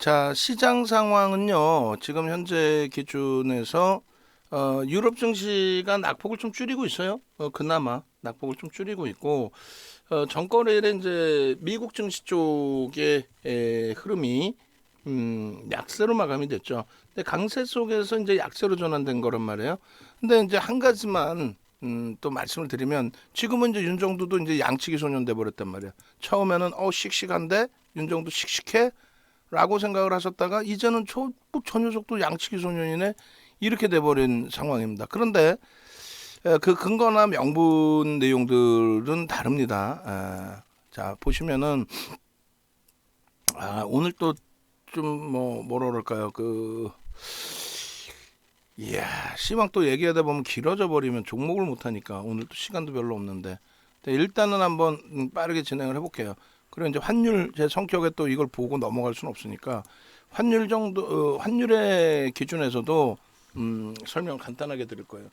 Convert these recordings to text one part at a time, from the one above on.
자, 시장 상황은요, 지금 현재 기준에서 유럽 증시가 낙폭을 좀 줄이고 있어요. 그나마 낙폭을 좀 줄이고 있고, 전거래일에 이제 미국 증시 쪽의 흐름이 약세로 마감이 됐죠. 근데 강세 속에서 이제 약세로 전환된 거란 말이에요. 근데 이제 한 가지만 또 말씀을 드리면 지금은 이제 윤정두도 이제 양치기 소년 돼 버렸단 말이에요. 처음에는 씩씩한데 윤정두 씩씩해 라고 생각을 하셨다가 이제는 저 녀석도 양치기 소년이네 이렇게 돼버린 상황입니다. 그런데 그 근거나 명분 내용들은 다릅니다. 자 보시면은 오늘 또 좀 뭐라 그럴까요? 이야 시황 또 얘기하다 보면 길어져 버리면 종목을 못 하니까 오늘 또 시간도 별로 없는데 일단은 한번 빠르게 진행을 해볼게요. 그리고 이제 환율 제 성격에 또 이걸 보고 넘어갈 수는 없으니까 환율 정도 환율의 기준에서도 설명 간단하게 드릴 거예요.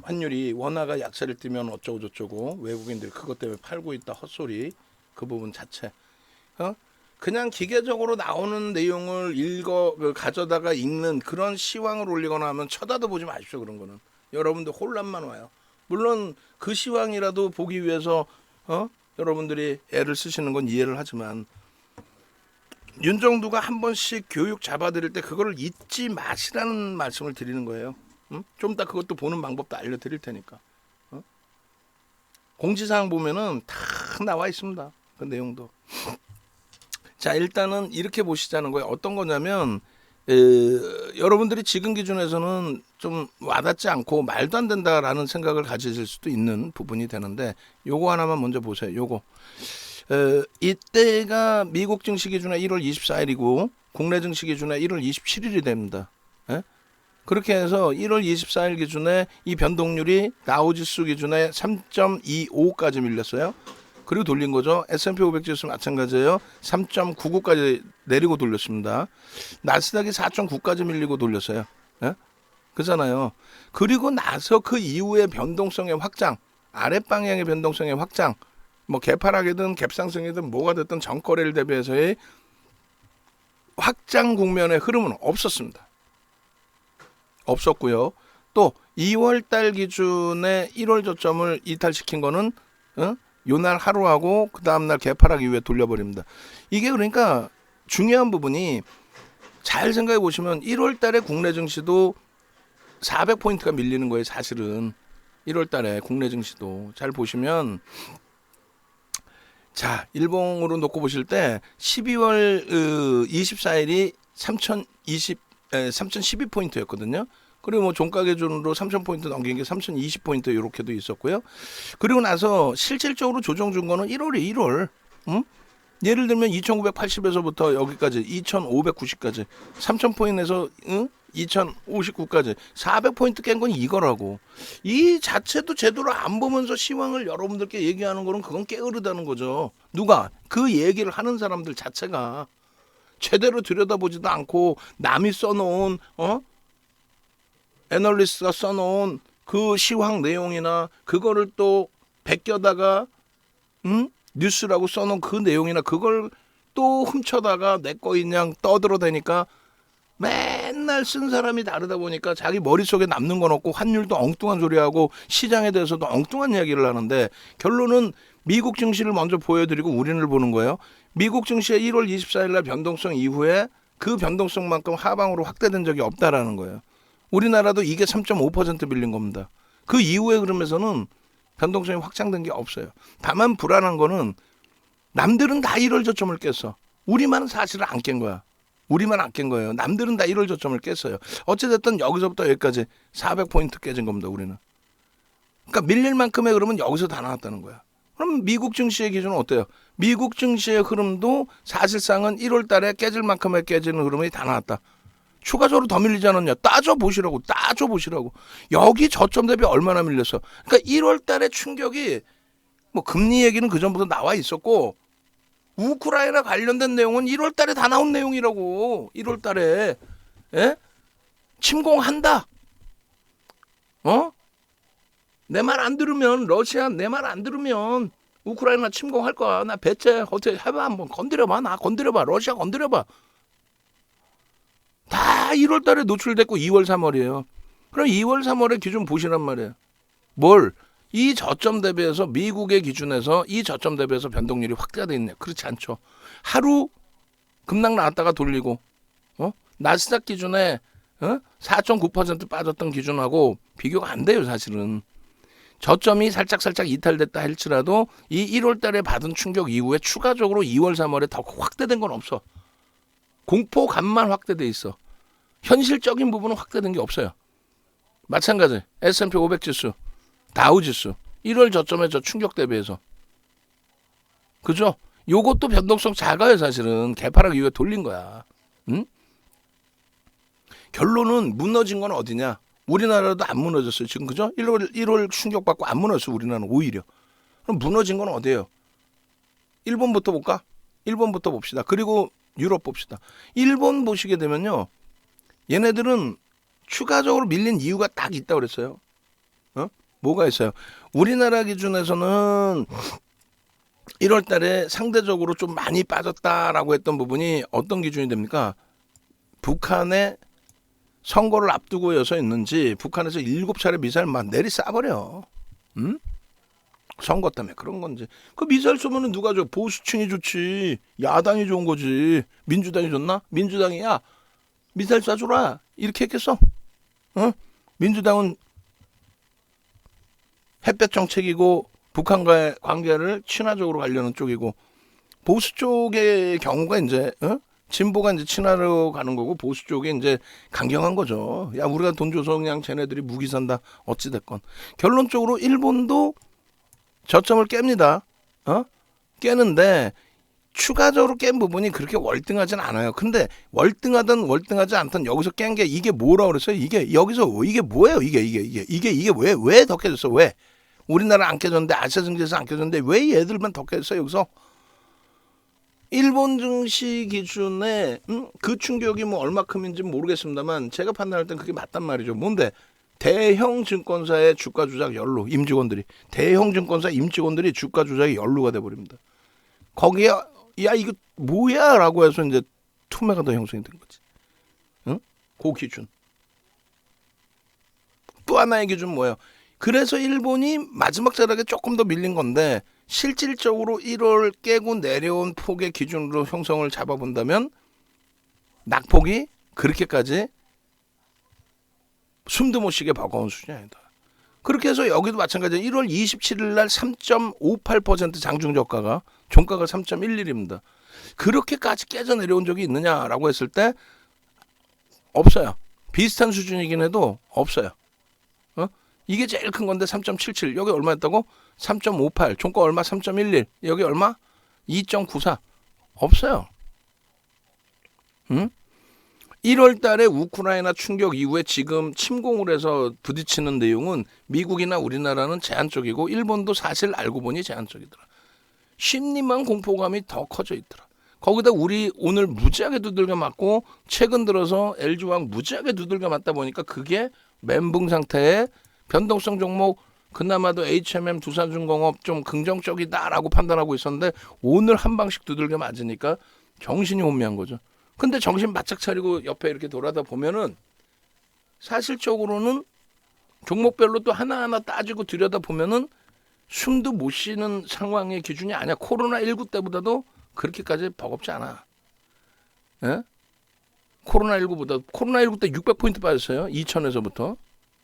환율이 원화가 약세를 띠면 어쩌고 저쩌고 외국인들이 그것 때문에 팔고 있다 헛소리 그 부분 자체. 그냥 기계적으로 나오는 내용을 가져다가 읽는 그런 시황을 올리거나 하면 쳐다도 보지 마십시오. 그런 거는 여러분들 혼란만 와요. 물론 그 시황이라도 보기 위해서 여러분들이 애를 쓰시는 건 이해를 하지만 윤정두가 한 번씩 교육 잡아드릴 때 그거를 잊지 마시라는 말씀을 드리는 거예요. 좀 이따 그것도 보는 방법도 알려드릴 테니까. 공지사항 보면은 다 나와 있습니다. 그 내용도. 자 일단은 이렇게 보시자는 거예요. 어떤 거냐면 여러분들이 지금 기준에서는 좀 와닿지 않고 말도 안 된다라는 생각을 가지실 수도 있는 부분이 되는데 요거 하나만 먼저 보세요. 요거 이때가 미국 증시 기준에 1월 24일이고 국내 증시 기준에 1월 27일이 됩니다. 예? 그렇게 해서 1월 24일 기준에 이 변동률이 다우지수 기준에 3.25까지 밀렸어요. 그리고 돌린 거죠. S&P 500 지수 마찬가지예요. 3.99까지 내리고 돌렸습니다. 나스닥이 4.9까지 밀리고 돌렸어요. 예? 그잖아요. 그리고 나서 그 이후에 변동성의 확장, 아랫방향의 변동성의 확장, 뭐 개파락이든 갭상승이든 뭐가 됐든 전거래를 대비해서의 확장 국면의 흐름은 없었습니다. 없었고요. 또 2월 달 기준에 1월 저점을 이탈시킨 거는 요날 하루하고 그 다음날 개파락 이후에 돌려버립니다. 이게 그러니까 중요한 부분이 잘 생각해 보시면 1월 달에 국내 증시도 400포인트가 밀리는 거예요. 사실은 1월 달에 국내 증시도 잘 보시면 자 일봉으로 놓고 보실 때 12월 24일이 3012포인트였거든요. 그리고 뭐 종가 기준으로 3000포인트 넘긴 게 3020포인트 이렇게도 있었고요. 그리고 나서 실질적으로 조정 준 거는 1월에 1월. 예를 들면 2980에서부터 여기까지 2590까지 3000포인트에서 2059까지 400포인트 깬 건 이거라고. 이 자체도 제대로 안 보면서 시황을 여러분들께 얘기하는 거는 그건 게으르다는 거죠. 누가? 그 얘기를 하는 사람들 자체가 제대로 들여다보지도 않고 남이 써놓은 애널리스트가 써놓은 그 시황 내용이나 그거를 또 베껴다가 뉴스라고 써놓은 그 내용이나 그걸 또 훔쳐다가 내 거인 양 떠들어대니까 맨날 쓴 사람이 다르다 보니까 자기 머릿속에 남는 건 없고 환율도 엉뚱한 소리하고 시장에 대해서도 엉뚱한 이야기를 하는데 결론은 미국 증시를 먼저 보여드리고 우린을 보는 거예요. 미국 증시의 1월 24일 날 변동성 이후에 그 변동성만큼 하방으로 확대된 적이 없다라는 거예요. 우리나라도 이게 3.5% 밀린 겁니다. 그 이후에 그러면서는 변동성이 확장된 게 없어요. 다만 불안한 거는 남들은 다 1월 저점을 깼어. 우리만은 사실은 안 깬 거야. 우리만 안 깬 거예요. 남들은 다 1월 저점을 깼어요. 어찌됐든 여기서부터 여기까지 400포인트 깨진 겁니다. 우리는. 그러니까 밀릴 만큼의 흐름은 여기서 다 나왔다는 거야. 그럼 미국 증시의 기준은 어때요? 미국 증시의 흐름도 사실상은 1월 달에 깨질 만큼의 깨지는 흐름이 다 나왔다. 추가적으로 더 밀리지 않았냐? 따져보시라고. 여기 저점 대비 얼마나 밀렸어? 그러니까 1월 달에 충격이 뭐 금리 얘기는 그 전부터 나와 있었고 우크라이나 관련된 내용은 1월 달에 다 나온 내용이라고. 1월 달에. 예? 침공한다. 내 말 안 들으면 러시아 내 말 안 들으면 우크라이나 침공할 거야. 나 배째 어떻게 해봐. 한번 건드려봐. 나 건드려봐. 러시아 건드려봐. 다 1월 달에 노출됐고 2월 3월이에요. 그럼 2월 3월의 기준 보시란 말이에요. 뭘? 이 저점 대비해서 미국의 기준에서 이 저점 대비해서 변동률이 확대가 돼 있네. 그렇지 않죠. 하루 급락 나왔다가 돌리고 나스닥 기준에 4.9% 빠졌던 기준하고 비교가 안 돼요. 사실은. 저점이 살짝 이탈됐다 할지라도 이 1월 달에 받은 충격 이후에 추가적으로 2월 3월에 더 확대된 건 없어. 공포감만 확대돼 있어. 현실적인 부분은 확대된 게 없어요. 마찬가지 S&P 500 지수, 다우 지수 1월 저점에 저 충격 대비해서. 그죠? 요것도 변동성 작아요. 사실은 개파락 이후에 돌린 거야. 응? 결론은 무너진 건 어디냐? 우리나라도 안 무너졌어요. 지금 그죠? 1월 충격받고 안 무너졌어요. 우리나라는 오히려. 그럼 무너진 건 어디예요? 일본부터 볼까? 일본부터 봅시다. 그리고 유럽 봅시다. 일본 보시게 되면요. 얘네들은 추가적으로 밀린 이유가 딱 있다고 그랬어요. 뭐가 있어요? 우리나라 기준에서는 1월 달에 상대적으로 좀 많이 빠졌다라고 했던 부분이 어떤 기준이 됩니까? 북한의 선거를 앞두고여서 있는지 북한에서 7차례 미사일 막 내리 쏴버려. 응? 선거 때문에 그런 건지. 그 미사일 쏘면은 누가 줘? 보수층이 좋지. 야당이 좋은 거지. 민주당이 좋나? 민주당이 야 미사일 쏴주라. 이렇게 했겠어? 민주당은 햇볕 정책이고 북한과의 관계를 친화적으로 가려는 쪽이고 보수 쪽의 경우가 이제 진보가 이제 친화로 가는 거고 보수 쪽에 이제 강경한 거죠. 야 우리가 돈 줘서 그냥 쟤네들이 무기 산다. 어찌 됐건 결론적으로 일본도 저점을 깹니다. 깨는데 추가적으로 깬 부분이 그렇게 월등하진 않아요. 근데 월등하든 월등하지 않든 여기서 깬 게 이게 뭐라고 그랬어요? 이게 여기서 이게 뭐예요? 이게 왜 더 깨졌어? 왜? 우리나라 안 깨졌는데 아시아 증시에서 안 깨졌는데 왜 얘들만 더 깨졌어? 여기서 일본 증시 기준에 그 충격이 뭐 얼마큼인지 모르겠습니다만 제가 판단할 땐 그게 맞단 말이죠. 뭔데? 대형 증권사의 주가 조작 연루 임직원들이 대형 증권사 임직원들이 주가 조작이 연루가 돼 버립니다. 거기에 야 이거 뭐야라고 해서 이제 투매가 더 형성이 된 거지. 그 기준. 또 하나의 기준 뭐예요? 그래서 일본이 마지막 자락에 조금 더 밀린 건데 실질적으로 1월 깨고 내려온 폭의 기준으로 형성을 잡아본다면 낙폭이 그렇게까지 숨도 못 쉬게 버거운 수준이 아니다. 그렇게 해서 여기도 마찬가지로 1월 27일 날 3.58% 장중 저가가 종가가 3.11입니다. 그렇게까지 깨져 내려온 적이 있느냐라고 했을 때 없어요. 비슷한 수준이긴 해도 없어요. 이게 제일 큰 건데 3.77 여기 얼마였다고? 3.58 종가 얼마? 3.11 여기 얼마? 2.94 없어요. 1월 달에 우크라이나 충격 이후에 지금 침공을 해서 부딪히는 내용은 미국이나 우리나라는 제한적이고 일본도 사실 알고 보니 제한적이더라. 심리만 공포감이 더 커져 있더라. 거기다 우리 오늘 무지하게 두들겨 맞고 최근 들어서 LG화학 무지하게 두들겨 맞다 보니까 그게 멘붕 상태에 변동성 종목 그나마도 HMM 두산중공업 좀 긍정적이다라고 판단하고 있었는데 오늘 한 방씩 두들겨 맞으니까 정신이 혼미한 거죠. 근데 정신 바짝 차리고 옆에 이렇게 돌아다 보면은 사실적으로는 종목별로 또 하나하나 따지고 들여다 보면은 숨도 못 쉬는 상황의 기준이 아니야. 코로나19 때보다도 그렇게까지 버겁지 않아. 예? 코로나19 때 600포인트 빠졌어요. 2000에서부터.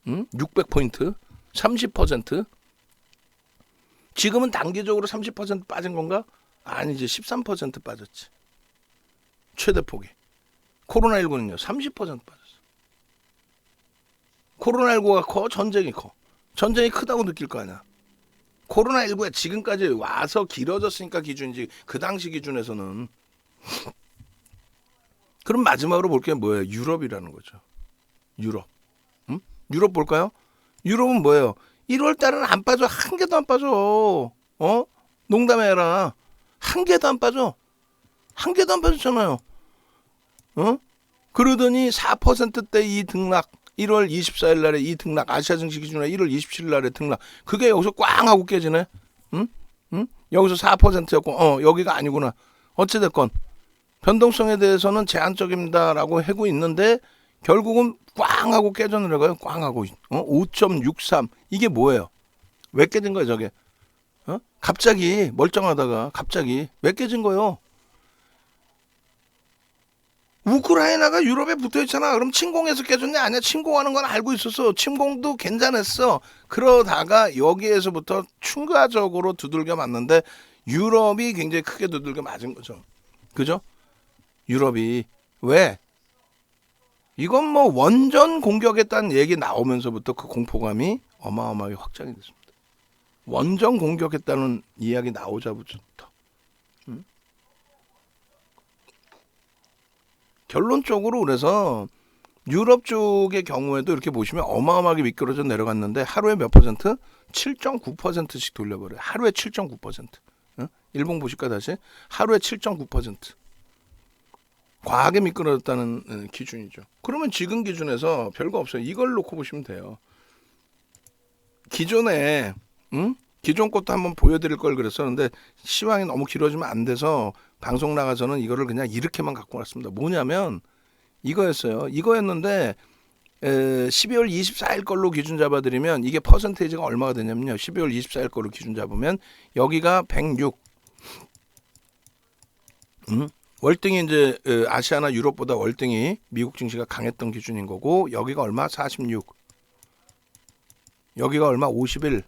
600포인트. 30%. 지금은 단기적으로 30% 빠진 건가? 아니지. 13% 빠졌지. 최대 폭이. 코로나19는요. 30% 빠졌어. 코로나19가 커? 전쟁이 커? 전쟁이 크다고 느낄 거 아니야. 코로나19가 지금까지 와서 길어졌으니까 기준이지. 그 당시 기준에서는. 그럼 마지막으로 볼 게 뭐예요? 유럽이라는 거죠. 유럽. 유럽 볼까요? 유럽은 뭐예요? 1월 달은 안 빠져. 한 개도 안 빠져. 농담해라. 한 개도 안 빠져. 한 개도 안 빠졌잖아요. 그러더니 4%대 이 등락. 1월 24일 날에 이 등락. 아시아 증시 기준으로 1월 27일 날에 등락. 그게 여기서 꽝 하고 깨지네. 응? 여기서 4%였고 여기가 아니구나. 어찌됐건 변동성에 대해서는 제한적입니다라고 하고 있는데 결국은 꽝 하고 깨져 내려가요. 꽝 하고 5.63 이게 뭐예요? 왜 깨진 거예요 저게? 갑자기 멀쩡하다가 갑자기 왜 깨진 거예요? 우크라이나가 유럽에 붙어있잖아. 그럼 침공해서 깨졌냐? 아니야. 침공하는 건 알고 있었어. 침공도 괜찮았어. 그러다가 여기에서부터 추가적으로 두들겨 맞는데 유럽이 굉장히 크게 두들겨 맞은 거죠. 그죠? 유럽이. 왜? 이건 뭐 원전 공격했다는 얘기 나오면서부터 그 공포감이 어마어마하게 확장이 됐습니다. 원전 공격했다는 이야기 나오자부터. 결론적으로 그래서 유럽 쪽의 경우에도 이렇게 보시면 어마어마하게 미끄러져 내려갔는데 하루에 몇 퍼센트? 7.9%씩 돌려버려요. 하루에 7.9%. 일본 보실까 다시? 하루에 7.9%. 과하게 미끄러졌다는 기준이죠. 그러면 지금 기준에서 별거 없어요. 이걸 놓고 보시면 돼요. 기존에 기존 것도 한번 보여드릴 걸 그랬었는데 시황이 너무 길어지면 안 돼서 방송 나가서는 이거를 그냥 이렇게만 갖고 왔습니다. 뭐냐면 이거였어요. 이거였는데 12월 24일 걸로 기준 잡아드리면 이게 퍼센테이지가 얼마가 되냐면요. 12월 24일 걸로 기준 잡으면 여기가 106. 월등히 이제 아시아나 유럽보다 월등히 미국 증시가 강했던 기준인 거고 여기가 얼마? 46. 여기가 얼마? 51.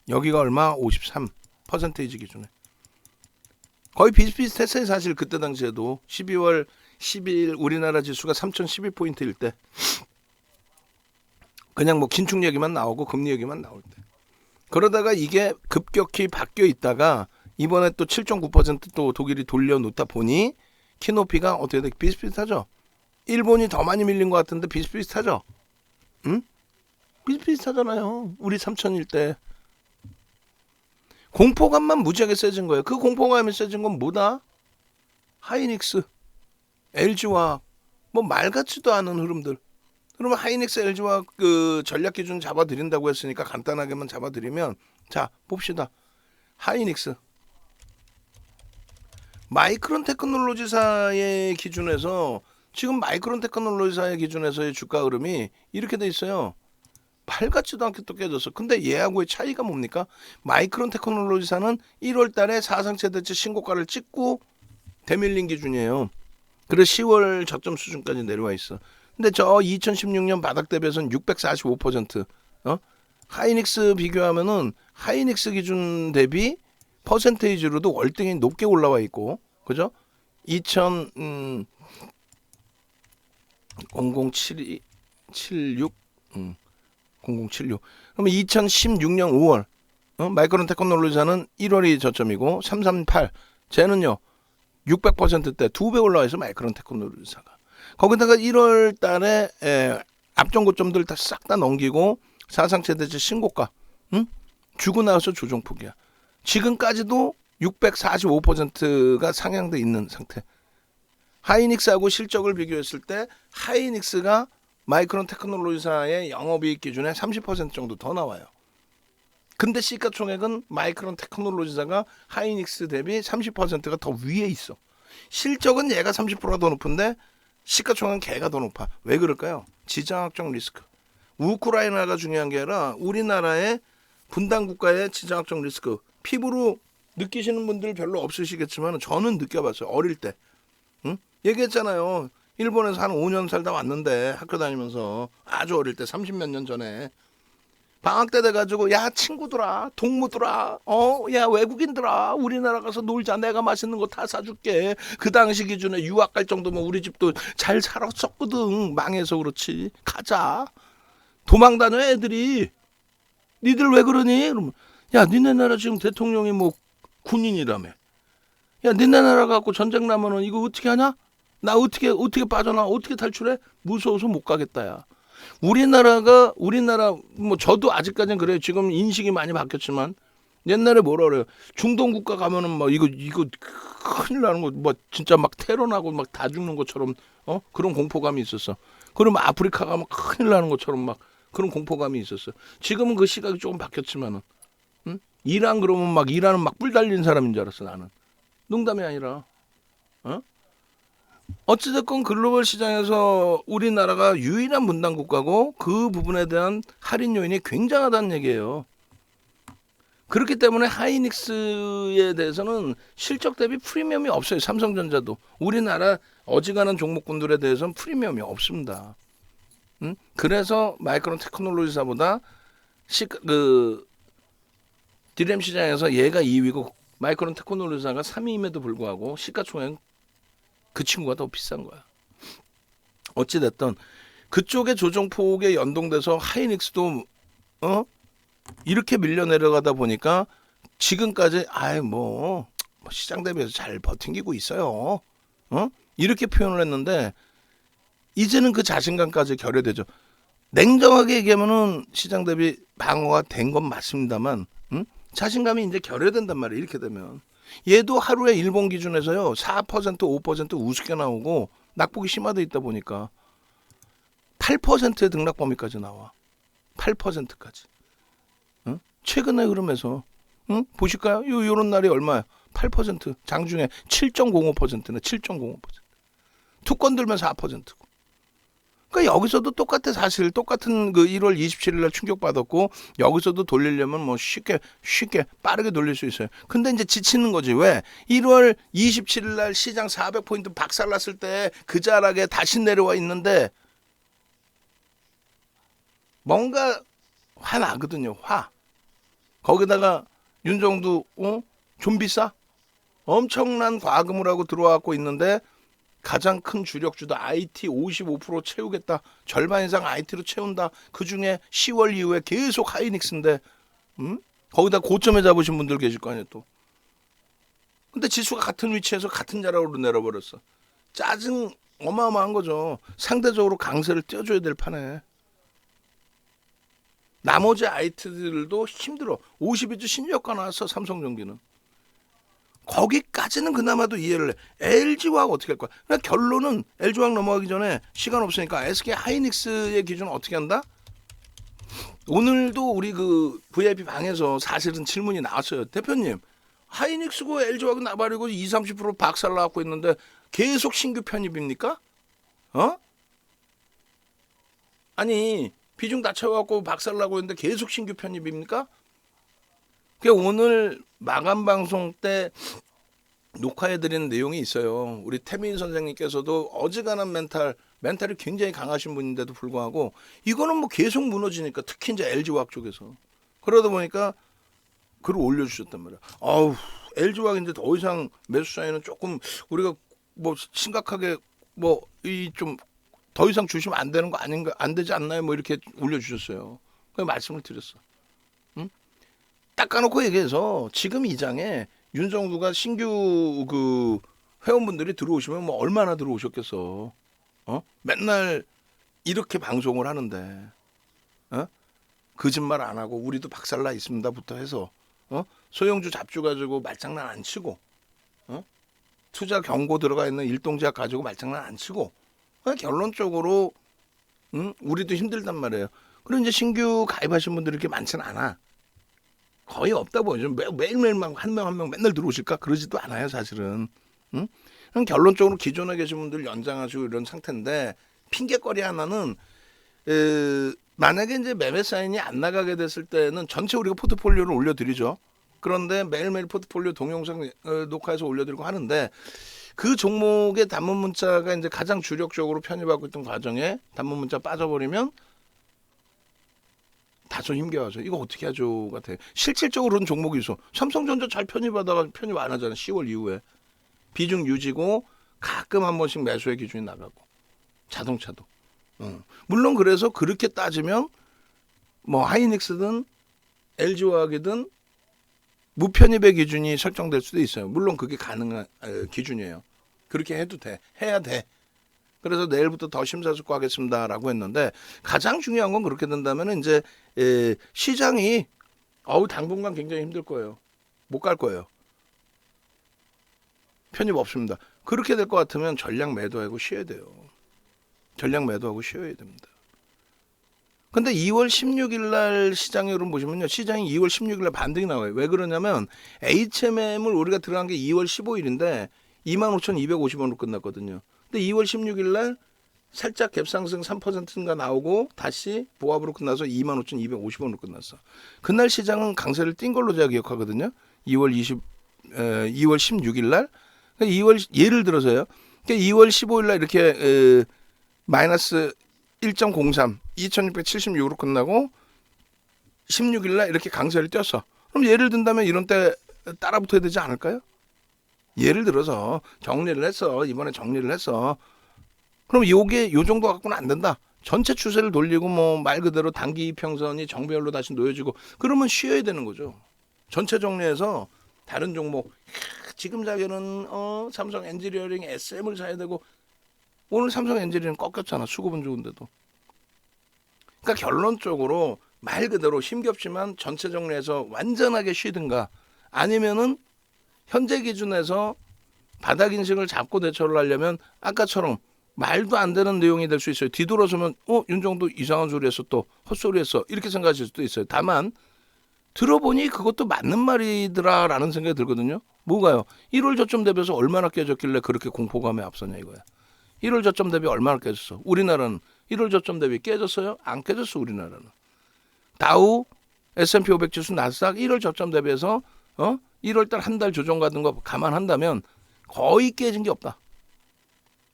여기가 얼마? 53. 퍼센테이지 기준에. 거의 비슷비슷했어요. 사실 그때 당시에도 12월 12일 우리나라 지수가 3012포인트일 때 그냥 뭐 긴축 얘기만 나오고 금리 얘기만 나올 때 그러다가 이게 급격히 바뀌어 있다가 이번에 또 7.9% 독일이 돌려놓다 보니 키높이가 어떻게 돼? 비슷비슷하죠. 일본이 더 많이 밀린 것 같은데 비슷비슷하죠. 응? 비슷비슷하잖아요. 우리 3000일 때 공포감만 무지하게 세진 거예요. 그 공포감이 세진 건 뭐다? 하이닉스, LG화학, 뭐 말 같지도 않은 흐름들. 그러면 하이닉스, LG화학 그 전략 기준 잡아드린다고 했으니까 간단하게만 잡아드리면 자 봅시다. 하이닉스, 마이크론 테크놀로지사의 기준에서 지금 마이크론 테크놀로지사의 기준에서의 주가 흐름이 이렇게 돼 있어요. 발 같지도 않게 또 깨졌어. 근데 얘하고의 차이가 뭡니까? 마이크론 테크놀로지사는 1월 달에 사상 최대치 신고가를 찍고 대밀린 기준이에요. 그래서 10월 저점 수준까지 내려와 있어. 근데 저 2016년 바닥 대비해서는 645%. 하이닉스 비교하면은 하이닉스 기준 대비 퍼센테이지로도 월등히 높게 올라와 있고, 그죠? 007276 0076. 그러면 2016년 5월 마이크론 테크놀로지사는 1월이 저점이고 338. 쟤는요 600%대 2배 올라와 있어 마이크론 테크놀로지사가. 거기다가 1월 달에 앞전 고점들 다 싹 다 넘기고 사상 최대치 신고가 주고 나와서 조정폭이야. 지금까지도 645%가 상향돼 있는 상태. 하이닉스하고 실적을 비교했을 때 하이닉스가 마이크론 테크놀로지사의 영업이익 기준에 30% 정도 더 나와요. 근데 시가총액은 마이크론 테크놀로지사가 하이닉스 대비 30%가 더 위에 있어. 실적은 얘가 30%가 더 높은데 시가총액은 걔가 더 높아. 왜 그럴까요? 지정학적 리스크. 우크라이나가 중요한 게 아니라 우리나라의 분단 국가의 지정학적 리스크. 피부로 느끼시는 분들 별로 없으시겠지만 저는 느껴봤어요. 어릴 때. 얘기했잖아요. 일본에서 한 5년 살다 왔는데 학교 다니면서 아주 어릴 때 30몇 년 전에 방학 때 돼가지고 야 친구들아 동무들아 야 외국인들아 우리나라 가서 놀자 내가 맛있는 거 다 사줄게. 그 당시 기준에 유학 갈 정도면 우리 집도 잘 살았었거든. 망해서 그렇지. 가자. 도망 다녀 애들이. 니들 왜 그러니? 그러면 야 니네 나라 지금 대통령이 뭐 군인이라며. 야 니네 나라 갖고 전쟁 나면은 이거 어떻게 하냐? 나 어떻게 빠져나? 어떻게 탈출해? 무서워서 못 가겠다 야. 우리나라 뭐 저도 아직까지는 그래요. 지금 인식이 많이 바뀌었지만 옛날에 뭐라 그래요? 중동 국가 가면은 막 이거 큰일 나는 거 뭐 진짜 막 테러 나고 막 다 죽는 것처럼 그런 공포감이 있었어. 그러면 아프리카 가면 큰일 나는 것처럼 막 그런 공포감이 있었어. 지금은 그 시각이 조금 바뀌었지만은 이란 그러면 막 이란은 막 뿔 달린 사람인 줄 알았어 나는. 농담이 아니라. 어? 어찌됐건 글로벌 시장에서 우리나라가 유일한 분당 국가고 그 부분에 대한 할인 요인이 굉장하다는 얘기예요. 그렇기 때문에 하이닉스에 대해서는 실적 대비 프리미엄이 없어요. 삼성전자도. 우리나라 어지간한 종목군들에 대해서는 프리미엄이 없습니다. 응? 그래서 마이크론 테크놀로지사보다 디램 시장에서 얘가 2위고 마이크론 테크놀로지사가 3위임에도 불구하고 시가총액은 그 친구가 더 비싼 거야. 어찌됐든 그쪽의 조정폭에 연동돼서 하이닉스도 이렇게 밀려 내려가다 보니까 지금까지 시장 대비해서 잘 버팅기고 있어요. 이렇게 표현을 했는데 이제는 그 자신감까지 결여되죠. 냉정하게 얘기하면은 시장 대비 방어가 된 건 맞습니다만 자신감이 이제 결여된단 말이에요. 이렇게 되면 얘도 하루에 일본 기준에서요 4% 5% 우습게 나오고 낙폭이 심화돼 있다 보니까 8%의 등락 범위까지 나와. 8%까지. 최근의 흐름에서 보실까요? 요런 날이 얼마야? 8%. 장중에 7.05%네. 7.05%. 투건 들면 4%고. 그러니까 여기서도 똑같아. 사실 똑같은 그 1월 27일 날 충격받았고 여기서도 돌리려면 뭐 쉽게 빠르게 돌릴 수 있어요. 근데 이제 지치는 거지. 왜? 1월 27일 날 시장 400포인트 박살났을 때 그 자락에 다시 내려와 있는데 뭔가 화나거든요. 화. 거기다가 윤정도 좀 비싸? 엄청난 과금을 하고 들어와갖고 있는데 가장 큰 주력주도 IT 55% 채우겠다. 절반 이상 IT로 채운다. 그중에 10월 이후에 계속 하이닉스인데 거기다 고점에 잡으신 분들 계실 거 아니에요 또. 근데 지수가 같은 위치에서 같은 자락으로 내려버렸어. 짜증 어마어마한 거죠. 상대적으로 강세를 띄워줘야 될 판에. 나머지 IT들도 힘들어. 52주 신저가 나왔어. 삼성전기는. 거기까지는 그나마도 이해를 해. LG화학 어떻게 할 거야? 그러니까 결론은 LG화학 넘어가기 전에 시간 없으니까 SK 하이닉스의 기준은 어떻게 한다? 오늘도 우리 그 VIP 방에서 사실은 질문이 나왔어요. 대표님, 하이닉스고 LG화학 나발이고 20-30% 박살 나갖고 있는데 계속 신규 편입입니까? 아니 비중 낮춰갖고 박살나고 있는데 계속 신규 편입입니까? 오늘 마감 방송 때 녹화해드리는 내용이 있어요. 우리 태민 선생님께서도 어지간한 멘탈이 굉장히 강하신 분인데도 불구하고 이거는 뭐 계속 무너지니까 특히 이제 LG화학 쪽에서 그러다 보니까 글을 올려주셨단 말이야. LG화학 이제 더 이상 매수 사이는 조금 우리가 뭐 심각하게 뭐 이 좀 더 이상 주시면 안 되는 거 아닌가 안 되지 않나요? 뭐 이렇게 올려주셨어요. 그 말씀을 드렸어. 닦아놓고 얘기해서 지금 이 장에 윤정두가 신규 그 회원분들이 들어오시면 뭐 얼마나 들어오셨겠어. 맨날 이렇게 방송을 하는데 거짓말 안 하고 우리도 박살나 있습니다부터 해서 소형주 잡주 가지고 말장난 안 치고 투자 경고 들어가 있는 일동제약 가지고 말장난 안 치고 결론적으로 우리도 힘들단 말이에요. 그리고 이제 신규 가입하신 분들이 이렇게 많지는 않아. 거의 없다 보죠. 매일매일 한 명 한 명 맨날 들어오실까? 그러지도 않아요, 사실은. 그럼 결론적으로 기존에 계신 분들 연장하시고 이런 상태인데 핑계거리 하나는 만약에 이제 매매 사인이 안 나가게 됐을 때는 전체 우리가 포트폴리오를 올려드리죠. 그런데 매일매일 포트폴리오 동영상 녹화해서 올려드리고 하는데 그 종목의 단문 문자가 이제 가장 주력적으로 편입하고 있던 과정에 단문 문자 빠져버리면 다소 힘겨워져. 이거 어떻게 하죠? 같아. 실질적으로는 종목이 있어. 삼성전자 잘 편입하다가 편입 안 하잖아. 10월 이후에. 비중 유지고 가끔 한 번씩 매수의 기준이 나가고. 자동차도. 물론 그래서 그렇게 따지면 뭐 하이닉스든 LG화학이든 무편입의 기준이 설정될 수도 있어요. 물론 그게 가능한 기준이에요. 그렇게 해도 돼. 해야 돼. 그래서 내일부터 더 심사숙고하겠습니다라고 했는데 가장 중요한 건 그렇게 된다면 이제 시장이 당분간 굉장히 힘들 거예요. 못 갈 거예요. 편입 없습니다. 그렇게 될 것 같으면 전량 매도하고 쉬어야 돼요. 전량 매도하고 쉬어야 됩니다. 근데 2월 16일 날 시장에 여러분 보시면요. 시장이 2월 16일 날 반등이 나와요. 왜 그러냐면 HMM을 우리가 들어간 게 2월 15일인데 25,250원으로 끝났거든요. 근데 2월 16일 날 살짝 갭상승 3%인가 나오고 다시 보합으로 끝나서 25,250원으로 끝났어. 그날 시장은 강세를 띈 걸로 제가 기억하거든요. 2월 16일 날. 예를 들어서요. 2월 15일 날 이렇게 마이너스 1.03, 2,676으로 끝나고 16일 날 이렇게 강세를 띄었어. 그럼 예를 든다면 이런 때 따라 붙어야 되지 않을까요? 예를 들어서 정리를 했어. 이번에 정리를 했어. 그럼 요게 요 정도 갖고는 안 된다. 전체 추세를 돌리고 뭐 말 그대로 단기 이평선이 정배열로 다시 놓여지고 그러면 쉬어야 되는 거죠. 전체 정리해서 다른 종목 지금 자기는 삼성 엔지니어링 SM을 사야 되고 오늘 삼성 엔지니어링 꺾였잖아. 수급은 좋은데도. 그러니까 결론적으로 말 그대로 힘겹지만 전체 정리해서 완전하게 쉬든가 아니면은 현재 기준에서 바닥 인식을 잡고 대처를 하려면 아까처럼 말도 안 되는 내용이 될 수 있어요. 뒤돌아서면 윤정도 이상한 소리 했어 또 헛소리 했어 이렇게 생각하실 수도 있어요. 다만 들어보니 그것도 맞는 말이더라라는 생각이 들거든요. 뭐가요? 1월 저점 대비해서 얼마나 깨졌길래 그렇게 공포감에 앞서냐 이거야. 1월 저점 대비 얼마나 깨졌어? 우리나라는 1월 저점 대비 깨졌어요? 안 깨졌어 우리나라는. 다우, S&P 500 지수, 나스닥 1월 저점 대비해서 1월 달 한 달 조정 같은 거 감안한다면 거의 깨진 게 없다.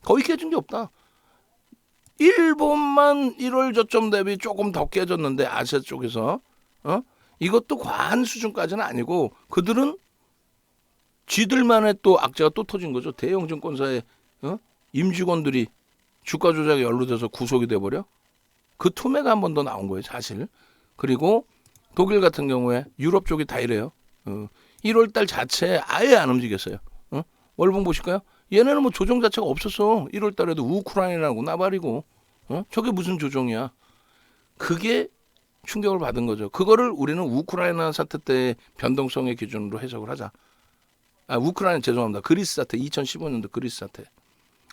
거의 깨진 게 없다. 일본만 1월 저점 대비 조금 더 깨졌는데 아시아 쪽에서 이것도 과한 수준까지는 아니고 그들은 쥐들만의 또 악재가 또 터진 거죠. 대형 증권사의 임직원들이 주가 조작에 연루돼서 구속이 돼버려. 그 투매가 한 번 더 나온 거예요 사실. 그리고 독일 같은 경우에 유럽 쪽이 다 이래요. 1월 달 자체에 아예 안 움직였어요. 월봉 보실까요? 얘네는 뭐 조정 자체가 없었어. 1월 달에도 우크라이나고 나발이고 저게 무슨 조정이야. 그게 충격을 받은 거죠. 그거를 우리는 우크라이나 사태 때의 변동성의 기준으로 해석을 하자. 우크라이나 죄송합니다. 그리스 사태 2015년도 그리스 사태.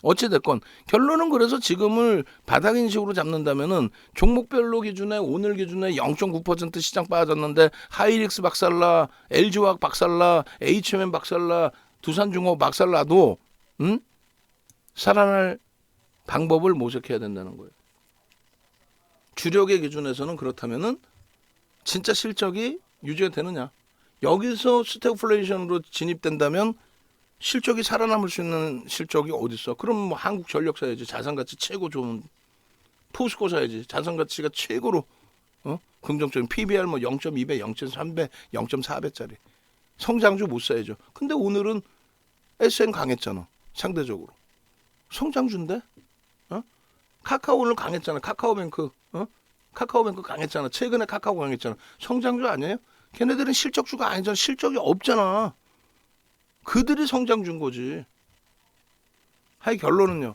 어찌됐건 결론은 그래서 지금을 바닥 인식으로 잡는다면은 종목별로 기준에 오늘 기준에 0.9% 시장 빠졌는데 하이닉스 박살나, LG화학 박살나, HMM 박살나, 두산중업 박살나도 살아날 방법을 모색해야 된다는 거예요. 주력의 기준에서는 그렇다면은 진짜 실적이 유지가 되느냐? 여기서 스태그플레이션으로 진입된다면 실적이 살아남을 수 있는 실적이 어디 있어? 그럼 뭐 한국전력 사야지. 자산가치 최고 좋은 포스코 사야지. 자산가치가 최고로 긍정적인 PBR 뭐 0.2배, 0.3배, 0.4배짜리 성장주 못 사야죠. 근데 오늘은 SN 강했잖아. 상대적으로 성장주인데 카카오 오늘 강했잖아. 카카오뱅크 카카오뱅크 강했잖아. 최근에 카카오 강했잖아. 성장주 아니에요? 걔네들은 실적주가 아니잖아. 실적이 없잖아. 그들이 성장 준 거지. 하이 결론은요.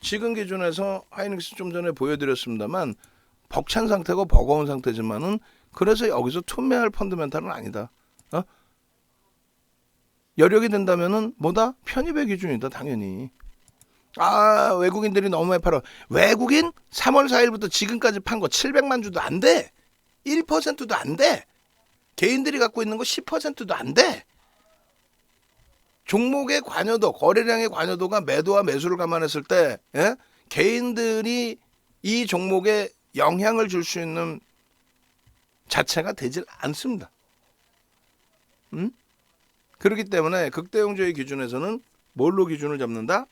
지금 기준에서 하이닉스 좀 전에 보여드렸습니다만 벅찬 상태고 버거운 상태지만은 그래서 여기서 투매할 펀드멘탈은 아니다. 여력이 된다면은 뭐다? 편입의 기준이다 당연히. 외국인들이 너무 많이 팔아. 외국인 3월 4일부터 지금까지 판 거 700만 주도 안 돼. 1%도 안 돼. 개인들이 갖고 있는 거 10%도 안 돼. 종목의 관여도, 거래량의 관여도가 매도와 매수를 감안했을 때 개인들이 이 종목에 영향을 줄 수 있는 자체가 되질 않습니다. 그렇기 때문에 극대형주의 기준에서는 뭘로 기준을 잡는다?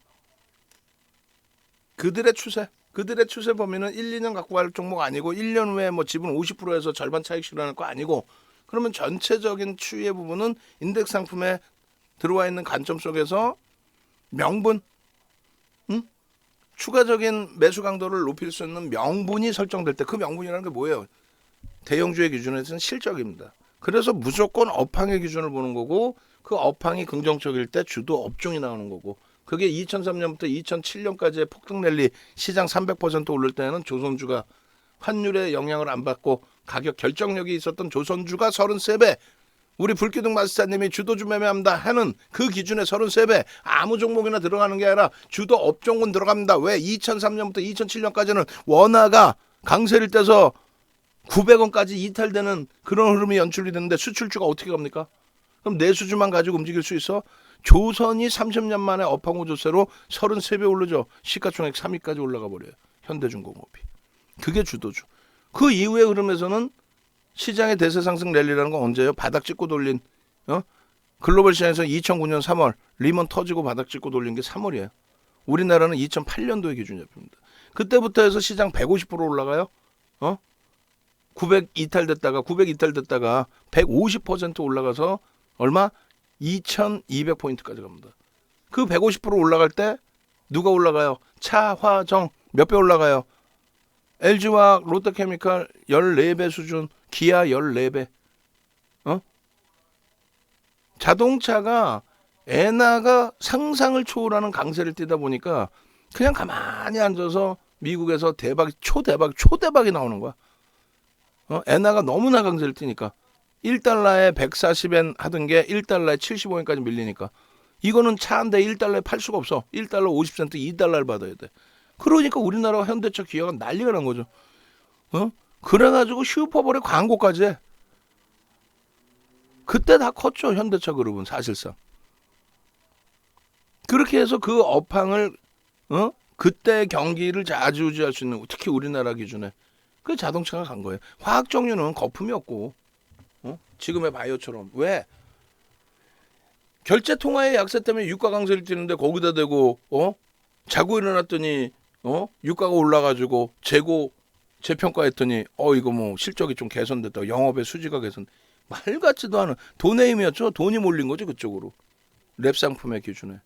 그들의 추세 범위는 1, 2년 갖고 갈 종목 아니고 1년 후에 뭐 지분 50%에서 절반 차익 실현할 거 아니고 그러면 전체적인 추이의 부분은 인덱스 상품에 들어와 있는 관점 속에서 명분, 추가적인 매수 강도를 높일 수 있는 명분이 설정될 때 그 명분이라는 게 뭐예요? 대형주의 기준에서는 실적입니다. 그래서 무조건 업황의 기준을 보는 거고 그 업황이 긍정적일 때 주도 업종이 나오는 거고 그게 2003년부터 2007년까지의 폭등 랠리 시장 300% 오를 때는 조선주가 환율의 영향을 안 받고 가격 결정력이 있었던 조선주가 33배 우리 불기둥 마스터님이 주도주 매매합니다 하는 그 기준에 33배 아무 종목이나 들어가는 게 아니라 주도 업종군 들어갑니다. 왜? 2003년부터 2007년까지는 원화가 강세를 떼서 900원까지 이탈되는 그런 흐름이 연출이 되는데 수출주가 어떻게 갑니까? 그럼 내수주만 가지고 움직일 수 있어? 조선이 30년 만에 업황호 조세로 33배 오르죠. 시가총액 3위까지 올라가 버려요. 현대중공업이. 그게 주도주. 그 이후의 흐름에서는 시장의 대세 상승 랠리라는 건 언제예요? 바닥 찍고 돌린 글로벌 시장에서 2009년 3월 리먼 터지고 바닥 찍고 돌린 게 3월이에요. 우리나라는 2008년도에 기준 잡힙니다. 그때부터 해서 시장 150% 올라가요. 900 이탈됐다가 150% 올라가서 얼마? 2200포인트까지 갑니다. 그 150% 올라갈 때 누가 올라가요? 차화정 몇 배 올라가요? LG와 롯데케미칼 14배 수준, 기아 14배. 자동차가 엔화가 상상을 초월하는 강세를 띠다 보니까 그냥 가만히 앉아서 미국에서 초대박이 나오는 거야. 엔화가 너무나 강세를 띠니까 1달러에 140엔 하던 게 1달러에 75엔까지 밀리니까 이거는 차 한 대 1달러에 팔 수가 없어. 1달러 50센트 2달러를 받아야 돼. 그러니까 우리나라 현대차 기아가 난리가 난 거죠. 그래가지고 슈퍼볼에 광고까지 해. 그때 다 컸죠. 현대차 그룹은 사실상. 그렇게 해서 그 업황을 그때 경기를 좌지우지할 수 있는 특히 우리나라 기준에 그 자동차가 간 거예요. 화학 종류는 거품이었고 지금의 바이오처럼 왜 결제 통화의 약세 때문에 유가 강세를 띠는데 거기다 대고 자고 일어났더니 유가가 올라가지고 재평가했더니 이거 뭐 실적이 좀 개선됐다. 영업의 수지가 개선. 말 같지도 않은 돈의 힘이었죠. 돈이 몰린 거죠 그쪽으로. 랩 상품의 기준에.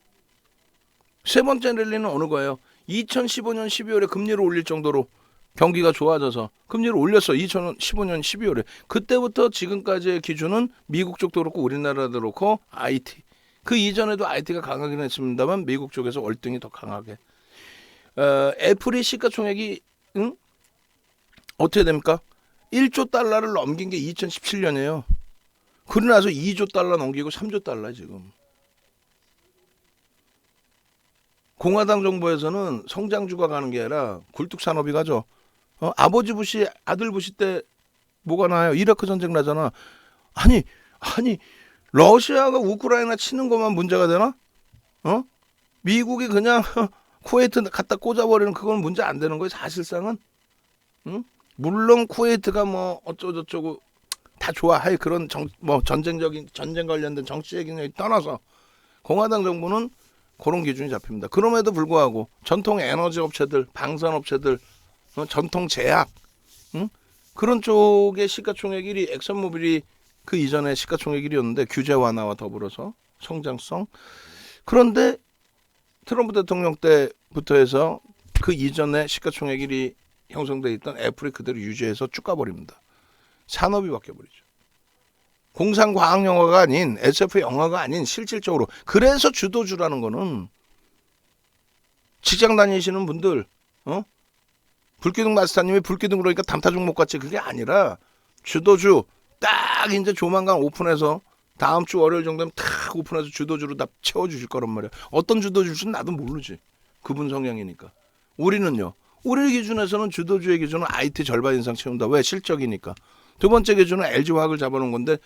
세 번째 랠리는 어느 거예요? 2015년 12월에 금리를 올릴 정도로 경기가 좋아져서 금리를 올렸어. 2015년 12월에. 그때부터 지금까지의 기준은 미국 쪽도 그렇고 우리나라도 그렇고 IT. 그 이전에도 IT가 강하긴 했습니다만 미국 쪽에서 월등히 더 강하게. 애플이 시가총액이 어떻게 됩니까? 1조 달러를 넘긴 게 2017년이에요. 그러고 나서 2조 달러 넘기고 3조 달러 지금. 공화당 정부에서는 성장주가 가는 게 아니라 굴뚝산업이 가죠. 아버지 부시 아들 부시 때 뭐가 나요? 이라크 전쟁 나잖아. 아니 러시아가 우크라이나 치는 것만 문제가 되나? 미국이 그냥 쿠웨이트 갖다 꽂아버리는 그건 문제 안 되는 거예요. 사실상은. 물론 쿠웨이트가 뭐 어쩌고저쩌고 다 좋아. 그런 전쟁 관련된 정치 얘기는 떠나서 공화당 정부는 그런 기준이 잡힙니다. 그럼에도 불구하고 전통 에너지 업체들, 방산 업체들, 전통 제약 그런 쪽의 시가총액 1위 엑선모빌이 그 이전에 시가총액 1위였는데 규제 완화와 더불어서 성장성. 그런데 트럼프 대통령 때부터 해서 그 이전에 시가총액 1위 형성돼 있던 애플이 그대로 유지해서 쭉 가버립니다. 산업이 바뀌어버리죠. 공상과학 영화가 아닌 SF 영화가 아닌 실질적으로. 그래서 주도주라는 거는 직장 다니시는 분들 불기둥 마스터님이 불기둥 그러니까 담타 종목 같이 그게 아니라 주도주 딱 이제 조만간 오픈해서 다음 주 월요일 정도면 탁 오픈해서 주도주로 다 채워주실 거란 말이야. 어떤 주도주인지 나도 모르지. 그분 성향이니까. 우리는요. 우리 기준에서는 주도주의 기준은 IT 절반 이상 채운다. 왜? 실적이니까. 두 번째 기준은 LG화학을 잡아놓은 건데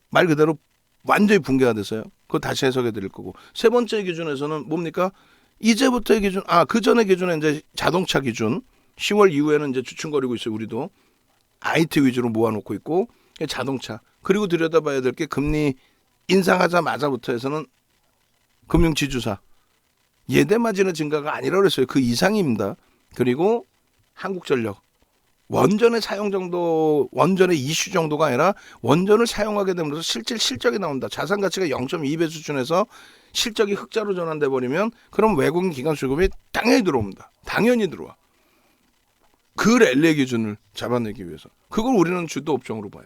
말 그대로 완전히 붕괴가 됐어요. 그거 다시 해석해 드릴 거고. 세 번째 기준에서는 뭡니까? 이제부터의 기준, 그 전의 기준은 이제 자동차 기준. 10월 이후에는 이제 주춤거리고 있어요. 우리도 IT 위주로 모아놓고 있고 자동차. 그리고 들여다봐야 될 게 금리 인상하자마자부터 해서는 금융지주사. 예대마진의 증가가 아니라고 그랬어요. 그 이상입니다. 그리고 한국전력. 원전의 사용 정도, 원전의 이슈 정도가 아니라 원전을 사용하게 되면서 실적이 나온다. 자산 가치가 0.2배 수준에서 실적이 흑자로 전환돼 버리면 그럼 외국인 기관 수급이 당연히 들어옵니다. 당연히 들어와. 그 랠리 기준을 잡아내기 위해서. 그걸 우리는 주도 업종으로 봐요.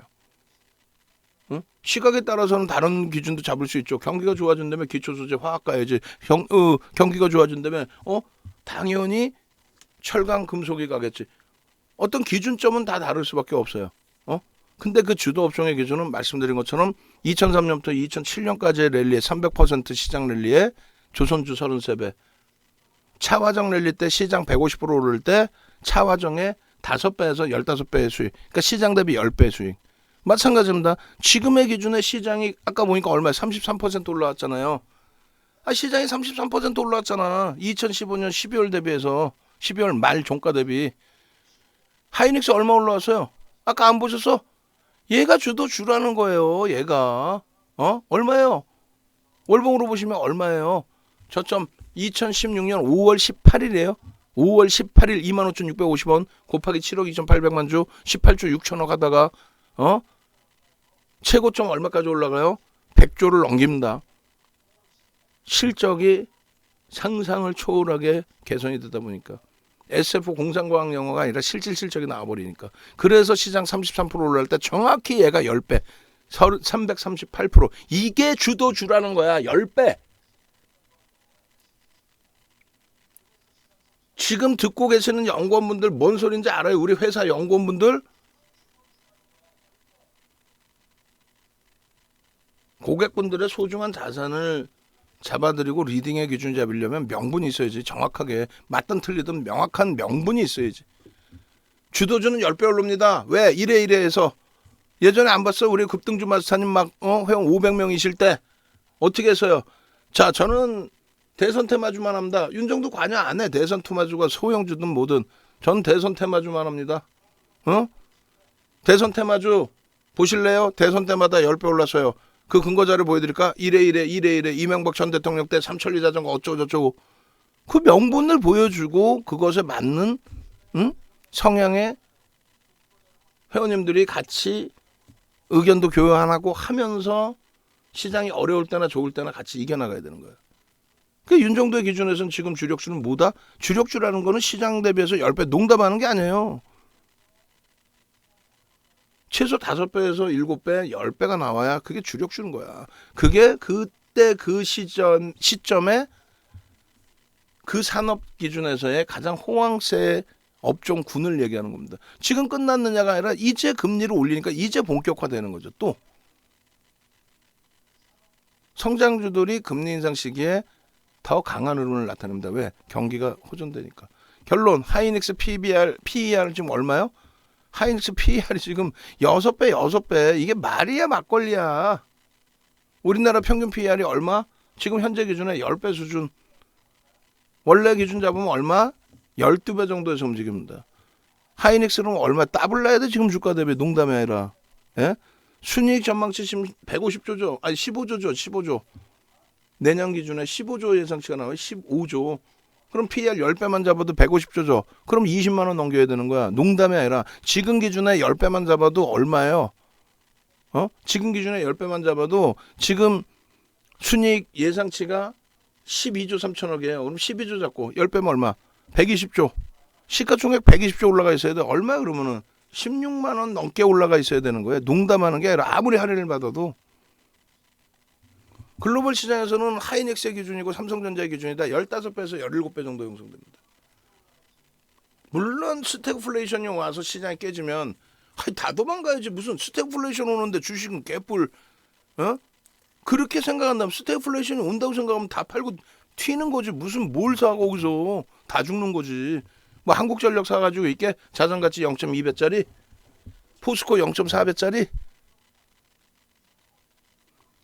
시각에 따라서는 다른 기준도 잡을 수 있죠. 경기가 좋아진다면 기초소재 화학 가야지. 경기가 좋아진다면 당연히 철강 금속이 가겠지. 어떤 기준점은 다 다를 수밖에 없어요. 근데 그 주도 업종의 기준은 말씀드린 것처럼 2003년부터 2007년까지의 랠리에 300% 시장 랠리에 조선주 33배. 차화정 랠리 때 시장 150% 오를 때 차화정의 5배에서 15배의 수익. 그러니까 시장 대비 10배 수익. 마찬가지입니다. 지금의 기준에 시장이 아까 보니까 얼마야? 33% 올라왔잖아요. 시장이 33% 올라왔잖아. 2015년 12월 대비해서 12월 말 종가 대비. 하이닉스 얼마 올라왔어요? 아까 안 보셨어? 얘가 주라는 거예요. 얘가 얼마예요? 월봉으로 보시면 얼마예요? 저점 2016년 5월 18일이에요. 5월 18일 25,650원 곱하기 7억 2,800만 주 18조 6천억 하다가 최고점 얼마까지 올라가요? 100조를 넘깁니다. 실적이 상상을 초월하게 개선이 되다 보니까 SF 공상과학 영어가 아니라 실질적이 나와버리니까. 그래서 시장 33% 올라갈 때 정확히 얘가 10배 338% 이게 주라는 거야. 10배. 지금 듣고 계시는 연구원분들 뭔 소린지 알아요? 우리 회사 연구원분들? 고객분들의 소중한 자산을 잡아드리고 리딩의 기준 잡으려면 명분이 있어야지. 정확하게 맞든 틀리든 명확한 명분이 있어야지. 주도주는 10배 오릅니다. 왜? 이래 해서 예전에 안 봤어? 우리 급등주 마스터님 막 회원 500명이실 때 어떻게 했어요? 자, 저는 대선 테마주만 합니다. 윤정도 관여 안 해. 대선 테마주가 소형주든 뭐든. 전 대선 테마주만 합니다. 대선 테마주 보실래요? 대선 때마다 10배 올랐어요. 그 근거 자료 보여드릴까? 이래 이명박 전 대통령 때 삼천리 자전거 어쩌고저쩌고. 그 명분을 보여주고 그것에 맞는 성향의 회원님들이 같이 의견도 교환하고 하면서 시장이 어려울 때나 좋을 때나 같이 이겨나가야 되는 거예요. 그 윤정도의 기준에서는 지금 주력주는 뭐다? 주력주라는 거는 시장 대비해서 10배 농담하는 게 아니에요. 최소 5배에서 7배, 10배가 나와야 그게 주력주는 거야. 그게 그때 그 시점에 그 산업 기준에서의 가장 호황세 업종군을 얘기하는 겁니다. 지금 끝났느냐가 아니라 이제 금리를 올리니까 이제 본격화되는 거죠. 또 성장주들이 금리 인상 시기에 더 강한 흐름을 나타냅니다. 왜? 경기가 호전되니까. 결론 하이닉스 PER 지금 얼마요? 하이닉스 PER이 지금 6배 이게 말이야 막걸리야. 우리나라 평균 PER이 얼마? 지금 현재 기준에 10배 수준. 원래 기준 잡으면 얼마? 12배 정도에서 움직입니다. 하이닉스는 얼마? 따블라야 돼 지금 주가 대비. 농담이 아니라. 예? 순이익 전망치 지금 150조죠. 아니 15조죠. 15조. 내년 기준에 15조 예상치가 나와요. 15조. 그럼 PER 10배만 잡아도 150조죠. 그럼 20만 원 넘겨야 되는 거야. 농담이 아니라 지금 기준에 10배만 잡아도 얼마예요? 지금 기준에 10배만 잡아도 지금 순이익 예상치가 12조 3천억이에요. 그럼 12조 잡고 10배면 얼마? 120조. 시가총액 120조 올라가 있어야 돼. 얼마 그러면은 16만 원 넘게 올라가 있어야 되는 거예요. 농담하는 게 아니라 아무리 할인을 받아도. 글로벌 시장에서는 하이닉스의 기준이고 삼성전자의 기준이다. 15배에서 17배 정도 형성됩니다. 물론 스태그플레이션이 와서 시장이 깨지면 다 도망가야지. 무슨 스태그플레이션 오는데 주식은 개뿔. 그렇게 생각한다면 스태그플레이션이 온다고 생각하면 다 팔고 튀는 거지. 무슨 뭘 사고 거기서 다 죽는 거지. 뭐 한국전력 사가지고 있게 자산가치 0.2배짜리 포스코 0.4배짜리.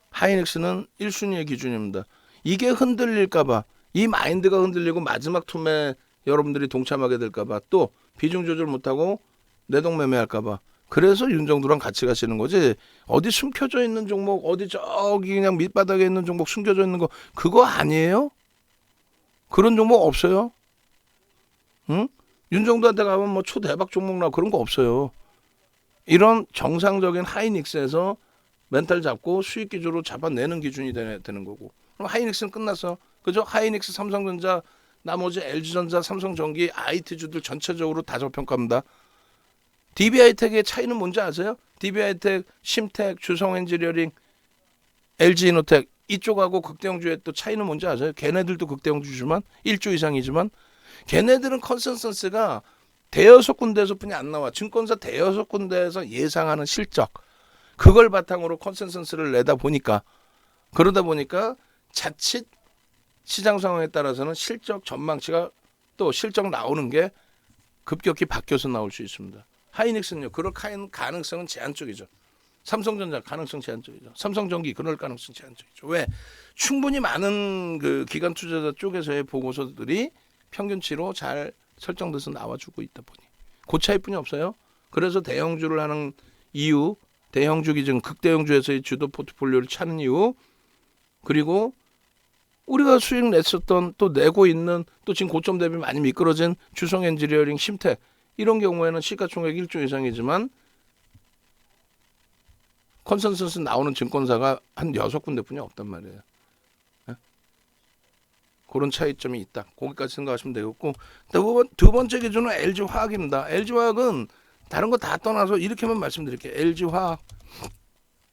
하이닉스는 1순위의 기준입니다. 이게 흔들릴까봐, 이 마인드가 흔들리고 마지막 툼에 여러분들이 동참하게 될까봐, 또 비중 조절 못하고 내동매매할까봐. 그래서 윤정도랑 같이 가시는 거지. 어디 숨겨져 있는 종목, 어디 저기 그냥 밑바닥에 있는 종목 숨겨져 있는 거 그거 아니에요? 그런 종목 없어요. 응? 윤정도한테 가면 뭐 초대박 종목 나 그런 거 없어요. 이런 정상적인 하이닉스에서 멘탈 잡고 수익 기조로 잡아내는 기준이 되는 거고. 그럼 하이닉스는 끝났어. 그죠? 하이닉스, 삼성전자, 나머지 LG전자, 삼성전기, IT주들 전체적으로 다 저평가입니다. DB하이텍의 차이는 뭔지 아세요? DB하이텍, 심텍, 주성엔지니어링, LG이노텍 이쪽하고 극대형주의 또 차이는 뭔지 아세요? 걔네들도 극대형주지만 1조 이상이지만 걔네들은 컨센서스가 대여섯 군데에서 뿐이 안 나와. 증권사 대여섯 군데에서 예상하는 실적. 그걸 바탕으로 컨센서스를 내다 보니까 그러다 보니까 자칫 시장 상황에 따라서는 실적 전망치가 또 실적 나오는 게 급격히 바뀌어서 나올 수 있습니다. 하이닉스는요. 그럴 가능성은 제한적이죠. 삼성전자 가능성 제한적이죠. 삼성전기 그럴 가능성 제한적이죠. 왜? 충분히 많은 그 기관 투자자 쪽에서의 보고서들이 평균치로 잘 설정돼서 나와주고 있다 보니 그 차이뿐이 없어요. 그래서 대형주를 하는 이유, 대형주 기준 극대형주에서의 주도 포트폴리오를 찾는 이유, 그리고 우리가 수익 냈었던 또 내고 있는 또 지금 고점 대비 많이 미끄러진 주성 엔지니어링, 심텍 이런 경우에는 시가총액 1조 이상이지만 컨센서스 나오는 증권사가 한 6군데뿐이 없단 말이에요. 네? 그런 차이점이 있다. 거기까지 생각하시면 되겠고, 두 번째 기준은 LG화학입니다. LG화학은 다른 거 다 떠나서 이렇게만 말씀드릴게요. LG화학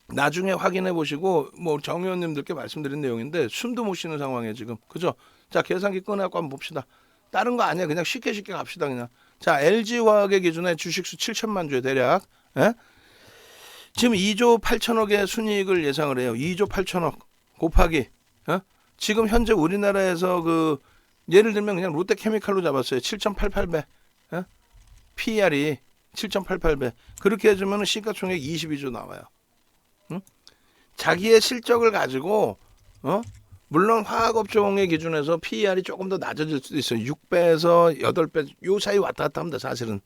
나중에 확인해 보시고 뭐 정 의원님들께 말씀드린 내용인데 숨도 못 쉬는 상황이에요 지금. 그죠? 자, 계산기 꺼내갖고 한번 봅시다. 다른 거 아니야. 그냥 쉽게 갑시다 그냥. 자, LG화학의 기준에 주식수 7천만 주에 대략. 예? 지금 2조 8천억의 순이익을 예상을 해요. 2조 8천억 곱하기 지금 현재 우리나라에서 그 예를 들면 그냥 롯데케미칼로 잡았어요. 7.88배. PER이 7.88배. 그렇게 해주면 시가총액 22조 나와요. 자기의 실적을 가지고 물론 화학업종의 기준에서 PER이 조금 더 낮아질 수도 있어요. 6배에서 8배 요 사이 왔다 갔다 합니다. 사실은.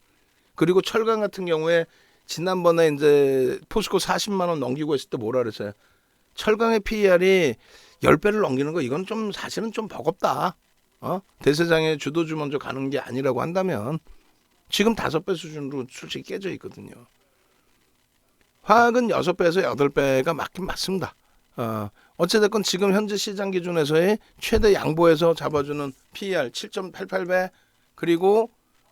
그리고 철강 같은 경우에 지난번에 이제 포스코 40만 원 넘기고 했을 때 뭐라 그랬어요? 철강의 PER이 10배를 넘기는 거 이건 좀 사실은 좀 버겁다. 대세장의 주도주 먼저 가는 게 아니라고 한다면 지금 5배 수준으로 솔직히 깨져 있거든요. 화학은 6배에서 8배가 맞긴 맞습니다. 어찌됐건 지금 현재 시장 기준에서의 최대 양보에서 잡아주는 PER 7.88배 그리고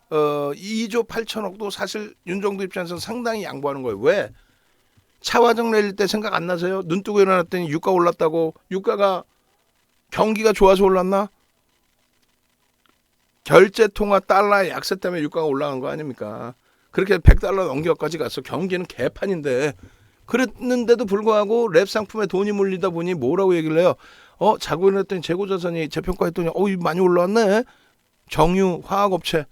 2조 8천억도 사실 윤정도 입장에서는 상당히 양보하는 거예요. 왜? 차화정 내릴 때 생각 안 나세요? 눈 뜨고 일어났더니 유가 올랐다고. 유가가 경기가 좋아서 올랐나? 결제통화 달러의 약세 때문에 유가가 올라간 거 아닙니까? 그렇게 100달러 넘겨까지 갔어. 경기는 개판인데. 그랬는데도 불구하고 랩 상품에 돈이 몰리다 보니 뭐라고 얘기를 해요? 자고 일어났더니 재고자산이 재평가했더니 많이 올라왔네. 정유 화학업체.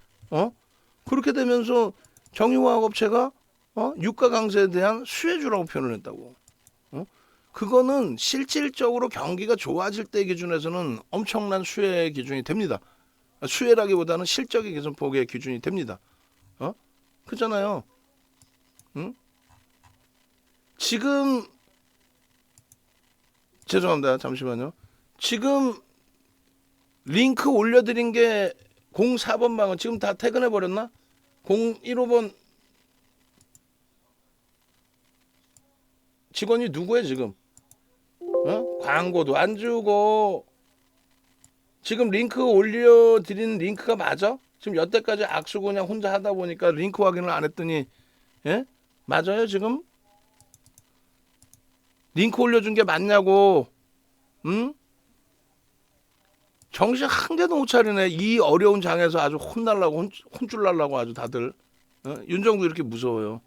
그렇게 되면서 정유 화학업체가 유가 강세에 대한 수혜주라고 표현을 했다고. 그거는 실질적으로 경기가 좋아질 때 기준에서는 엄청난 수혜 기준이 됩니다. 수혜라기보다는 실적의 개선폭의 기준이 됩니다. 그잖아요. 지금 죄송합니다. 잠시만요. 지금 링크 올려드린 게 04번 방은 지금 다 퇴근해 버렸나? 015번 직원이 누구예요 지금? 광고도 안 주고 지금 링크 올려드린 링크가 맞아? 지금 여태까지 악수 그냥 혼자 하다 보니까 링크 확인을 안 했더니 맞아요 지금? 링크 올려준 게 맞냐고. 정신 한 개도 못 차리네. 이 어려운 장에서 아주 혼날라고 혼줄 날라고 아주 다들. 윤정도 이렇게 무서워요.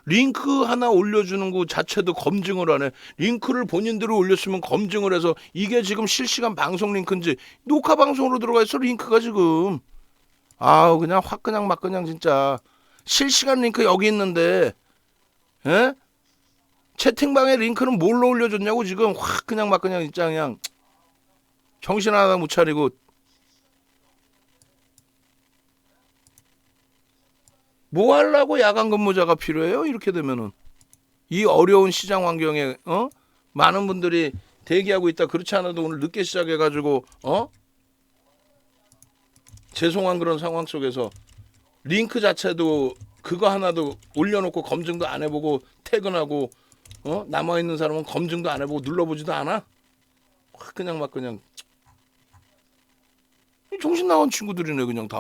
링크 하나 올려주는 거 자체도 검증을 하네. 링크를 본인들이 올렸으면 검증을 해서 이게 지금 실시간 방송 링크인지 녹화 방송으로 들어가 있어 링크가 지금. 그냥 확 그냥 막 그냥 진짜 실시간 링크 여기 있는데 채팅방에 링크는 뭘로 올려줬냐고 지금 확 그냥 막 그냥 진짜 그냥 정신 하나 못 차리고 뭐 하려고 야간 근무자가 필요해요? 이렇게 되면은 이 어려운 시장 환경에 많은 분들이 대기하고 있다. 그렇지 않아도 오늘 늦게 시작해가지고 죄송한 그런 상황 속에서 링크 자체도 그거 하나도 올려놓고 검증도 안 해보고 퇴근하고 남아있는 사람은 검증도 안 해보고 눌러보지도 않아? 확 그냥 막 그냥 정신 나간 친구들이네 그냥 다.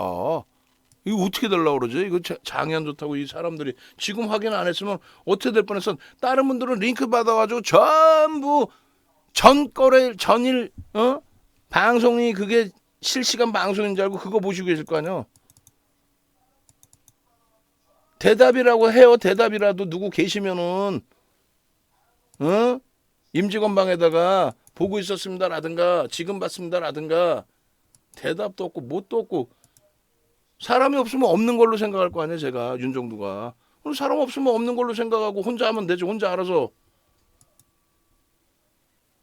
이거 어떻게 되려고 그러지? 이거 장이 안 좋다고 이 사람들이 지금 확인 안 했으면 어떻게 될 뻔했어. 다른 분들은 링크 받아가지고 전부 전일 방송이 그게 실시간 방송인 줄 알고 그거 보시고 계실 거 아니야. 대답이라고 해요. 대답이라도 누구 계시면은 임직원 방에다가 보고 있었습니다라든가 지금 봤습니다라든가 대답도 없고 뭣도 없고 사람이 없으면 없는 걸로 생각할 거 아니에요, 제가. 윤정두가. 그럼 사람 없으면 없는 걸로 생각하고 혼자 하면 되죠. 혼자 알아서.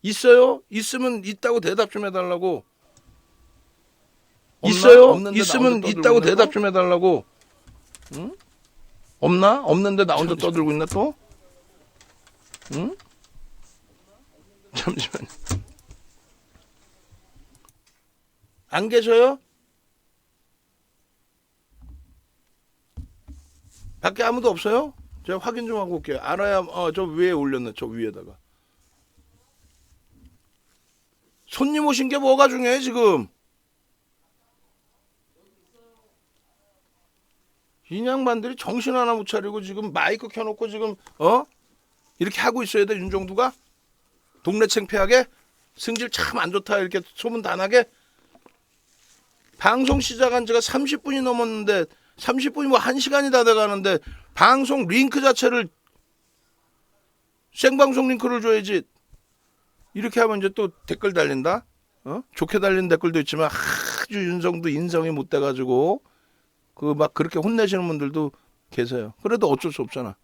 있어요? 있으면 있다고 대답 좀 해달라고. 있어요? 있으면 있다고 대답 좀 해달라고. 응? 없나? 없는데 나 혼자 떠들고 있나 또? 응? 잠시만요. 안 계셔요? 밖에 아무도 없어요? 제가 확인 좀 하고 올게요. 알아야 저 위에 올렸네. 저 위에다가. 손님 오신 게 뭐가 중요해 지금? 이 양반들이 정신 하나 못 차리고 지금 마이크 켜놓고 지금 이렇게 하고 있어야 돼. 윤정두가 동네 창피하게 승질 참 안 좋다 이렇게 소문 다 나게. 방송 시작한 지가 30분이 넘었는데 30분이 뭐 1시간이 다 돼가는데 방송 링크 자체를 생방송 링크를 줘야지. 이렇게 하면 이제 또 댓글 달린다. 좋게 달린 댓글도 있지만 아주 윤정두 인성이 못 돼가지고 그 막 그렇게 혼내시는 분들도 계세요. 그래도 어쩔 수 없잖아.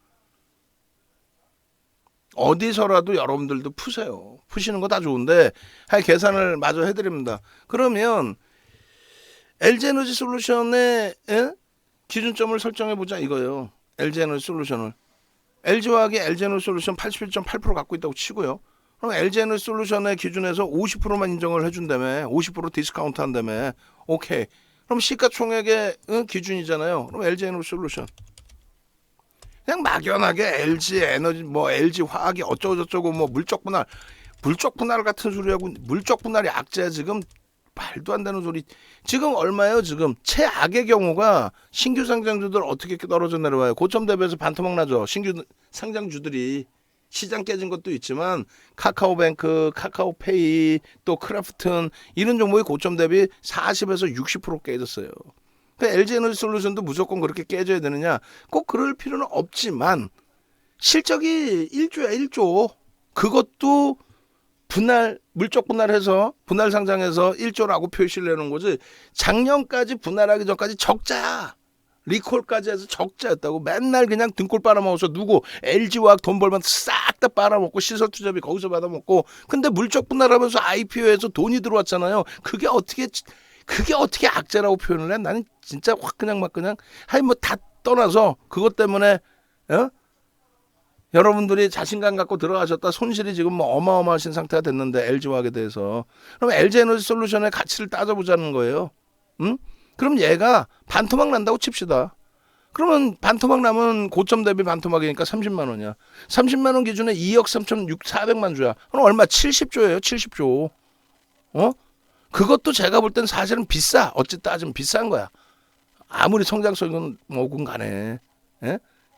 어디서라도 여러분들도 푸세요. 푸시는 거 다 좋은데 할 계산을 마저 해드립니다. 그러면 LG에너지 솔루션의 기준점을 설정해 보자 이거예요. LG에너지 솔루션을. LG화학이 LG에너지 솔루션 81.8% 갖고 있다고 치고요. 그럼 LG에너지 솔루션의 기준에서 50%만 인정을 해준다며. 50% 디스카운트 한다며. 오케이. 그럼 시가총액의 기준이잖아요. 그럼 LG에너지 솔루션. 그냥 막연하게 LG에너지 뭐 LG화학이 어쩌고저쩌고 뭐 물적 분할 같은 소리하고 물적 분할이 악재 지금 말도 안 되는 소리. 지금 얼마예요? 지금 최악의 경우가 신규 상장주들 어떻게 떨어져 내려와요? 고점 대비해서 반토막 나죠. 신규 상장주들이 시장 깨진 것도 있지만 카카오뱅크, 카카오페이, 또 크래프튼 이런 종목이 고점 대비 40에서 60% 깨졌어요. 그러니까 LG에너지 솔루션도 무조건 그렇게 깨져야 되느냐? 꼭 그럴 필요는 없지만 실적이 1조야 1조. 그것도 물적 분할해서 분할 상장해서 1조라고 표시를 내는 거지. 작년까지 분할하기 전까지 적자야. 리콜까지 해서 적자였다고. 맨날 그냥 등골 빨아먹어서 누구 LG화학 돈 벌면 싹 다 빨아먹고 시설 투자비 거기서 받아먹고. 근데 물적 분할하면서 IPO에서 돈이 들어왔잖아요. 그게 어떻게 악재라고 표현을 해? 나는 진짜 확 그냥 막 그냥 뭐 다 떠나서 그것 때문에 여러분들이 자신감 갖고 들어가셨다 손실이 지금 뭐 어마어마하신 상태가 됐는데 LG화학에 대해서. 그럼 LG에너지 솔루션의 가치를 따져보자는 거예요. 응? 그럼 얘가 반토막 난다고 칩시다. 그러면 반토막 나면 고점 대비 반토막이니까 30만 원이야. 30만 원 기준에 2억 3,400만 주야. 그럼 얼마? 70조예요. 70조. 그것도 제가 볼 땐 사실은 비싸. 어찌 따지면 비싼 거야. 아무리 성장성은 뭐군 간에.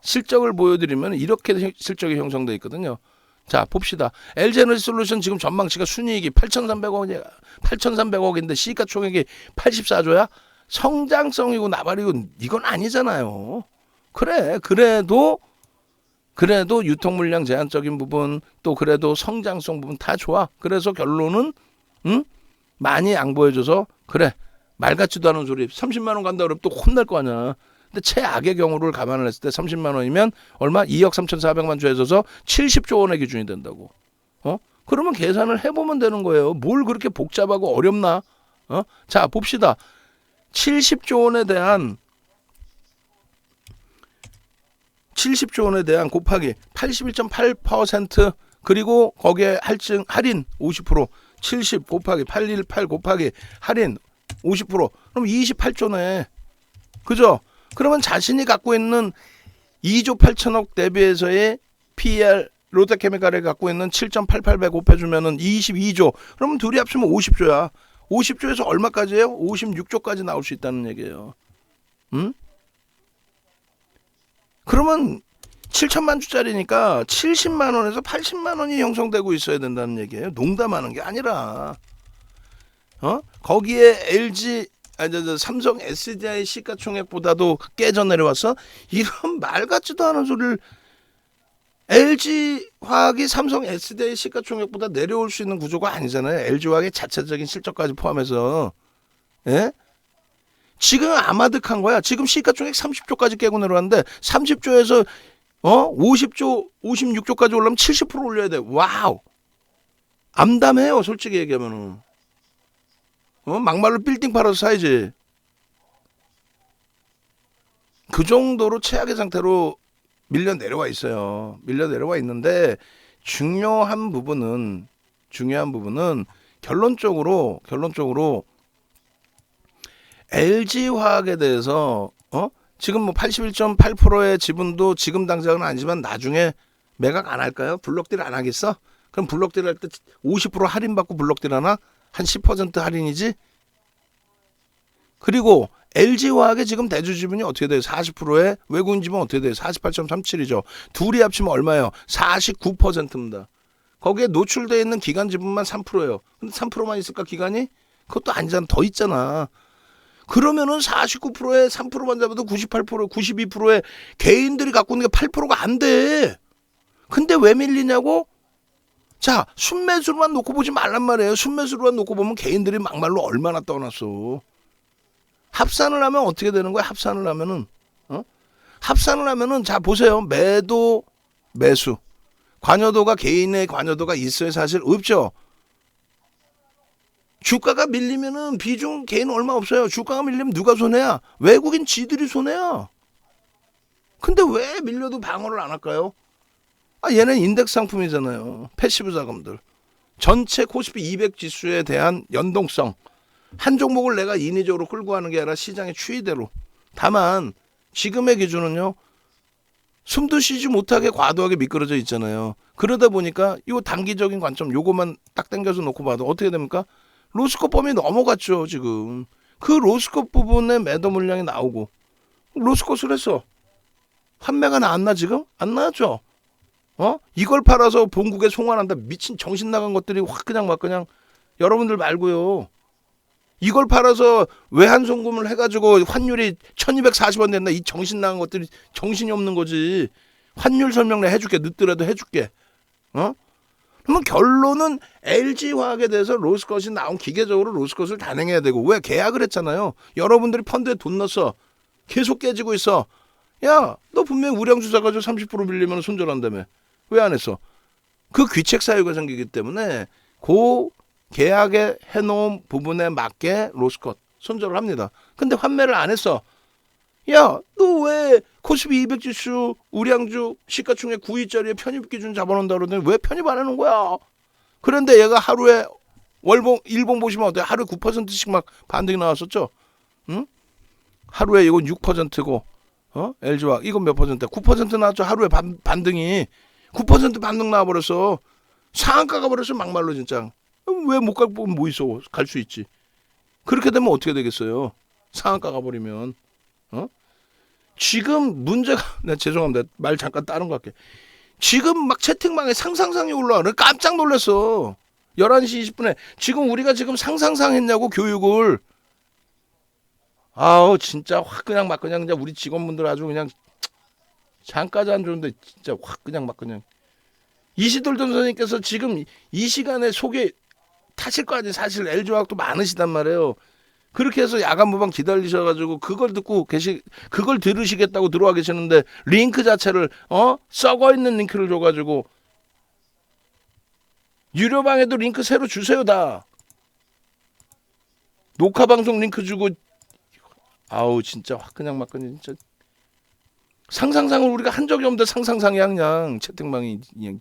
실적을 보여드리면 이렇게 실적이 형성돼 있거든요. 자 봅시다. LG에너지 솔루션 지금 전망치가 순이익이 8,300억인데 시가총액이 84조야. 성장성이고 나발이고 이건 아니잖아요. 그래 그래도 유통 물량 제한적인 부분 또 그래도 성장성 부분 다 좋아. 그래서 결론은 많이 양보해줘서 그래 말 같지도 않은 소리 30만 원 간다 그러면 또 혼날 거 아니야. 근데 최악의 경우를 감안을 했을 때 30만 원이면 얼마? 2억 3,400만 주에서 70조 원의 기준이 된다고. 그러면 계산을 해보면 되는 거예요. 뭘 그렇게 복잡하고 어렵나? 자 봅시다. 70조 원에 대한 곱하기 81.8% 그리고 거기에 할인 50% 70 곱하기 818 곱하기 할인 50% 그럼 28조네. 그죠? 그러면 자신이 갖고 있는 2조 8천억 대비해서의 PER 롯데케미칼에 갖고 있는 7.88배 곱해주면은 22조. 그러면 둘이 합치면 50조야. 50조에서 얼마까지예요? 56조까지 나올 수 있다는 얘기예요. 그러면 7천만 주짜리니까 70만 원에서 80만 원이 형성되고 있어야 된다는 얘기예요. 농담하는 게 아니라. 거기에 삼성 SDI 시가총액보다도 깨져 내려와서 이런 말 같지도 않은 소리를. LG화학이 삼성 SDI 시가총액보다 내려올 수 있는 구조가 아니잖아요. LG화학의 자체적인 실적까지 포함해서. 예? 지금 아마득한 거야. 지금 시가총액 30조까지 깨고 내려왔는데 30조에서 50조, 56조까지 올라면 70% 올려야 돼. 와우. 암담해요, 솔직히 얘기하면은. 막말로 빌딩 팔아서 사야지. 그 정도로 최악의 상태로 밀려 내려와 있어요. 밀려 내려와 있는데 중요한 부분은 결론적으로 LG화학에 대해서 지금 뭐 81.8%의 지분도 지금 당장은 아니지만 나중에 매각 안 할까요? 블록딜 안 하겠어? 그럼 블록딜 할 때 50% 할인받고 블록딜 하나? 한 10% 할인이지? 그리고 LG화학의 지금 대주 지분이 어떻게 돼요? 40%에 외국인 지분 어떻게 돼요? 48.37이죠. 둘이 합치면 얼마예요? 49%입니다. 거기에 노출되어 있는 기관 지분만 3%예요. 근데 3%만 있을까 기관이? 그것도 아니잖아. 더 있잖아. 그러면은 49%에 3%만 잡아도 98%, 92%에 개인들이 갖고 있는 게 8%가 안 돼. 근데 왜 밀리냐고? 자, 순매수로만 놓고 보지 말란 말이에요. 순매수로만 놓고 보면 개인들이 막말로 얼마나 떠났어. 합산을 하면 어떻게 되는 거야? 합산을 하면은 자 보세요. 매도, 매수. 관여도가 개인의 관여도가 있어요? 사실 없죠. 주가가 밀리면은 비중 개인 얼마 없어요. 주가가 밀리면 누가 손해야? 외국인 지들이 손해야. 근데 왜 밀려도 방어를 안 할까요? 얘는 인덱스 상품이잖아요. 패시브 자금들. 전체 코스피 200 지수에 대한 연동성. 한 종목을 내가 인위적으로 끌고 가는 게 아니라 시장의 추이대로. 다만 지금의 기준은요. 숨도 쉬지 못하게 과도하게 미끄러져 있잖아요. 그러다 보니까 이 단기적인 관점 요거만 딱 당겨서 놓고 봐도 어떻게 됩니까? 로스컵 범위 넘어갔죠. 지금. 그 로스컵 부분에 매도 물량이 나오고 로스컷을 했어. 판매가 나왔나 지금? 안 나왔죠. 이걸 팔아서 본국에 송환한다. 미친 정신 나간 것들이 확 그냥 막 그냥 여러분들 말고요. 이걸 팔아서 외환송금을 해가지고 환율이 1240원 된다. 이 정신 나간 것들이 정신이 없는 거지. 환율 설명을 해줄게. 늦더라도 해줄게. 그러면 결론은 LG화학에 대해서 로스컷이 나온 기계적으로 로스컷을 단행해야 되고 왜 계약을 했잖아요. 여러분들이 펀드에 돈 넣었어. 계속 깨지고 있어. 야, 너 분명히 우량주 사가지고 30% 빌리면 손절한다며. 왜 안 했어? 그 귀책 사유가 생기기 때문에 그 계약에 해놓은 부분에 맞게 로스컷 손절을 합니다. 근데 환매를 안 했어. 야, 너 왜 코스피 200 지수 우량주 시가총액 9위짜리에 편입 기준 잡아놓는다 그러더니 왜 편입 안 해놓은 거야? 그런데 얘가 하루에 일봉 보시면 어때요? 하루에 9%씩 막 반등이 나왔었죠? 응? 하루에 이건 6%고 LG화학 이건 몇 퍼센트야? 9% 나왔죠. 하루에 반등이 9% 반등 나와버렸어. 상한가 가버렸어. 막말로 진짜. 왜 못 갈 보면 뭐 있어? 갈 수 있지. 그렇게 되면 어떻게 되겠어요? 상한가 가버리면. 지금 문제가 죄송합니다. 말 잠깐 다른 거 할게. 지금 막 채팅방에 상상상이 올라와. 깜짝 놀랐어. 11시 20분에 지금 우리가 지금 상상상 했냐고 교육을. 아우 진짜 확 그냥 막 그냥 우리 직원분들 아주 그냥 잠까지 안 좋은데 진짜 확 그냥 막 그냥 이시돌 전선생님께서 지금 이 시간에 속에 타실 거 아니에요. 사실 LG화학도 많으시단 말이에요. 그렇게 해서 야간 무방 기다리셔가지고 그걸 들으시겠다고 들어와 계시는데 링크 자체를 썩어 있는 링크를 줘가지고 유료방에도 링크 새로 주세요 다. 녹화 방송 링크 주고 아우 진짜 확 그냥 막 그냥 진짜 상상상을 우리가 한 적이 없는데 상상상이야 그냥 채팅방이 그냥.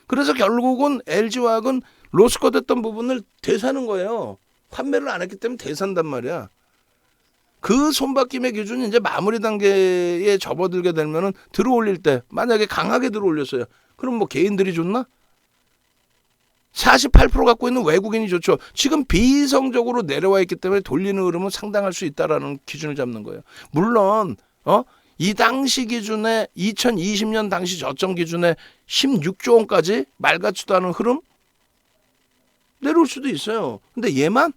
그래서 결국은 LG화학은 로스컷 했던 부분을 되사는 거예요. 판매를 안 했기 때문에 되산단 말이야. 그 손바뀜의 기준이 이제 마무리 단계에 접어들게 되면은 들어올릴 때 만약에 강하게 들어올렸어요. 그럼 뭐 개인들이 좋나? 48% 갖고 있는 외국인이 좋죠. 지금 비이성적으로 내려와 있기 때문에 돌리는 흐름은 상당할 수 있다라는 기준을 잡는 거예요. 물론 이 당시 기준에 2020년 당시 저점 기준에 16조 원까지 말 같지도 않은 흐름 내려올 수도 있어요. 근데 얘만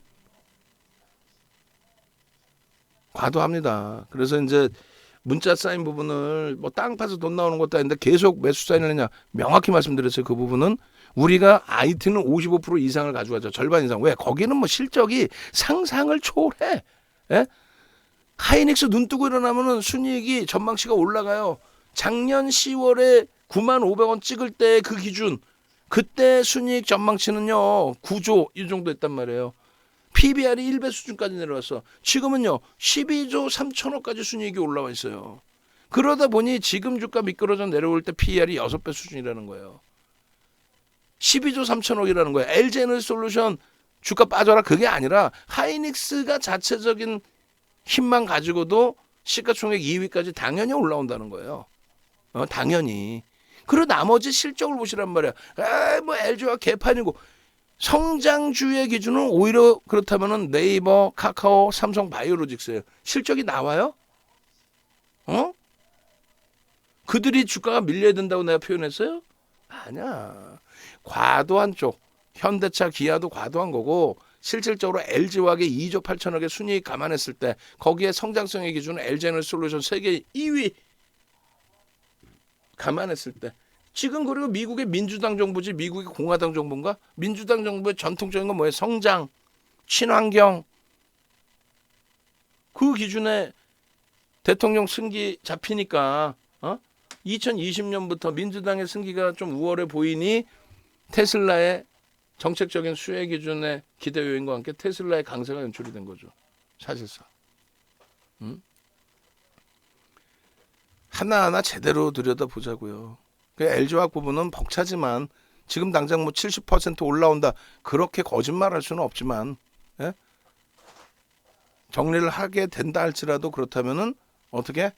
과도합니다. 그래서 이제 문자 쌓인 부분을 뭐 땅 파서 돈 나오는 것도 아닌데 계속 매수 사인을 했냐 명확히 말씀드렸어요. 그 부분은 우리가 IT는 55% 이상을 가져가죠. 절반 이상. 왜? 거기는 뭐 실적이 상상을 초월해. 예? 하이닉스 눈 뜨고 일어나면은 순이익이 전망치가 올라가요. 작년 10월에 95,500원 찍을 때 그 기준, 그때 순이익 전망치는요 9조 이 정도 했단 말이에요. PBR이 1배 수준까지 내려왔어. 지금은요 12조 3천억까지 순이익이 올라와 있어요. 그러다 보니 지금 주가 미끄러져 내려올 때 PER이 6배 수준이라는 거예요. 12조 3천억이라는 거예요. LG에너지솔루션 주가 빠져라 그게 아니라 하이닉스가 자체적인 힘만 가지고도 시가총액 2위까지 당연히 올라온다는 거예요. 당연히. 그리고 나머지 실적을 보시란 말이야. 뭐 LG와 개판이고. 성장주의 기준은 오히려 그렇다면은 네이버, 카카오, 삼성 바이오로직스예요. 실적이 나와요? 그들이 주가가 밀려야 된다고 내가 표현했어요? 아니야. 과도한 쪽. 현대차, 기아도 과도한 거고 실질적으로 LG화학의 2조 8천억의 순이익 감안했을 때 거기에 성장성의 기준은 LG에너지솔루션 세계 2위 감안했을 때 지금 그리고 미국의 민주당 정부지 미국의 공화당 정부인가? 민주당 정부의 전통적인 건 뭐예요? 성장, 친환경 그 기준에 대통령 승기 잡히니까 2020년부터 민주당의 승기가 좀 우월해 보이니 테슬라의 정책적인 수혜 기준의 기대 요인과 함께 테슬라의 강세가 연출이 된 거죠. 사실상. 하나하나 제대로 들여다보자고요. LG화학 부분은 벅차지만 지금 당장 뭐 70% 올라온다. 그렇게 거짓말할 수는 없지만 예? 정리를 하게 된다 할지라도 그렇다면은 어떻게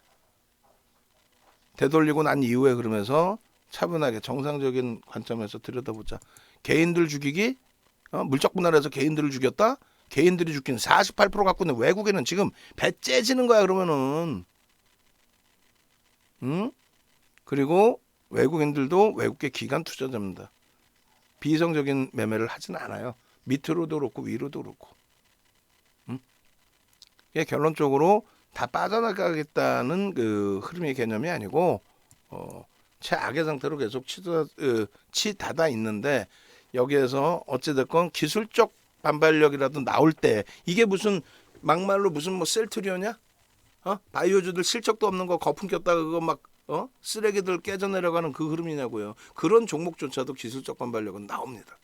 되돌리고 난 이후에 그러면서 차분하게 정상적인 관점에서 들여다보자. 개인들 죽이기? 물적 분할해서 개인들을 죽였다? 개인들이 죽기는 48% 갖고 있는 외국에는 지금 배 째지는 거야 그러면은. 그리고 외국인들도 외국계 기관 투자자입니다. 비이성적인 매매를 하지는 않아요. 밑으로도 그렇고 위로도 그렇고. 이게 결론적으로 다 빠져나가겠다는 그 흐름의 개념이 아니고 최악의 상태로 계속 치닫아 있는데 여기에서 어찌됐건 기술적 반발력이라도 나올 때 이게 무슨 막말로 무슨 뭐 셀트리온이야? 바이오주들 실적도 없는 거 거품 꼈다가 그거 막 쓰레기들 깨져내려가는 그 흐름이냐고요. 그런 종목조차도 기술적 반발력은 나옵니다.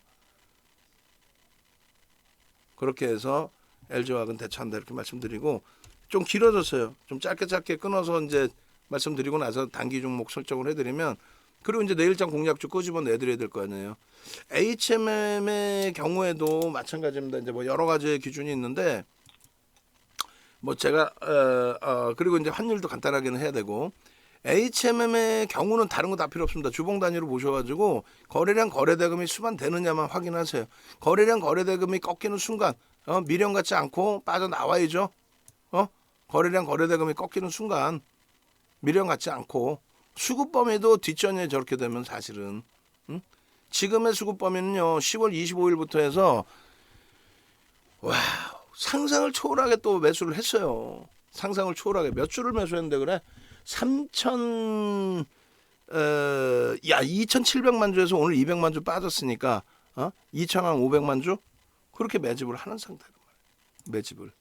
그렇게 해서 LG화학은 대처한다 이렇게 말씀드리고 좀 길어졌어요. 좀 짧게 끊어서 이제 말씀드리고 나서 단기 종목 설정을 해드리면 그리고 이제 내일장 공략주 끄집어 내드려야 될 거 아니에요. HMM의 경우에도 마찬가지입니다. 이제 뭐 여러 가지 기준이 있는데 뭐 제가 그리고 이제 환율도 간단하게는 해야 되고 HMM의 경우는 다른 거 다 필요 없습니다. 주봉 단위로 보셔가지고 거래량 거래대금이 수반되느냐만 확인하세요. 거래량 거래대금이 꺾이는 순간 미련 같지 않고 빠져나와야죠. 거래량 거래대금이 꺾이는 순간 미련 같지 않고 수급 범위도 뒷전에 저렇게 되면 사실은 지금의 수급 범위는요 10월 25일부터 해서 와 상상을 초월하게 또 매수를 했어요. 상상을 초월하게 몇 주를 매수했는데 그래 2,700만 주에서 오늘 200만 주 빠졌으니까 2,500만 주 그렇게 매집을 하는 상태란 말이에요. 매집을.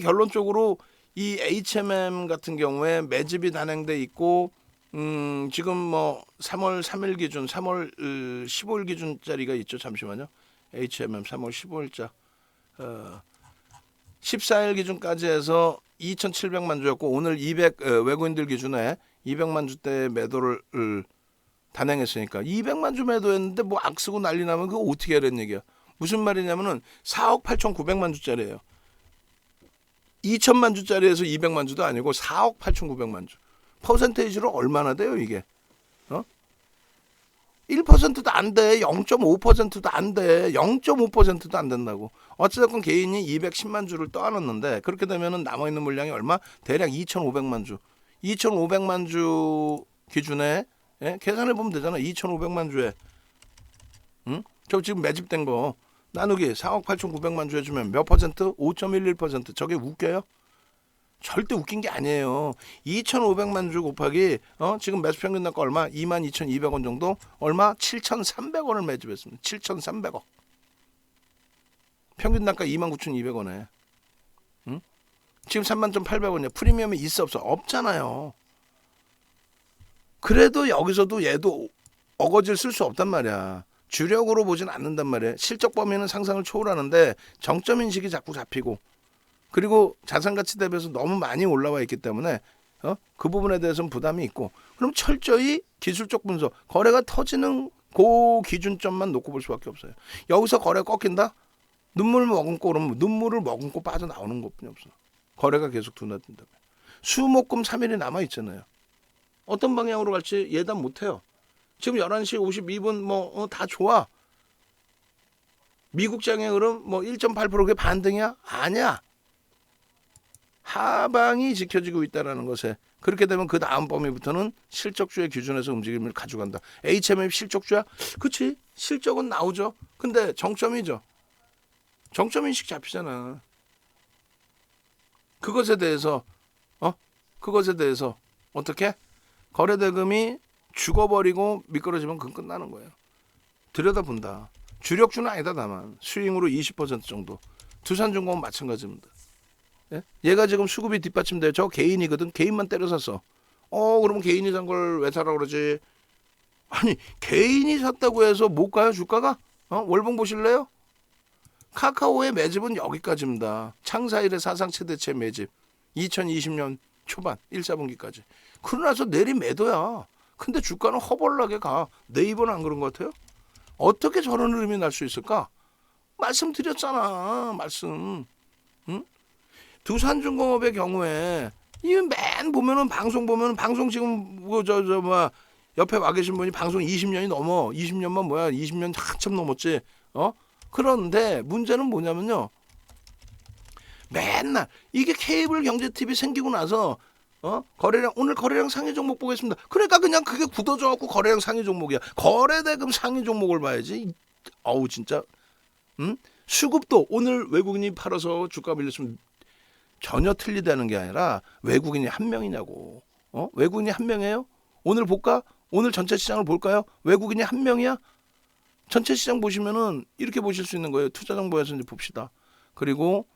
결론적으로 이 HMM 같은 경우에 매집이 단행돼 있고 지금 뭐 3월 3일 기준 3월 15일 기준짜리가 있죠. 잠시만요. HMM 3월 15일자 14일 기준까지 해서 2,700만 주였고 오늘 200 외국인들 기준에 200만 주대 매도를 단행했으니까 200만 주 매도했는데 뭐 악쓰고 난리 나면 그거 어떻게 하라는 얘기야. 무슨 말이냐면은 4억 8,900만 주짜리예요. 2천만 주짜리에서 200만 주도 아니고 4억 8,900만 주. 퍼센테이지로 얼마나 돼요 이게? 1%도 안 돼. 0.5%도 안 돼. 0.5%도 안 된다고. 어찌됐건 개인이 210만 주를 떠안았는데 그렇게 되면은 남아있는 물량이 얼마? 대략 2,500만 주. 2,500만 주 기준에 계산해 보면 되잖아. 2,500만 주에 저 지금 매집된 거 나누기 4억 8,900만 주 해주면 몇 퍼센트? 5.11%. 저게 웃겨요? 절대 웃긴 게 아니에요. 2,500만 주 곱하기 지금 매수 평균 단가 얼마? 22,200원 정도? 얼마? 7,300원을 매집했습니다. 7,300원. 평균 단가 29,200원에. 지금 31,800원이야. 프리미엄이 있어 없어? 없잖아요. 그래도 여기서도 얘도 어거지를 쓸 수 없단 말이야. 주력으로 보진 않는단 말이야. 실적 범위는 상상을 초월하는데 정점 인식이 자꾸 잡히고, 그리고 자산가치 대비해서 너무 많이 올라와 있기 때문에 그 부분에 대해서는 부담이 있고, 그럼 철저히 기술적 분석, 거래가 터지는 그 기준점만 놓고 볼 수밖에 없어요. 여기서 거래 꺾인다? 눈물을 머금고 그러면 눈물을 머금고 빠져나오는 것뿐이 없어. 거래가 계속 둔화된다. 수목금 3일이 남아있잖아요. 어떤 방향으로 갈지 예단 못해요. 지금 11시 52분 다 좋아. 미국장의 흐름 1.8% 그게 반등이야? 아니야. 하방이 지켜지고 있다는 것에, 그렇게 되면 그 다음 범위부터는 실적주의 기준에서 움직임을 가져간다. HMF 실적주야? 그치, 실적은 나오죠. 근데 정점이죠. 정점 인식 잡히잖아. 그것에 대해서 어떻게? 거래대금이 죽어버리고 미끄러지면 그건 끝나는 거예요. 들여다본다. 주력주는 아니다. 다만 스윙으로 20% 정도. 두산중공은 마찬가지입니다. 예? 얘가 지금 수급이 뒷받침돼요. 저 개인이거든. 개인만 때려 샀어. 그러면 개인이 산 걸 왜 사라 그러지? 아니, 개인이 샀다고 해서 못 가요, 주가가? 월봉 보실래요? 카카오의 매집은 여기까지입니다. 창사 이래 사상 최대치 매집. 2020년 초반 1, 4분기까지. 그러고 나서 내린 매도야. 근데 주가는 허벌나게 가. 네이버는 안 그런 것 같아요? 어떻게 저런 흐름이 날 수 있을까? 말씀드렸잖아. 응? 두산중공업의 경우에 이맨 보면은 방송 지금 옆에 와 계신 분이 방송 20년이 넘어. 20년만 20년 한참 넘었지. 그런데 문제는 뭐냐면요. 맨날 이게 케이블 경제 TV 생기고 나서 오늘 거래량 상위 종목 보겠습니다. 그러니까 그냥 그게 굳어져 갖고 거래량 상위 종목이야. 거래대금 상위 종목을 봐야지. 진짜. 수급도 오늘 외국인이 팔아서 주가 밀렸으면 전혀 틀리다는 게 아니라 외국인이 한 명이냐고. 외국인이 한 명이에요? 오늘 볼까? 오늘 전체 시장을 볼까요? 외국인이 한 명이야? 전체 시장 보시면은 이렇게 보실 수 있는 거예요. 투자정보에서 이제 봅시다. 그리고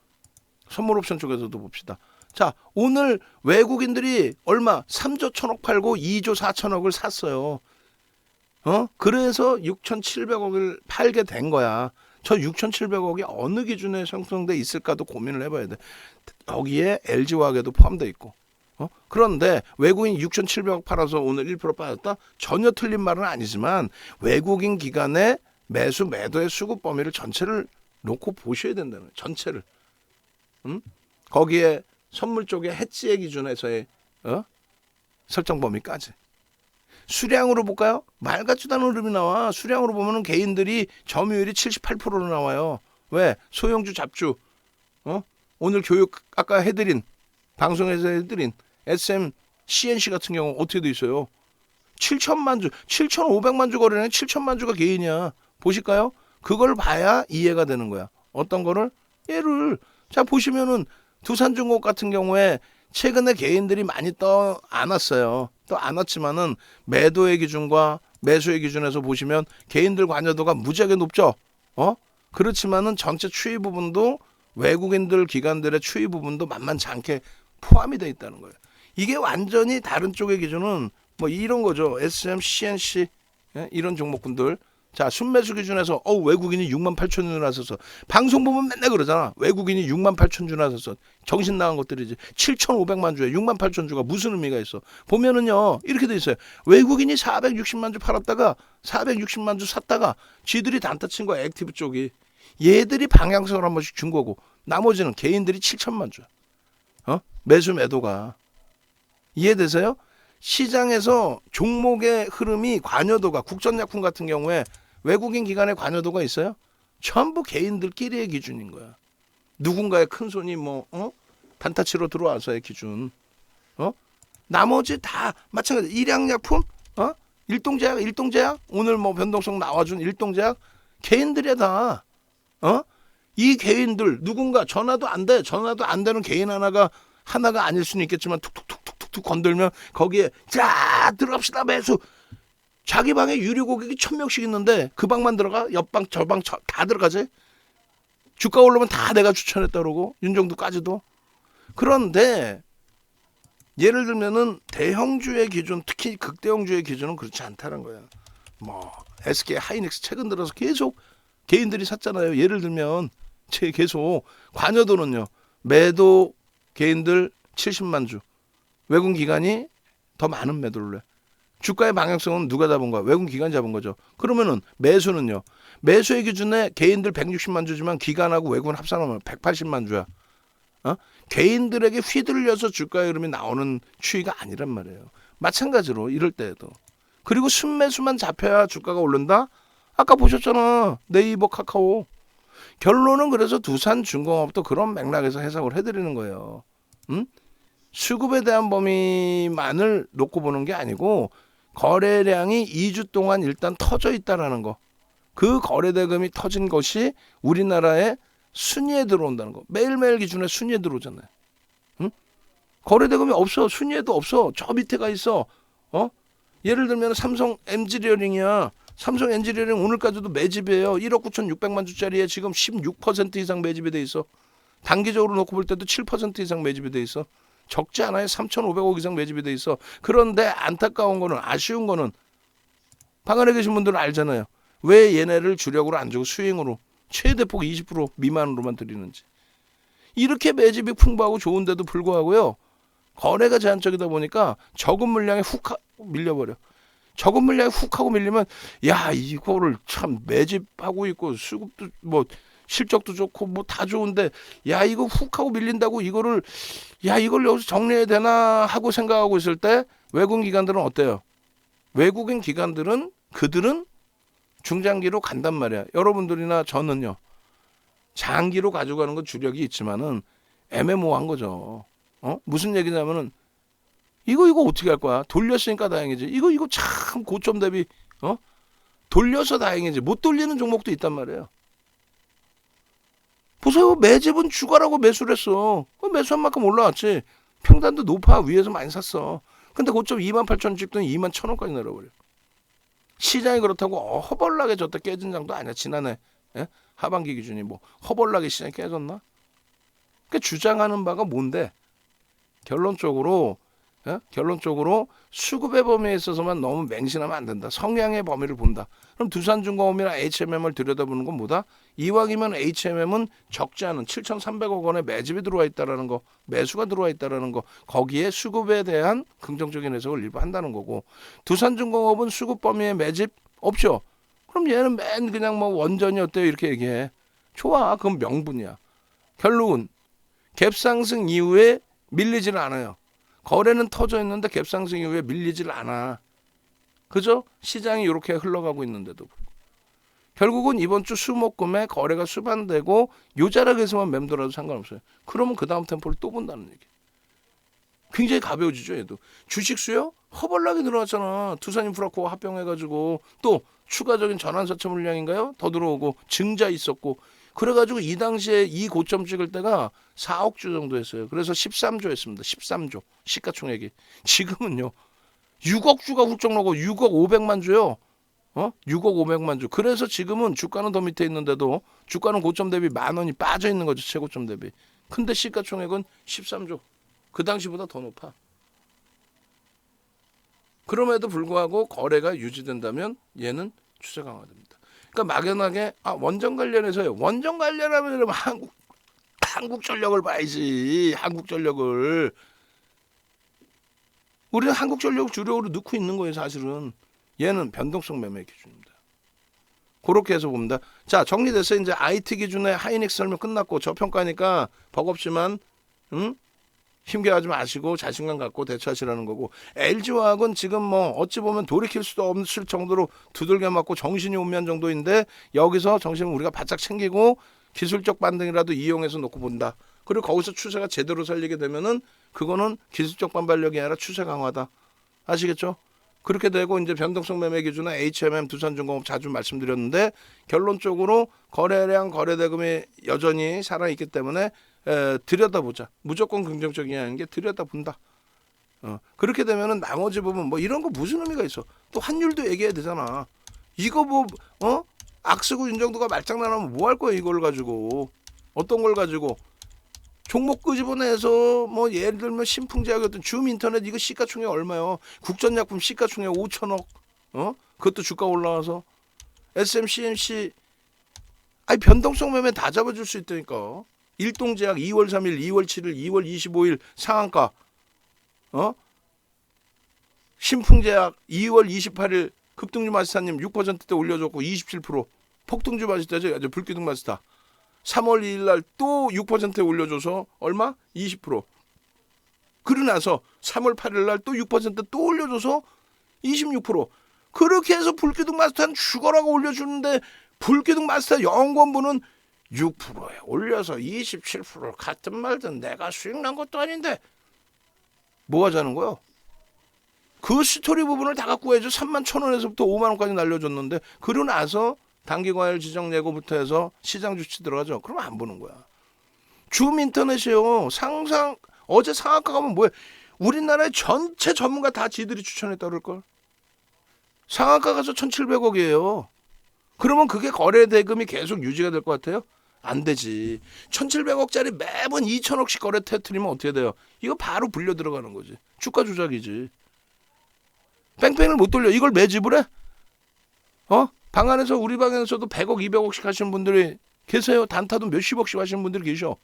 선물옵션 쪽에서도 봅시다. 자, 오늘 외국인들이 얼마? 3조 1,000억 팔고 2조 4천억을 샀어요. 그래서 6,700억을 팔게 된 거야. 저 6,700억이 어느 기준에 형성돼 있을까도 고민을 해봐야 돼. 여기에 LG화학에도 포함되어 있고. 그런데 외국인 6,700억 팔아서 오늘 1% 빠졌다? 전혀 틀린 말은 아니지만 외국인 기관의 매수 매도의 수급 범위를 전체를 놓고 보셔야 된다는 거예요. 전체를. 거기에 선물 쪽에 해지의 기준에서의 설정 범위까지. 수량으로 볼까요? 말 같지도 않은 흐름이 나와. 수량으로 보면은 개인들이 점유율이 78%로 나와요. 왜? 소형주 잡주. 오늘 교육 아까 해드린 방송에서 해드린 SM CNC 같은 경우 어떻게 돼 있어요? 7천만 주, 7,500만 주 거래는 7천만 주가 개인이야. 보실까요? 그걸 봐야 이해가 되는 거야. 어떤 거를? 얘를. 자, 보시면은 두산중공업 같은 경우에 최근에 개인들이 많이 떠 안 왔어요. 또 안 왔지만은 매도의 기준과 매수의 기준에서 보시면 개인들 관여도가 무지하게 높죠. 그렇지만은 전체 추이 부분도 외국인들 기관들의 추이 부분도 만만치 않게 포함이 되어 있다는 거예요. 이게 완전히 다른 쪽의 기준은 이런 거죠. SM, CNC 이런 종목군들. 자, 순매수 기준에서 외국인이 68,000주 나서서 방송 보면 맨날 그러잖아. 외국인이 68,000주 나서서 정신 나간 것들이지. 7,500만 주에 68,000주가 무슨 의미가 있어? 보면은요 이렇게 돼 있어요. 외국인이 460만 주 팔았다가 460만 주 샀다가 쥐들이 단타 친 거야. 액티브 쪽이. 얘들이 방향성을 한 번씩 준 거고 나머지는 개인들이 7천만 주. 매수 매도가. 이해되세요? 시장에서 종목의 흐름이 관여도가 국전약품 같은 경우에 외국인 기관의 관여도가 있어요? 전부 개인들끼리의 기준인 거야. 누군가의 큰 손이 단타치로 들어와서의 기준. 나머지 다 마찬가지. 일양약품, 일동제약 오늘 변동성 나와준 일동제약 개인들이야 다. 이 개인들 누군가 전화도 안 되는 개인 하나가 아닐 수는 있겠지만 툭툭툭툭툭 건들면 거기에 자 들어갑시다 매수. 자기 방에 유료 고객이 1,000명씩 있는데 그 방만 들어가? 옆방 저방 다 들어가지? 주가 올라오면 다 내가 추천했다 그러고 윤정도까지도. 그런데 예를 들면은 대형주의 기준, 특히 극대형주의 기준은 그렇지 않다는 거야. 뭐 SK 하이닉스 최근 들어서 계속 개인들이 샀잖아요. 예를 들면 제 계속 관여도는요. 매도 개인들 70만 주, 외국 기관이 더 많은 매도를 해. 주가의 방향성은 누가 잡은 거야? 외국 기관이 잡은 거죠. 그러면은 매수는요. 매수의 기준에 개인들 160만 주지만 기관하고 외국은 합산하면 180만 주야. 개인들에게 휘둘려서 주가의 흐름이 나오는 추이가 아니란 말이에요. 마찬가지로 이럴 때에도. 그리고 순매수만 잡혀야 주가가 오른다? 아까 보셨잖아. 네이버, 카카오. 결론은 그래서 두산중공업도 그런 맥락에서 해석을 해드리는 거예요. 수급에 대한 범위만을 놓고 보는 게 아니고 거래량이 2주 동안 일단 터져 있다라는 거. 그 거래대금이 터진 것이 우리나라에 순위에 들어온다는 거. 매일매일 기준에 순위에 들어오잖아요. 거래대금이 없어. 순위에도 없어. 저 밑에 가 있어. 예를 들면 삼성 엔지니어링이야. 삼성 엔지니어링 오늘까지도 매집이에요. 1억 9,600만 주짜리에 지금 16% 이상 매집이 돼 있어. 단기적으로 놓고 볼 때도 7% 이상 매집이 돼 있어. 적지 않아요. 3,500억 이상 매집이 돼 있어. 그런데 안타까운 거는, 아쉬운 거는 방 안에 계신 분들은 알잖아요. 왜 얘네를 주력으로 안 주고 수익으로 최대폭 20% 미만으로만 드리는지. 이렇게 매집이 풍부하고 좋은데도 불구하고요. 거래가 제한적이다 보니까 적은 물량에 훅 밀려버려. 적은 물량에 훅 하고 밀리면 야 이거를 참 매집하고 있고 수급도 뭐 실적도 좋고 뭐 다 좋은데 야 이거 훅 하고 밀린다고 이거를 야 이걸 여기서 정리해야 되나 하고 생각하고 있을 때 외국 기관들은 어때요? 외국인 기관들은 그들은 중장기로 간단 말이야. 여러분들이나 저는요. 장기로 가져가는 건 주력이 있지만은 애매모호한 거죠. 무슨 얘기냐면은 이거 어떻게 할 거야? 돌렸으니까 다행이지. 이거 참 고점 대비 돌려서 다행이지. 못 돌리는 종목도 있단 말이에요. 보세요. 매집은 주가라고 매수를 했어. 매수한 만큼 올라왔지. 평단도 높아. 위에서 많이 샀어. 근데 고점 28,000원 찍더니 21,000원까지 내려버려. 시장이 그렇다고 허벌나게 졌다 깨진 장도 아니야. 지난해 하반기 기준이 뭐 허벌나게 시장이 깨졌나? 그러니까 주장하는 바가 뭔데? 결론적으로 수급의 범위에 있어서만 너무 맹신하면 안 된다. 성향의 범위를 본다. 그럼 두산중공업이나 HMM을 들여다보는 건 뭐다? 이왕이면 HMM은 적지 않은 7,300억 원의 매집이 들어와 있다라는 거, 매수가 들어와 있다라는 거, 거기에 수급에 대한 긍정적인 해석을 일부 한다는 거고, 두산중공업은 수급 범위에 매집 없죠. 그럼 얘는 맨 그냥 뭐 원전이 어때요 이렇게 얘기해. 좋아, 그건 명분이야. 결론은 갭상승 이후에 밀리지는 않아요. 거래는 터져 있는데 갭상승 이후에 밀리질 않아. 그죠? 시장이 이렇게 흘러가고 있는데도 결국은 이번 주 수목금에 거래가 수반되고 요 자락에서만 맴돌아도 상관없어요. 그러면 그 다음 템포를 또 본다는 얘기. 굉장히 가벼워지죠. 얘도. 주식 수요? 허벌나게 늘어났잖아. 두산인프라코어 합병해가지고 또 추가적인 전환사채 물량인가요? 더 들어오고 증자 있었고 그래가지고 이 당시에 이 고점 찍을 때가 4억 주 정도 했어요. 그래서 13조 했습니다. 13조 시가총액이. 지금은요. 6억 주가 훌쩍 넘고 6억 500만 주요. 6억 500만 주. 그래서 지금은 주가는 더 밑에 있는데도 주가는 고점 대비 10,000원이 빠져 있는 거죠. 최고점 대비. 근데 시가총액은 13조. 그 당시보다 더 높아. 그럼에도 불구하고 거래가 유지된다면 얘는 추세 강화됩니다. 그러니까 막연하게 원전 관련해서요. 원전 관련하면 한국전력을 봐야지. 한국전력을. 우리는 한국전력을 주력으로 넣고 있는 거예요. 사실은. 얘는 변동성 매매 기준입니다. 그렇게 해서 봅니다. 자, 정리됐어요. 이제 IT 기준의 하이닉스 설명 끝났고 저평가니까 버겁지만 힘겨워하지 마시고 자신감 갖고 대처하시라는 거고, LG화학은 지금 뭐 어찌 보면 돌이킬 수도 없을 정도로 두들겨 맞고 정신이 온면 정도인데 여기서 정신을 우리가 바짝 챙기고 기술적 반등이라도 이용해서 놓고 본다. 그리고 거기서 추세가 제대로 살리게 되면은 그거는 기술적 반발력이 아니라 추세 강화다. 아시겠죠? 그렇게 되고 이제 변동성 매매 기준은 HMM 두산중공업 자주 말씀드렸는데 결론적으로 거래량 거래대금이 여전히 살아있기 때문에 들여다보자. 무조건 긍정적이냐는 게 들여다본다. 그렇게 되면은 나머지 부분 뭐 이런 거 무슨 의미가 있어? 또 환율도 얘기해야 되잖아. 이거 뭐 악쓰고 윤정도가 말장난하면 뭐 할 거야 이걸 가지고. 어떤 걸 가지고 종목 끄집어내서 뭐 예를 들면 신풍제약이었던 줌인터넷 이거 시가총액 얼마요? 국전약품 시가총액 5천억. 그것도 주가 올라와서 SMCNC 아니 변동성 매매 다 잡아줄 수 있다니까. 일동제약 2월 3일, 2월 7일, 2월 25일 상한가. 신풍제약 2월 28일 급등주 마스터님 6%대 올려줬고 27% 폭등주 마스터죠. 불기둥 마스터. 3월 2일 날 또 6%에 올려줘서 얼마? 20%. 그러고 나서 3월 8일 날 또 6%또 올려줘서 26%. 그렇게 해서 불기둥 마스터는 죽어라고 올려주는데 불기둥 마스터 연구원부는 6%에 올려서 27% 같은 말든 내가 수익 난 것도 아닌데 뭐 하자는 거요? 그 스토리 부분을 다 갖고 해야죠. 31,000원에서부터 5만원까지 날려줬는데 그러고 나서 단기과열 지정 예고부터 해서 시장 주치 들어가죠. 그러면 안 보는 거야. 줌 인터넷이요. 상상 어제 상한가 가면 뭐야? 우리나라의 전체 전문가 다 지들이 추천했다 그럴걸. 상한가 가서 1,700억이에요. 그러면 그게 거래 대금이 계속 유지가 될 것 같아요? 안 되지. 1,700억짜리 매번 2,000억씩 거래 터뜨리면 어떻게 돼요? 이거 바로 불려 들어가는 거지. 주가 조작이지. 뺑뺑을 못 돌려. 이걸 매집을 해? 방 안에서 우리 방에서도 100억, 200억씩 하시는 분들이 계세요. 단타도 몇십억씩 하시는 분들이 계셔.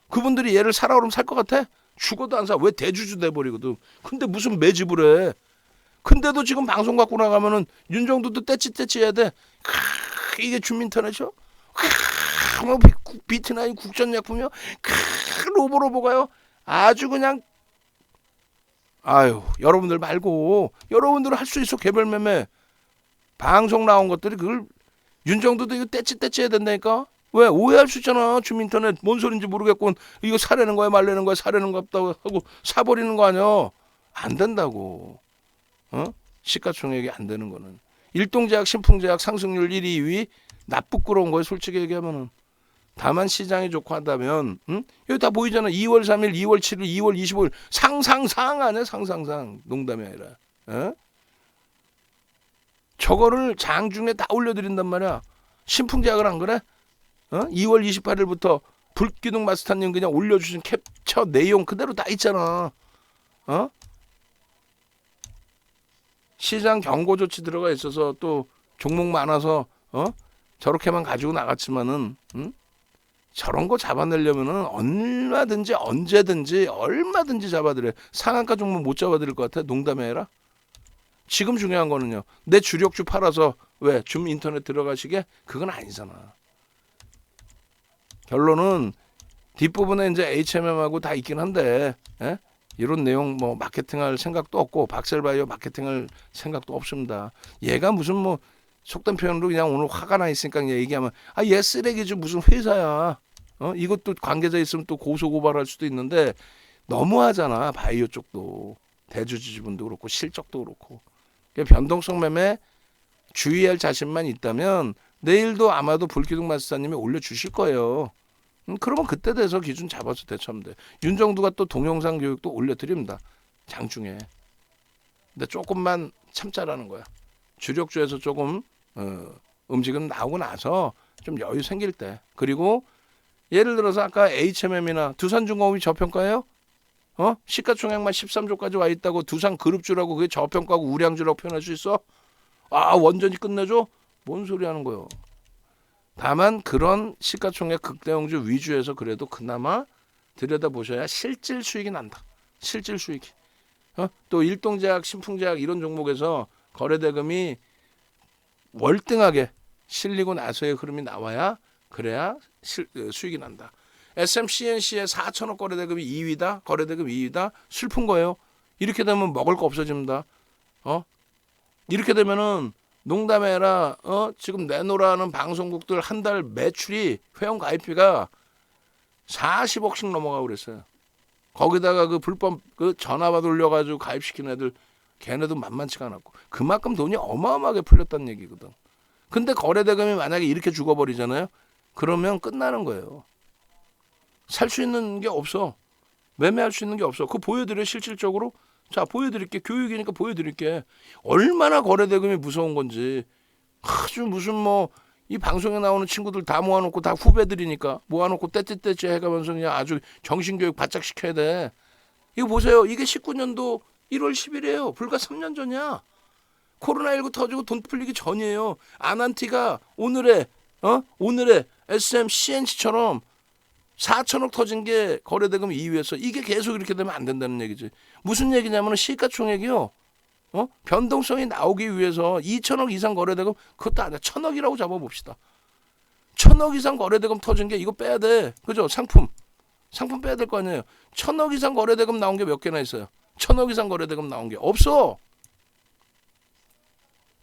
그분들이 얘를 사라 그러면 살 것 같아? 죽어도 안 사. 왜 대주주 돼버리거든. 근데 무슨 매집을 해? 근데도 지금 방송 갖고 나가면은 윤정도도 떼찌떼찌 해야 돼. 이게 줌인터넷이요? 뭐 비트나인 국전약품이요? 로보로보가요? 아주 그냥 아유 여러분들 말고 여러분들은 할 수 있어. 개별 매매 방송 나온 것들이 그걸 윤정도도 이거 떼찌떼찌 해야 된다니까. 왜? 오해할 수 있잖아. 줌인터넷 뭔 소린지 모르겠군. 이거 사려는 거야 말려는 거야 사려는 거 없다고 하고 사버리는 거 아니야. 안 된다고. 시가총액이 안 되는 거는. 일동제약 신풍제약 상승률 1위 2위 나 부끄러운 거예요. 솔직히 얘기하면은. 다만 시장이 좋고 한다면 여기 다 보이잖아. 2월 3일 2월 7일 2월 25일 상상상 아니야. 상상상. 농담이 아니라. 저거를 장중에 다 올려드린단 말이야. 신풍제약을 안 그래? 2월 28일부터 불기둥 마스터님 그냥 올려주신 캡처 내용 그대로 다 있잖아. 시장 경고 조치 들어가 있어서 또 종목 많아서 저렇게만 가지고 나갔지만은 저런 거 잡아내려면은 얼마든지 언제든지 얼마든지 잡아드려. 상한가 종목 못 잡아드릴 것 같아. 농담이 아니라. 지금 중요한 거는요. 내 주력주 팔아서 왜 줌 인터넷 들어가시게? 그건 아니잖아. 결론은 뒷부분에 이제 HMM하고 다 있긴 한데 이런 내용 뭐 마케팅할 생각도 없고 박셀바이오 마케팅할 생각도 없습니다. 얘가 무슨 뭐 속된 표현으로 그냥 오늘 화가 나 있으니까 그냥 얘기하면 얘 쓰레기지 무슨 회사야. 이것도 관계자 있으면 또 고소고발할 수도 있는데 너무하잖아. 바이오 쪽도 대주주 지분도 그렇고 실적도 그렇고. 변동성 매매 주의할 자신만 있다면 내일도 아마도 불기둥 마스터님이 올려주실 거예요. 그러면 그때 돼서 기준 잡아서 대처하면 돼. 윤정두가 또 동영상 교육도 올려드립니다. 장중에. 근데 조금만 참자라는 거야. 주력주에서 조금 움직임 나오고 나서 좀 여유 생길 때. 그리고 예를 들어서 아까 HMM이나 두산중공업이 저평가예요? 시가총액만 13조까지 와 있다고 두산 그룹주라고 그게 저평가고 우량주라고 표현할 수 있어? 원전이 끝내줘? 뭔 소리 하는 거예요? 다만 그런 시가총액 극대형주 위주에서 그래도 그나마 들여다보셔야 실질 수익이 난다. 실질 수익이. 또 일동제약, 신풍제약 이런 종목에서 거래대금이 월등하게 실리고 나서의 흐름이 나와야 그래야 수익이 난다. SMCNC의 4천억 거래대금이 2위다. 거래대금 2위다. 슬픈 거예요. 이렇게 되면 먹을 거 없어집니다. 이렇게 되면은 농담이 아니라 지금 내놓으라는 방송국들 한 달 매출이 회원 가입비가 40억씩 넘어가고 그랬어요. 거기다가 그 불법 그 전화받아 돌려가지고 가입시킨 애들 걔네도 만만치가 않았고 그만큼 돈이 어마어마하게 풀렸다는 얘기거든. 근데 거래대금이 만약에 이렇게 죽어버리잖아요. 그러면 끝나는 거예요. 살 수 있는 게 없어. 매매할 수 있는 게 없어. 그거 보여드려 실질적으로. 자 보여드릴게. 교육이니까 보여드릴게. 얼마나 거래대금이 무서운 건지. 아주 무슨 뭐 이 방송에 나오는 친구들 다 모아놓고 다 후배들이니까 모아놓고 떼떼떼떼 해가면서 그냥 아주 정신교육 바짝 시켜야 돼. 이거 보세요. 이게 19년도 1월 10일이에요. 불과 3년 전이야. 코로나19 터지고 돈 풀리기 전이에요. 아난티가 오늘의 SM CNC처럼 4천억 터진 게 거래대금 2위에서 이게 계속 이렇게 되면 안 된다는 얘기지. 무슨 얘기냐면 시가총액이요. 변동성이 나오기 위해서 2천억 이상 거래대금 그것도 아니야. 1,000억이라고 잡아봅시다. 1,000억 이상 거래대금 터진 게 이거 빼야 돼. 그죠? 상품 빼야 될 거 아니에요. 1,000억 이상 거래대금 나온 게 몇 개나 있어요. 1,000억 이상 거래대금 나온 게 없어.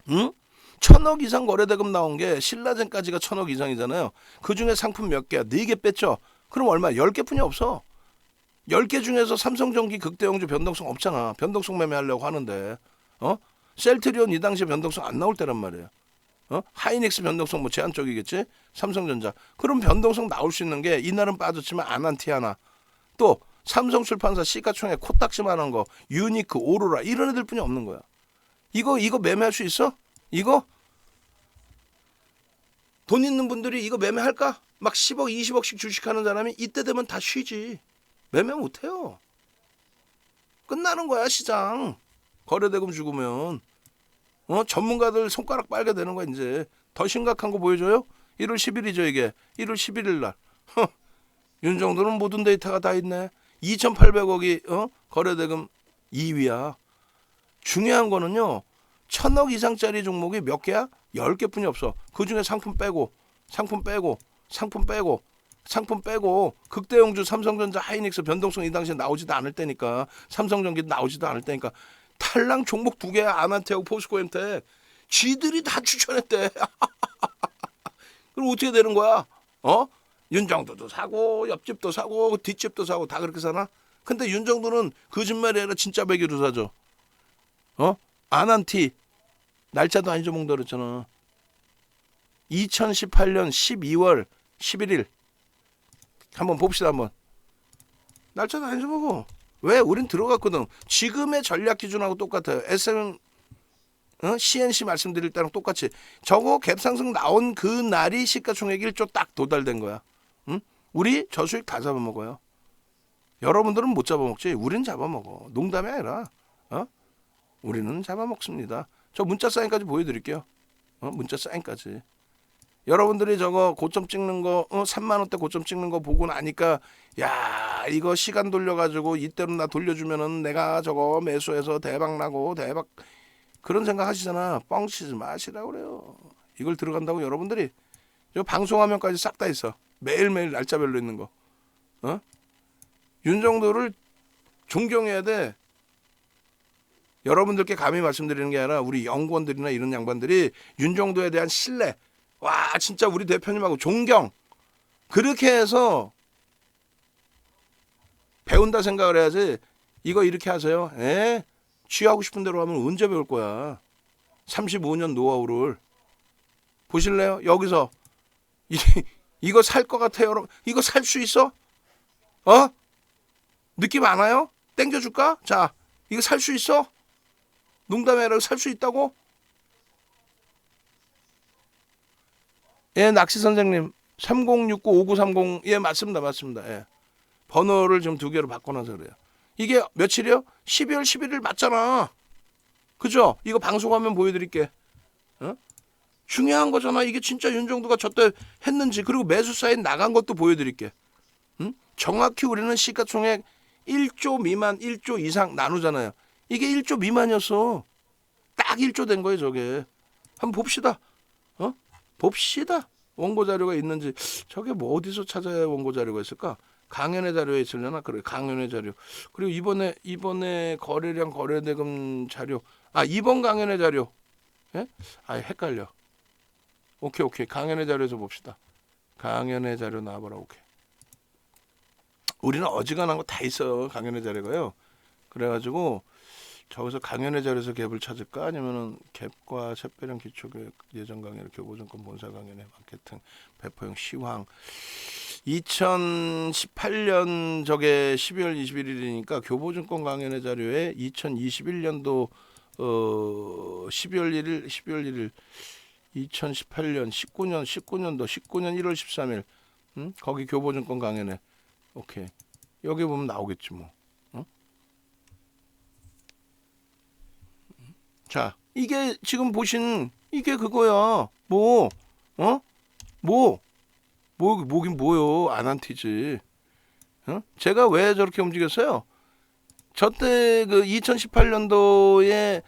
응? 1,000억 이상 거래대금 나온 게 신라젠까지가 1,000억 이상이잖아요. 그중에 상품 몇 개야? 4개 뺐죠. 그럼 얼마? 10개뿐이 없어. 10개 중에서 삼성전기 극대형주 변동성 없잖아. 변동성 매매하려고 하는데 셀트리온 이 당시에 변동성 안 나올 때란 말이에요. 하이닉스 변동성 뭐 제한적이겠지. 삼성전자. 그럼 변동성 나올 수 있는 게 이날은 빠졌지만 아난티 하나. 또 삼성출판사 시가총액 코딱지만한 거 유니크 오로라 이런 애들뿐이 없는 거야. 이거 매매할 수 있어? 이거 돈 있는 분들이 이거 매매할까? 막 10억 20억씩 주식하는 사람이 이때 되면 다 쉬지. 매매 못해요. 끝나는 거야 시장. 거래대금 죽으면 전문가들 손가락 빨게 되는 거야. 이제 더 심각한 거 보여줘요? 1월 10일이죠 이게. 1월 11일 날 윤 정도는 모든 데이터가 다 있네. 2,800억이 거래대금 2위야. 중요한 거는요. 1,000억 이상짜리 종목이 몇 개야? 10개뿐이 없어. 그중에 상품 빼고 극대형주 삼성전자 하이닉스 변동성 이 당시에 나오지도 않을 때니까 삼성전기도 나오지도 않을 때니까 탈락 종목 2개야. 아난테하고 포스코엔텍. 쥐들이 다 추천했대. 그럼 어떻게 되는 거야? 윤정도도 사고 옆집도 사고 뒷집도 사고 다 그렇게 사나? 근데 윤정도는 거짓말이 아니라 진짜 배기로 사죠. 아난티 날짜도 안 잊어먹는다 그랬잖아. 2018년 12월 11일 한번 봅시다. 한번 날짜도 안 잊어먹어. 왜? 우린 들어갔거든. 지금의 전략 기준하고 똑같아요. SM CNC 말씀드릴 때랑 똑같이 저거 갭상승 나온 그 날이 시가총액 1조 딱 도달된 거야. 응? 우리 저수익 다 잡아먹어요. 여러분들은 못 잡아먹지. 우린 잡아먹어. 농담이 아니라 우리는 잡아먹습니다. 저 문자 사인까지 보여드릴게요. 문자 사인까지. 여러분들이 저거 고점 찍는 거 3만 원대 고점 찍는 거 보고 나니까 야 이거 시간 돌려가지고 이때로 나 돌려주면은 내가 저거 매수해서 대박 나고 대박 그런 생각 하시잖아. 뻥치지 마시라고 그래요. 이걸 들어간다고 여러분들이 저 방송화면까지 싹 다 있어. 매일매일 날짜별로 있는 거. 윤정도를 존경해야 돼. 여러분들께 감히 말씀드리는 게 아니라 우리 연구원들이나 이런 양반들이 윤정도에 대한 신뢰, 와 진짜 우리 대표님하고 존경 그렇게 해서 배운다 생각을 해야지. 이거 이렇게 하세요. 취하고 싶은 대로 하면 언제 배울 거야. 35년 노하우를 보실래요? 여기서 이거 살 것 같아요. 여러분 이거 살 수 있어? 느낌 안 와요? 땡겨줄까? 자 이거 살 수 있어? 농담해라. 살 수 있다고? 예, 낚시 선생님 3069-5930 예 맞습니다. 예. 번호를 좀 2개로 바꿔놔서 그래요. 이게 며칠이요? 12월 11일 맞잖아. 그죠? 이거 방송하면 보여드릴게. 중요한 거잖아. 이게 진짜 윤정도가 저때 했는지 그리고 매수 사인 나간 것도 보여드릴게. 정확히 우리는 시가총액 1조 미만 1조 이상 나누잖아요. 이게 1조 미만이었어. 딱 1조 된 거예요 저게. 한번 봅시다. 봅시다. 원고 자료가 있는지. 저게 뭐 어디서 찾아야 원고 자료가 있을까? 강연회 자료에 있으려나? 그래 강연회 자료. 그리고 이번에 거래량 거래대금 자료. 이번 강연회 자료. 예? 헷갈려. 오케이 강연회 자료에서 봅시다. 강연회 자료 나와봐라. 오케이. 우리는 어지간한 거 다 있어요. 강연회 자료가요. 그래가지고 저기서 강연회 자료에서 갭을 찾을까? 아니면은 갭과 샛별형 기초교육 예전 강연, 교보증권 본사 강연회 마케팅 배포형 시황 2018년 저게 12월 21일이니까 교보증권 강연회 자료에 2021년도 12월 1일 2018년 19년도 19년 1월 13일 거기 교보증권 강연에 오케이 여기 보면 나오겠지 뭐. 자 이게 지금 보신 이게 그거야. 뭐긴 뭐요. 아난티지. 제가 왜 저렇게 움직였어요? 저때 그 2018년도에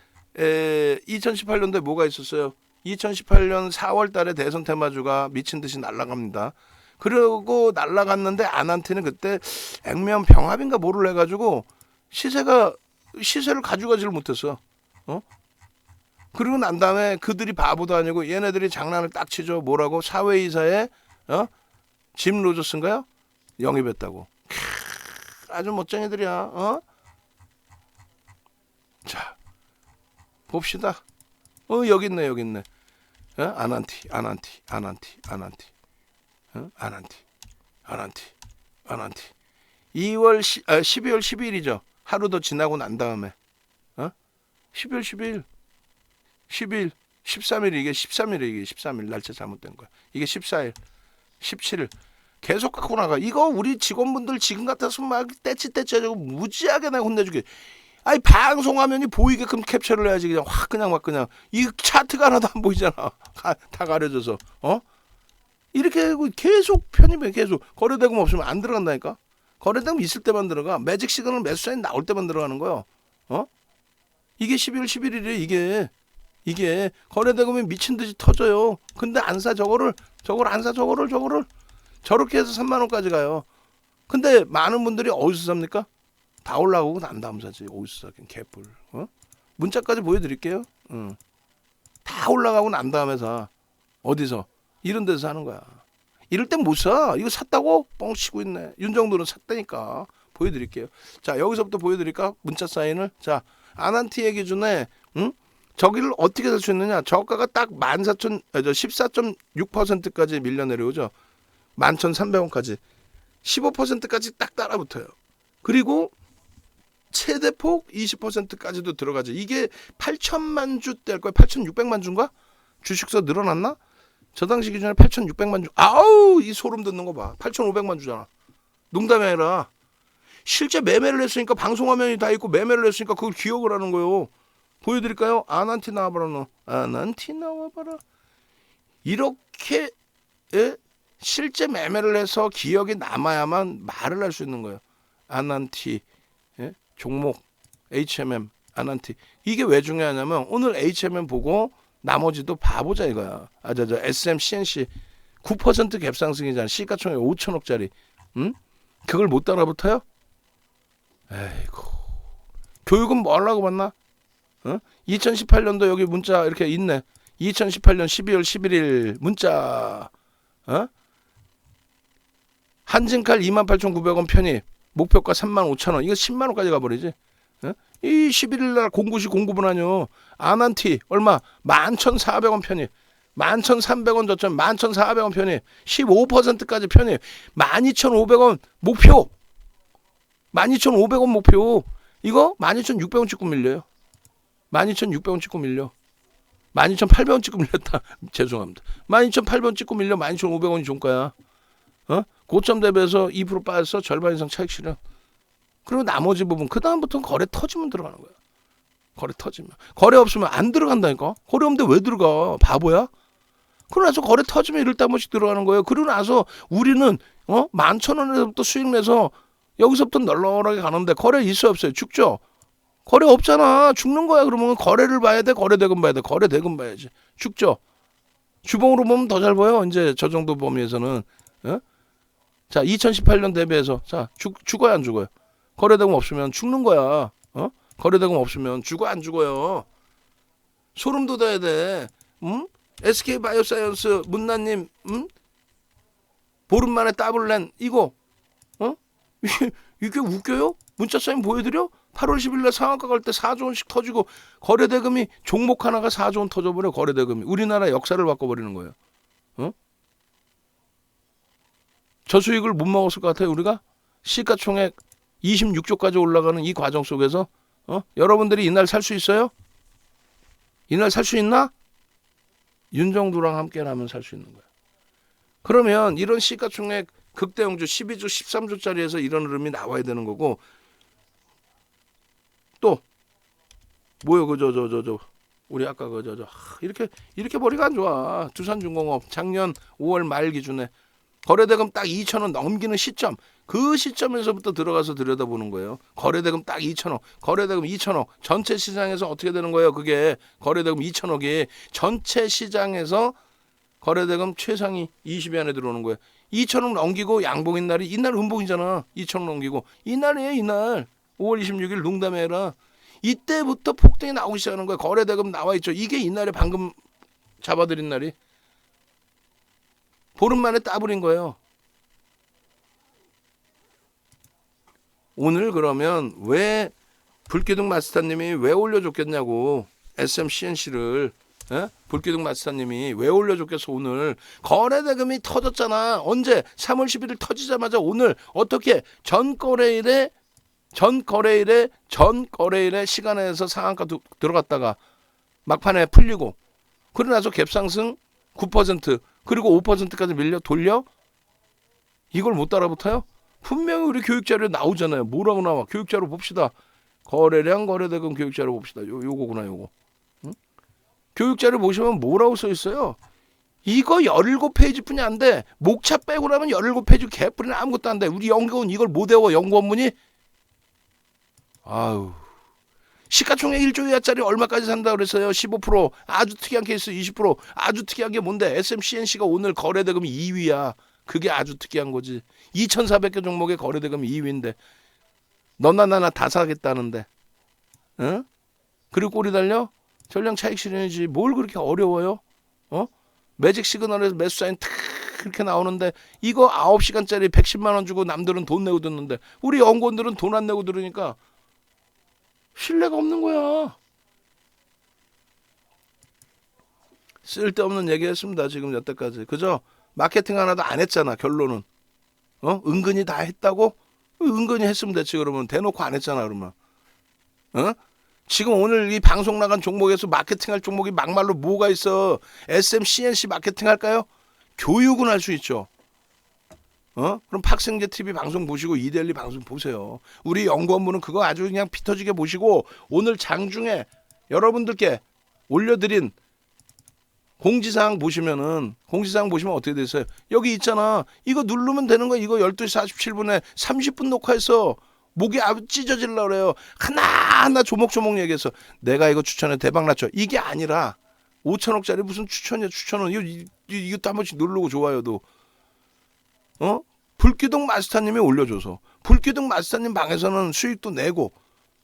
뭐가 있었어요? 2018년 4월 달에 대선 테마주가 미친 듯이 날아갑니다. 그리고 날아갔는데 아난티는 그때 액면 병합인가 뭐를 해가지고 시세를 가져가지를 못했어. 그리고 난 다음에 그들이 바보도 아니고 얘네들이 장난을 딱 치죠. 뭐라고? 사회이사에 짐 로저스인가요? 영입했다고. 아주 멋쟁이들이야. 자 봅시다. 여기 있네. 아난티. 12월 12일이죠. 하루 더 지나고 난 다음에 12월 12일 13일이 이게 13일 날짜 잘못된 거야. 이게 14일 17일 계속 갖고 나가. 이거 우리 직원분들 지금 같아서 막 떼찌하고 무지하게 내가 혼내주게. 아니 방송화면이 보이게끔 캡처를 해야지. 그냥 확 그냥 이 차트가 하나도 안 보이잖아. 다 가려져서 이렇게 계속 편입해. 계속 거래대금 없으면 안 들어간다니까. 거래대금 있을 때만 들어가. 매직 시그널 매수 사인 나올 때만 들어가는 거예요. 이게 12월 11일에 이게 거래대금이 미친 듯이 터져요. 근데 안 사 저거를 안 사 저거를 저렇게 해서 3만 원까지 가요. 근데 많은 분들이 어디서 삽니까? 다 올라오고 난 다음 사지. 어디서 사긴 개뿔. 문자까지 보여드릴게요. 다 올라가고 난 다음에 사. 어디서? 이런 데서 사는 거야. 이럴 땐 못 사. 이거 샀다고 뻥치고 있네. 윤정도는 샀다니까. 보여드릴게요. 자 여기서부터 보여드릴까? 문자 사인을. 자 아난티의 기준에 저기를 어떻게 살 수 있느냐? 저가가 딱 14.6%까지 밀려 내려오죠. 11,300원까지 15%까지 딱 따라붙어요. 그리고 최대폭 20%까지도 들어가죠. 이게 8천만 주 될 거예요. 8,600만 주인가? 주식수 늘어났나? 저 당시 기준에 8,600만 주. 아우 이 소름 돋는 거 봐. 8,500만 주잖아. 농담이 아니라 실제 매매를 했으니까 방송화면이 다 있고 매매를 했으니까 그걸 기억을 하는 거예요. 보여드릴까요? 아난티 나와봐라 너. 아난티 나와봐라. 이렇게 실제 매매를 해서 기억이 남아야만 말을 할 수 있는 거예요. 아난티 종목 HMM 아난티. 이게 왜 중요하냐면 오늘 HMM 보고 나머지도 봐보자 이거야. SM CNC 9% 갭상승이잖아. 시가총액 5천억짜리. 그걸 못 따라붙어요? 에이구. 교육은 뭐 하려고 봤나? 2018년도 여기 문자 이렇게 있네. 2018년 12월 11일 문자. 한진칼 28,900원 편입. 목표가 35,000원. 이거 10만 원까지 가버리지. 이 11일 날 공구시 공구분 아니요. 아난티 얼마? 11,400원 편입. 11,300원 저점 11,400원 편입. 15%까지 편입. 12,500원 목표. 12,500원 목표. 이거 12,600원 찍고 밀려요. 12,600원 찍고 밀려. 12,800원 찍고 밀렸다. 죄송합니다. 12,800원 찍고 밀려. 12,500원이 종가야. 고점 대비해서 2% 빠져서 절반 이상 차익 실현. 그리고 나머지 부분 그 다음부터는 거래 터지면 들어가는 거야. 거래 터지면. 거래 없으면 안 들어간다니까. 거래 없는데 왜 들어가? 바보야? 그러고 나서 거래 터지면 이럴 때 한 번씩 들어가는 거예요. 그러고 나서 우리는 11,000원에서부터 수익 내서 여기서부터 널널하게 가는데 거래 있어요 없어요? 죽죠? 거래 없잖아. 죽는 거야. 그러면 거래를 봐야 돼. 거래대금 봐야 돼. 거래대금 봐야지. 죽죠? 주봉으로 보면 더 잘 보여. 이제 저 정도 범위에서는. 자 2018년 대비해서 자 죽어요 안 죽어요? 거래대금 없으면 죽는 거야. 거래대금 없으면 죽어 안 죽어요? 소름 돋아야 돼. SK 바이오사이언스 문나님 보름 만에 더블랜 이거 이게 웃겨요? 문자 사인 보여드려? 8월 10일 날 상한가 갈 때 4조 원씩 터지고 거래대금이 종목 하나가 4조 원 터져버려. 거래대금이 우리나라 역사를 바꿔버리는 거예요. 저 수익을 못 먹었을 것 같아요 우리가? 시가총액 26조까지 올라가는 이 과정 속에서 여러분들이 이날 살 수 있어요? 이날 살 수 있나? 윤정두랑 함께라면 살 수 있는 거야. 그러면 이런 시가총액 극대형주 12조 13조짜리에서 이런 흐름이 나와야 되는 거고, 또 뭐요 저 우리 아까 이렇게 머리가 안 좋아. 두산중공업 작년 5월 말 기준에 거래대금 딱 2천원 넘기는 시점, 그 시점에서부터 들어가서 들여다보는 거예요. 거래대금 딱 2천억, 거래대금 2천억, 전체 시장에서 어떻게 되는 거예요? 그게 거래대금 2천억이 전체 시장에서 거래대금 최상위 20위 안에 들어오는 거예요. 2천억 넘기고 양봉인 날이, 이날 음봉이잖아. 2천억 넘기고 이날이에요. 이날 5월 26일 농담해라. 이때부터 폭등이 나오기 시작하는 거예요. 거래대금 나와 있죠. 이게 이날에 방금 잡아들인 날이 보름 만에 따버린 거예요. 오늘 그러면 왜 불기둥 마스터님이 왜 올려줬겠냐고, SMCNC를 불기둥 마스터님이 왜 올려줬겠어. 오늘 거래대금이 터졌잖아. 언제? 3월 11일 터지자마자 오늘 어떻게 전 거래일에 시간에서 상한가 들어갔다가 막판에 풀리고, 그러고 나서 갭상승 9% 그리고 5%까지 밀려 돌려? 이걸 못 따라붙어요? 분명히 우리 교육자료 나오잖아요. 뭐라고 나와? 교육자료 봅시다. 거래량 거래대금 교육자료 봅시다. 요거구나 요거. 응? 교육자료 보시면 뭐라고 써 있어요? 이거 17페이지뿐이 안 돼. 목차 빼고 나면 17페이지 개뿔이나 아무것도 안 돼. 우리 연구원 이걸 못 외워. 연구원문이. 아유. 시가총액 1조 이하짜리 얼마까지 산다고 그랬어요? 15%. 아주 특이한 케이스 20%. 아주 특이한 게 뭔데? SMCNC가 오늘 거래대금이 2위야. 그게 아주 특이한 거지. 2,400개 종목의 거래대금이 2위인데 너나 나나 다 사겠다는데, 응? 그리고 꼬리 달려? 전량 차익 실현이지. 뭘 그렇게 어려워요? 매직 시그널에서 매수 사인 탁 이렇게 나오는데 이거 9시간짜리 110만 원 주고 남들은 돈 내고 듣는데 우리 연구원들은 돈 안 내고 들으니까 신뢰가 없는 거야. 쓸데없는 얘기 했습니다. 지금 여태까지. 그죠? 마케팅 하나도 안 했잖아. 결론은. 은근히 다 했다고? 은근히 했으면 됐지. 그러면 대놓고 안 했잖아. 그러면. 지금 오늘 이 방송 나간 종목에서 마케팅할 종목이 막말로 뭐가 있어? SMCNC 마케팅 할까요? 교육은 할 수 있죠. 그럼 팍생제 TV 방송 보시고 이데일리 방송 보세요. 우리 연구원분은 그거 아주 그냥 피 터지게 보시고, 오늘 장중에 여러분들께 올려드린 공지사항 보시면 어떻게 됐어요? 여기 있잖아. 이거 누르면 되는 거야. 이거 12시 47분에 30분 녹화해서 목이 아주 찢어질라 그래요. 하나하나 조목조목 얘기해서 내가 이거 추천해 대박 났죠. 이게 아니라 5천억짜리 무슨 추천이야. 추천은 이것도 한 번씩 누르고 좋아요도. 불기둥 마스터님이 올려줘서 불기둥 마스터님 방에서는 수익도 내고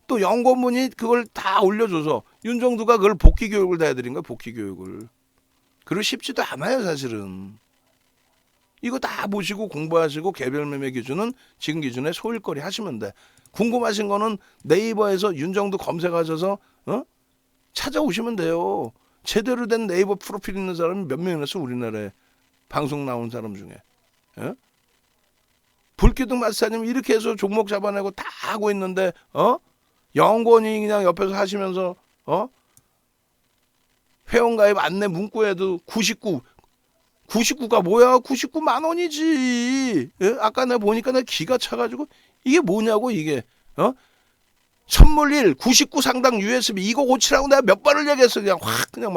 또 연구원분이 그걸 다 올려줘서 윤정두가 그걸 복귀 교육을 다 해드린 거야. 복귀 교육을. 그리고 쉽지도 않아요 사실은. 이거 다 보시고 공부하시고 개별 매매 기준은 지금 기준에 소일거리 하시면 돼. 궁금하신 거는 네이버에서 윤정두 검색하셔서 찾아오시면 돼요. 제대로 된 네이버 프로필 있는 사람이 몇 명이나 있어 우리나라에. 방송 나온 사람 중에. 불기둥 마스터님 이렇게 해서 종목 잡아내고 다 하고 있는데 연구원이 그냥 옆에서 하시면서 회원가입 안내 문구에도 99가 뭐야? 99만 원이지. 아까 내가 보니까 내가 기가 차가지고 이게 뭐냐고 이게. 선물 1 99 상당 USB 이거 고치라고 내가 몇 번을 얘기했어. 그냥 확 그냥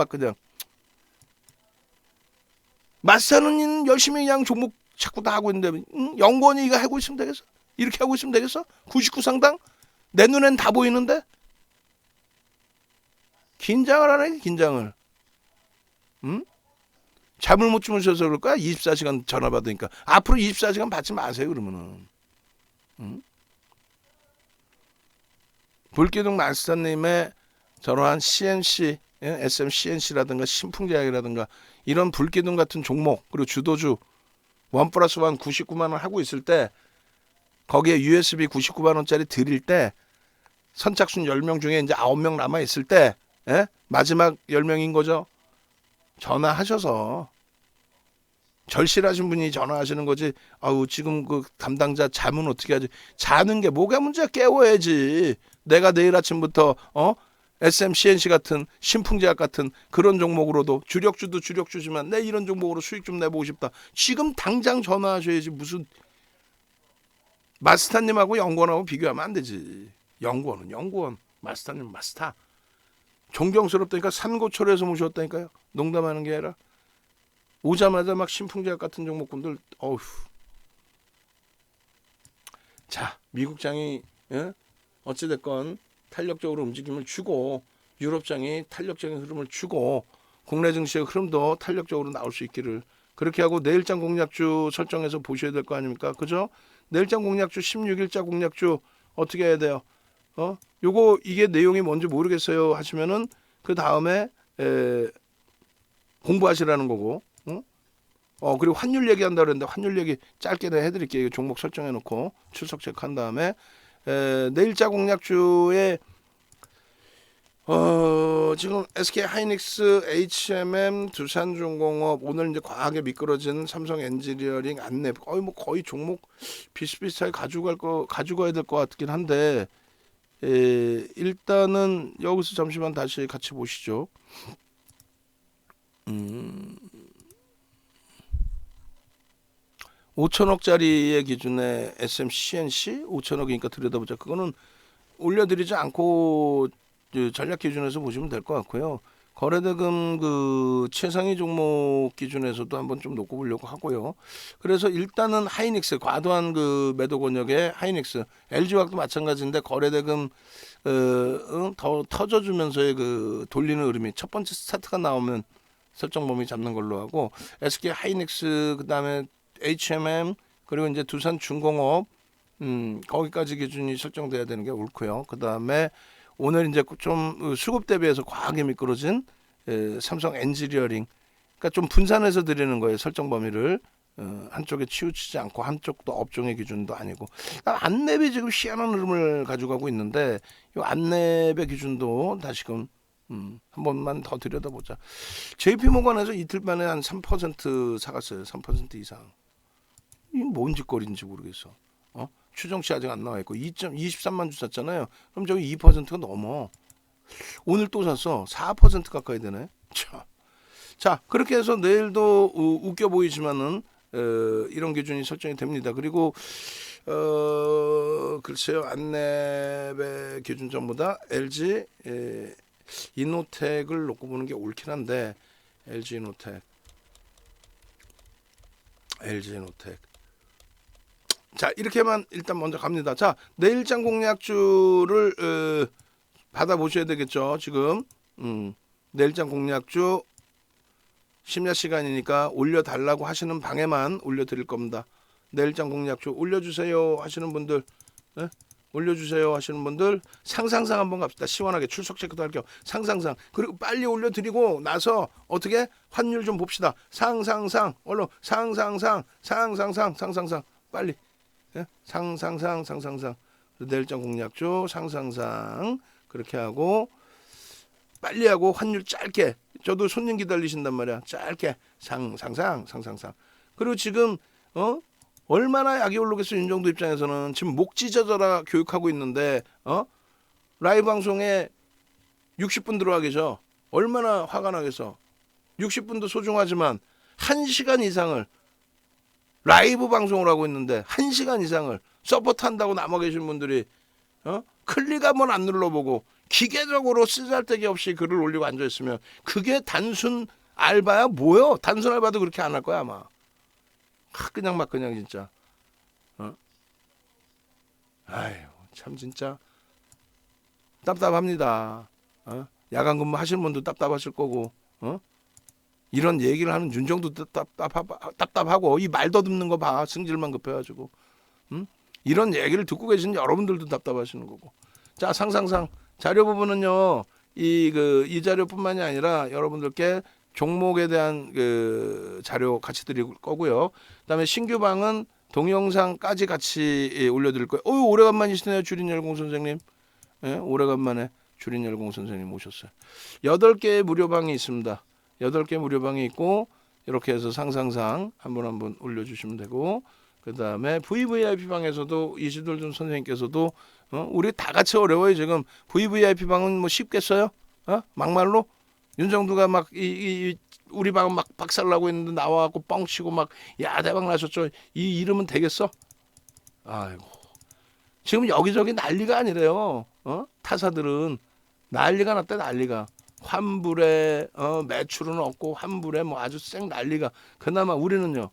마스터는 열심히 그냥 종목 자꾸 다 하고 있는데 연구원이 이거 하고 있으면 되겠어? 이렇게 하고 있으면 되겠어? 99 상당? 내 눈엔 다 보이는데? 긴장을 하네 긴장을. 잠을 못 주무셔서 그럴 거야? 24시간 전화 받으니까. 앞으로 24시간 받지 마세요 그러면은. 불기둥 마스터님의 저러한 CNC, SMCNC라든가 신풍제약이라든가 이런 불기둥 같은 종목, 그리고 주도주 1+1 99만 원 하고 있을 때 거기에 USB 99만 원짜리 드릴 때 선착순 10명 중에 이제 9명 남아 있을 때 마지막 10명인 거죠. 전화하셔서 절실하신 분이 전화하시는 거지. 아우 지금 그 담당자 잠은 어떻게 하지? 자는 게 뭐가 문제야? 깨워야지. 내가 내일 아침부터 SMCNC 같은 신풍제약 같은 그런 종목으로도 주력주도 주력주지만 내 이런 종목으로 수익 좀 내보고 싶다. 지금 당장 전화하셔야지. 무슨 마스타님하고 연구원하고 비교하면 안 되지. 연구원은 연구원, 마스타님 마스타. 존경스럽다니까. 산고초려에서 모셨다니까요. 농담하는 게 아니라. 오자마자 막 신풍제약 같은 종목군들 어휴. 자, 미국장이 어찌됐건 탄력적으로 움직임을 주고 유럽장이 탄력적인 흐름을 주고 국내 증시의 흐름도 탄력적으로 나올 수 있기를. 그렇게 하고 내일장 공략주 설정해서 보셔야 될 거 아닙니까? 그죠? 내일장 공략주 16일자 공략주 어떻게 해야 돼요? 요거 이게 내용이 뭔지 모르겠어요 하시면은 그 다음에 공부하시라는 거고. 그리고 환율 얘기한다 그랬는데 환율 얘기 짧게 해드릴게요. 종목 설정해놓고 출석 체크한 다음에 내일자 공략주에 지금 SK 하이닉스, HMM, 두산중공업, 오늘 이제 과하게 미끄러진 삼성 엔지니어링, 안랩 뭐 거의 종목 비슷비슷하게 가져가야 될 것 같긴 한데 일단은 여기서 잠시만 다시 같이 보시죠. 5천억짜리의 기준에 SMCNC 5천억이니까 들여다보자. 그거는 올려드리지 않고 전략 기준에서 보시면 될 것 같고요. 거래대금 그 최상위 종목 기준에서도 한번 좀 놓고 보려고 하고요. 그래서 일단은 하이닉스 과도한 그 매도 권역의 하이닉스, LG화학도 마찬가지인데 거래대금 더 터져주면서의 그 돌리는 흐름이 첫 번째 스타트가 나오면 설정 범위 잡는 걸로 하고 SK 하이닉스 그다음에 HMM 그리고 이제 두산중공업 거기까지 기준이 설정돼야 되는 게 옳고요. 그다음에 오늘 이제 좀 수급 대비해서 과하게 미끄러진 삼성 엔지니어링, 그러니까 좀 분산해서 드리는 거예요. 설정 범위를 한쪽에 치우치지 않고 한쪽도 업종의 기준도 아니고. 안랩이 지금 희한한 흐름을 가져가고 있는데 이 안랩의 기준도 다시금 한 번만 더 들여다보자. JP모건에서 이틀 만에 한 3% 사갔어요. 3% 이상. 이게 뭔 짓거리인지 모르겠어. 추정치 아직 안 나와 있고 23만 주 샀잖아요. 그럼 저기 2%가 넘어. 오늘 또 샀어. 4% 가까이 되네. 자, 그렇게 해서 내일도 웃겨 보이지만은 이런 기준이 설정이 됩니다. 그리고 글쎄요, 안랩의 기준점보다 LG 이노텍을 놓고 보는 게 옳긴 한데 LG 이노텍 자, 이렇게만 일단 먼저 갑니다. 자, 내일장 공략주를 받아보셔야 되겠죠. 지금 내일장 공략주 심야 시간이니까 올려달라고 하시는 방에만 올려드릴 겁니다. 내일장 공략주 올려주세요 하시는 분들, 올려주세요 하시는 분들 상상상 한번 갑시다. 시원하게 출석 체크도 할게요. 상상상. 그리고 빨리 올려드리고 나서 어떻게 환율 좀 봅시다. 상상상 얼른 상상상 빨리. 상상상 내일장 공략주 상상상 그렇게 하고 빨리 하고 환율 짧게. 저도 손님 기다리신단 말이야. 짧게 상상상. 그리고 지금 얼마나 약이 오르겠어. 윤정도 입장에서는 지금 목 찢어져라 교육하고 있는데 라이브 방송에 60분 들어와 계셔. 얼마나 화가 나겠어. 60분도 소중하지만 1시간 이상을 라이브 방송을 하고 있는데 1시간 이상을 서포트 한다고 남아 계신 분들이 클릭 한번 안 눌러보고 기계적으로 쓰잘데기 없이 글을 올리고 앉아있으면 그게 단순 알바야? 뭐요? 단순 알바도 그렇게 안 할 거야 아마. 그냥 막 그냥 진짜. 아유 참 진짜 답답합니다. 야간 근무 하시는 분도 답답하실 거고 이런 얘기를 하는 윤정도 답답하고 이 말 더듬는 거 봐. 승질만 급해가지고 이런 얘기를 듣고 계신 여러분들도 답답하시는 거고. 자, 상상상 자료 부분은요. 이 자료뿐만이 아니라 여러분들께 종목에 대한 그 자료 같이 드릴 거고요. 그다음에 신규 방은 동영상까지 같이 올려드릴 거예요. 오래간만이시네요, 주린열공 선생님. 예, 오래간만에 주린열공 선생님 오셨어요. 8개의 무료방이 있습니다. 8개 무료방이 있고 이렇게 해서 상상상 한번 올려주시면 되고 그 다음에 VVIP 방에서도 이시돌 준 선생님께서도 우리 다 같이 어려워요 지금. VVIP 방은 뭐 쉽겠어요? 막말로 윤정두가 막 우리 방은 막 박살나고 있는데 나와갖고 뻥치고 막 야 대박 나셨죠. 이 이름은 되겠어? 아이고 지금 여기저기 난리가 아니래요. 타사들은 난리가 났대 난리가. 환불에 매출은 없고 환불에 뭐 아주 쌩 난리가. 그나마 우리는요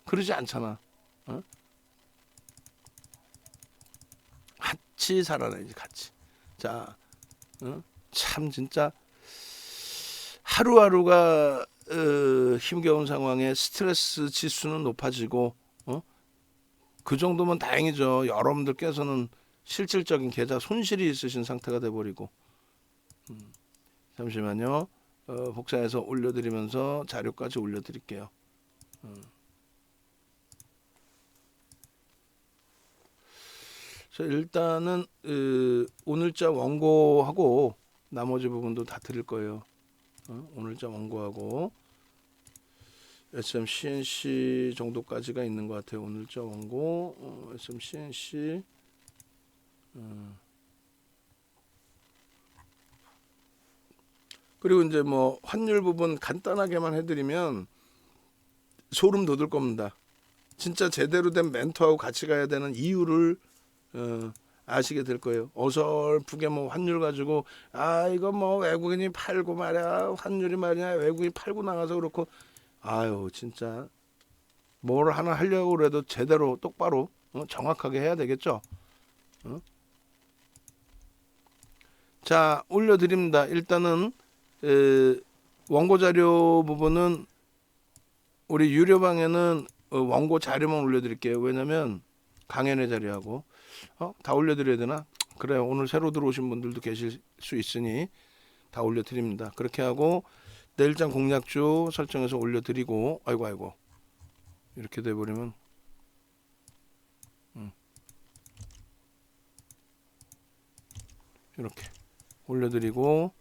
그러지 않잖아. 같이 살아내지 같이. 자, 참 진짜 하루하루가 힘겨운 상황에 스트레스 지수는 높아지고 그 정도면 다행이죠. 여러분들께서는 실질적인 계좌 손실이 있으신 상태가 돼버리고. 잠시만요. 복사해서 올려드리면서 자료까지 올려드릴게요. 자, 일단은 오늘자 원고하고 나머지 부분도 다 드릴 거예요. 오늘자 원고하고 SMCNC 정도까지가 있는 것 같아요. 오늘자 원고 SMCNC 그리고 이제 뭐 환율 부분 간단하게만 해드리면 소름 돋을 겁니다. 진짜 제대로 된 멘토하고 같이 가야 되는 이유를 아시게 될 거예요. 어설프게 뭐 환율 가지고 이거 뭐 외국인이 팔고 말이야 환율이 말이야 외국인이 팔고 나가서 그렇고 아유 진짜 뭘 하나 하려고 그래도 제대로 똑바로 정확하게 해야 되겠죠. 자 올려드립니다. 일단은 원고 자료 부분은 우리 유료방에는 원고 자료만 올려드릴게요. 왜냐면 강연회 자료하고 다 올려드려야 되나? 그래요. 오늘 새로 들어오신 분들도 계실 수 있으니 다 올려드립니다. 그렇게 하고 내일장 공략주 설정해서 올려드리고 아이고 이렇게 돼버리면 이렇게 올려드리고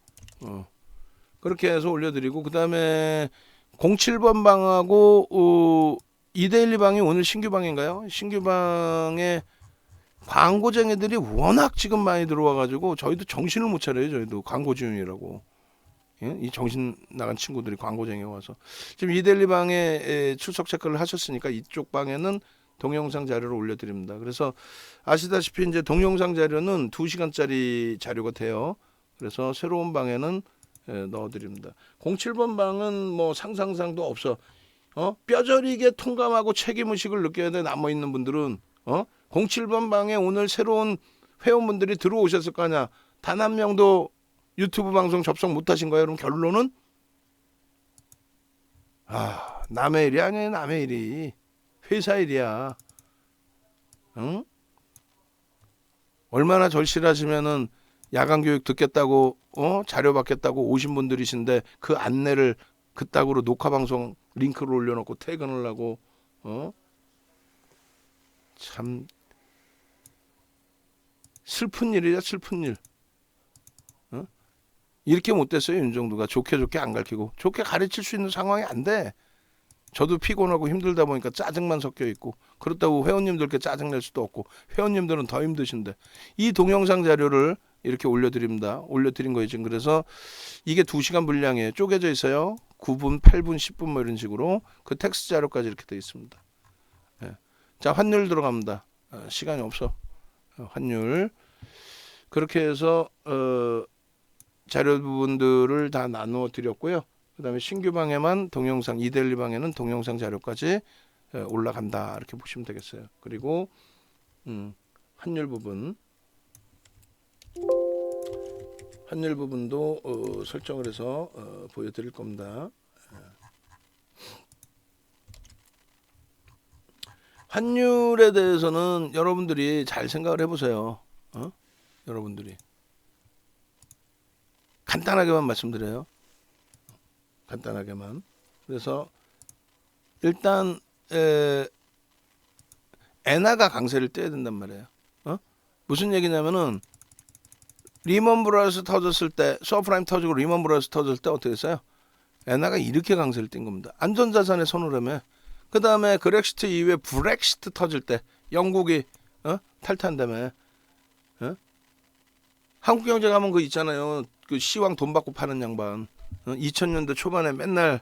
그렇게 해서 올려드리고 그 다음에 07번 방하고 이데일리 방이 오늘 신규 방인가요? 신규 방에 광고쟁이들이 워낙 지금 많이 들어와가지고 저희도 정신을 못 차려요. 저희도 광고주윤이라고. 예? 이 정신 나간 친구들이 광고쟁이 와서 지금 이데일리 방에 출석 체크를 하셨으니까 이쪽 방에는 동영상 자료를 올려드립니다. 그래서 아시다시피 이제 동영상 자료는 2시간짜리 자료가 돼요. 그래서 새로운 방에는 넣어드립니다. 07번 방은 뭐 상상상도 없어. 뼈저리게 통감하고 책임의식을 느껴야 돼. 남아있는 분들은 07번 방에 오늘 새로운 회원분들이 들어오셨을 거 아니야. 단 한 명도 유튜브 방송 접속 못하신 거예요. 그럼 결론은 남의 일이 아니에요. 남의 일이 회사 일이야. 응? 얼마나 절실하시면은 야간 교육 듣겠다고 자료 받겠다고 오신 분들이신데 그 안내를 그따구로 녹화 방송 링크를 올려놓고 퇴근을 하고 참 슬픈 일이야 슬픈 일. 이렇게 못됐어요. 윤정두가 좋게 안 가르치고 좋게 가르칠 수 있는 상황이 안 돼. 저도 피곤하고 힘들다 보니까 짜증만 섞여 있고 그렇다고 회원님들께 짜증낼 수도 없고 회원님들은 더 힘드신데 이 동영상 자료를 이렇게 올려드립니다. 올려드린 거예요 지금. 그래서 이게 2시간 분량이에요. 쪼개져 있어요. 9분, 8분, 10분 뭐 이런 식으로 그 텍스트 자료까지 이렇게 되어 있습니다. 예. 자 환율 들어갑니다. 시간이 없어. 환율 그렇게 해서 자료 부분들을 다 나누어 드렸고요. 그 다음에 신규 방에만 동영상, 이데일리 방에는 동영상 자료까지 올라간다. 이렇게 보시면 되겠어요. 그리고 환율 부분도 설정을 해서 보여드릴 겁니다. 환율에 대해서는 여러분들이 잘 생각을 해보세요. 여러분들이 간단하게만 말씀드려요. 간단하게만. 그래서 일단 엔화가 강세를 떼야 된단 말이에요. 무슨 얘기냐면은 리먼 브라더스 터졌을 때, 서프라임 터지고 리먼 브라더스 터졌을 때 어떻게 했어요? 엔화가 이렇게 강세를 띈 겁니다. 안전자산의 선호라며. 그 다음에 그렉시트 이후에 브렉시트 터질 때 영국이 탈퇴한다며. 예? 한국경제 가면 그 있잖아요. 그 시황 돈 받고 파는 양반. 2000년대 초반에 맨날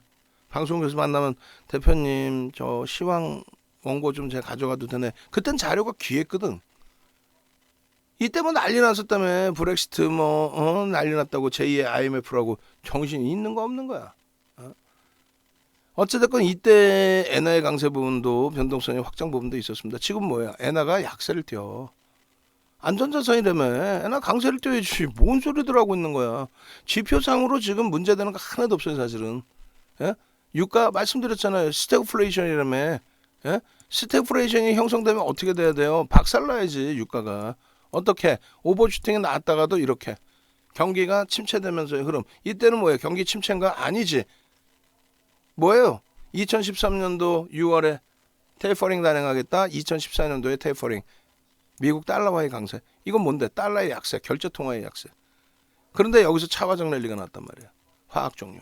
방송에서 만나면 대표님 저 시황 원고 좀 제가 가져가도 되네. 그땐 자료가 귀했거든. 이때 뭐 난리 났었다며. 브렉시트 난리 났다고. 제2의 IMF라고. 정신이 있는 거 없는 거야. 어찌됐건 이때 엔화의 강세 부분도 변동성의 확장 부분도 있었습니다. 지금 뭐야? 엔화가 약세를 띄어. 안전자산이라며. 엔화 강세를 띄어야지. 뭔 소리들 하고 있는 거야. 지표상으로 지금 문제되는 거 하나도 없어요 사실은. 예? 유가 말씀드렸잖아요. 스태그플레이션이라며. 예? 스태그플레이션이 형성되면 어떻게 돼야 돼요? 박살나야지 유가가. 어떻게? 오버슈팅이 나왔다가도 이렇게. 경기가 침체되면서의 흐름. 이때는 뭐예요? 경기 침체인가? 아니지. 뭐예요? 2013년도 6월에 테이퍼링 단행하겠다. 2014년도에 테이퍼링. 미국 달러화의 강세. 이건 뭔데? 달러의 약세, 결제통화의 약세. 그런데 여기서 차화적 랠리가 났단 말이야. 화학종류.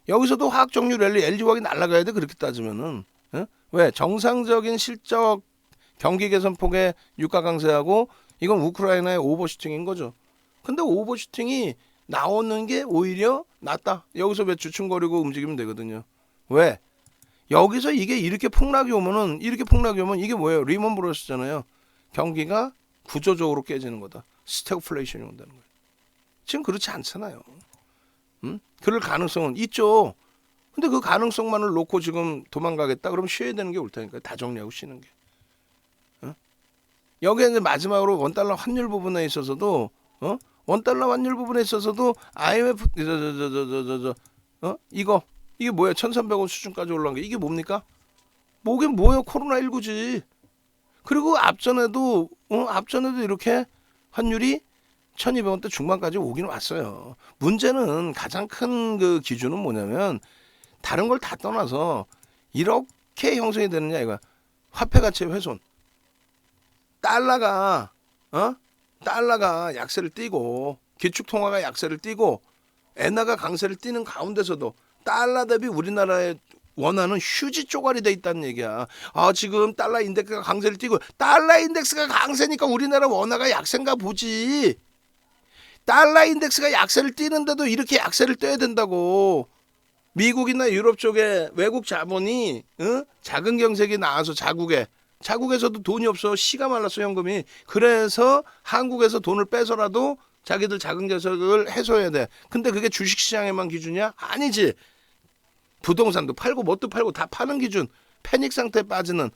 여기서도 화학종류 랠리, LG화학이 날아가야 돼. 그렇게 따지면은. 에? 왜? 정상적인 실적 경기 개선 폭의 유가 강세하고 이건 우크라이나의 오버슈팅인 거죠. 근데 오버슈팅이 나오는 게 오히려 낫다. 여기서 왜 주춤거리고 움직이면 되거든요. 왜? 여기서 이게 이렇게 폭락이 오면 이게 뭐예요? 리먼 브러스잖아요. 경기가 구조적으로 깨지는 거다. 스태그플레이션이 온다는 거예요. 지금 그렇지 않잖아요. 그럴 가능성은 있죠. 근데 그 가능성만을 놓고 지금 도망가겠다? 그럼 쉬어야 되는 게 옳다니까요. 다 정리하고 쉬는 게. 여기에 이제 마지막으로 원달러 환율 부분에 있어서도 원달러 환율 부분에 있어서도 IMF 이게 뭐야? 1,300원 수준까지 올라간 게 이게 뭡니까? 뭐긴 뭐예요? 코로나19지. 그리고 앞전에도 이렇게 환율이 1,200원대 중반까지 오긴 왔어요. 문제는 가장 큰 그 기준은 뭐냐면 다른 걸 다 떠나서 이렇게 형성이 되느냐 이거야. 화폐 가치의 훼손. 달러가 약세를 띠고 기축통화가 약세를 띠고 엔화가 강세를 띠는 가운데서도 달러 대비 우리나라의 원화는 휴지 쪼가리 돼 있다는 얘기야. 지금 달러 인덱스가 강세를 띠고 달러 인덱스가 강세니까 우리나라 원화가 약세인가 보지. 달러 인덱스가 약세를 띠는데도 이렇게 약세를 떼야 된다고. 미국이나 유럽 쪽에 외국 자본이 작은 경색이 나와서 자국에서도 돈이 없어. 씨가 말랐어 현금이. 그래서 한국에서 돈을 빼서라도 자기들 작은 경색을 해소해야 돼. 근데 그게 주식시장에만 기준이야? 아니지. 부동산도 팔고 뭣도 팔고 다 파는 기준. 패닉 상태에 빠지는.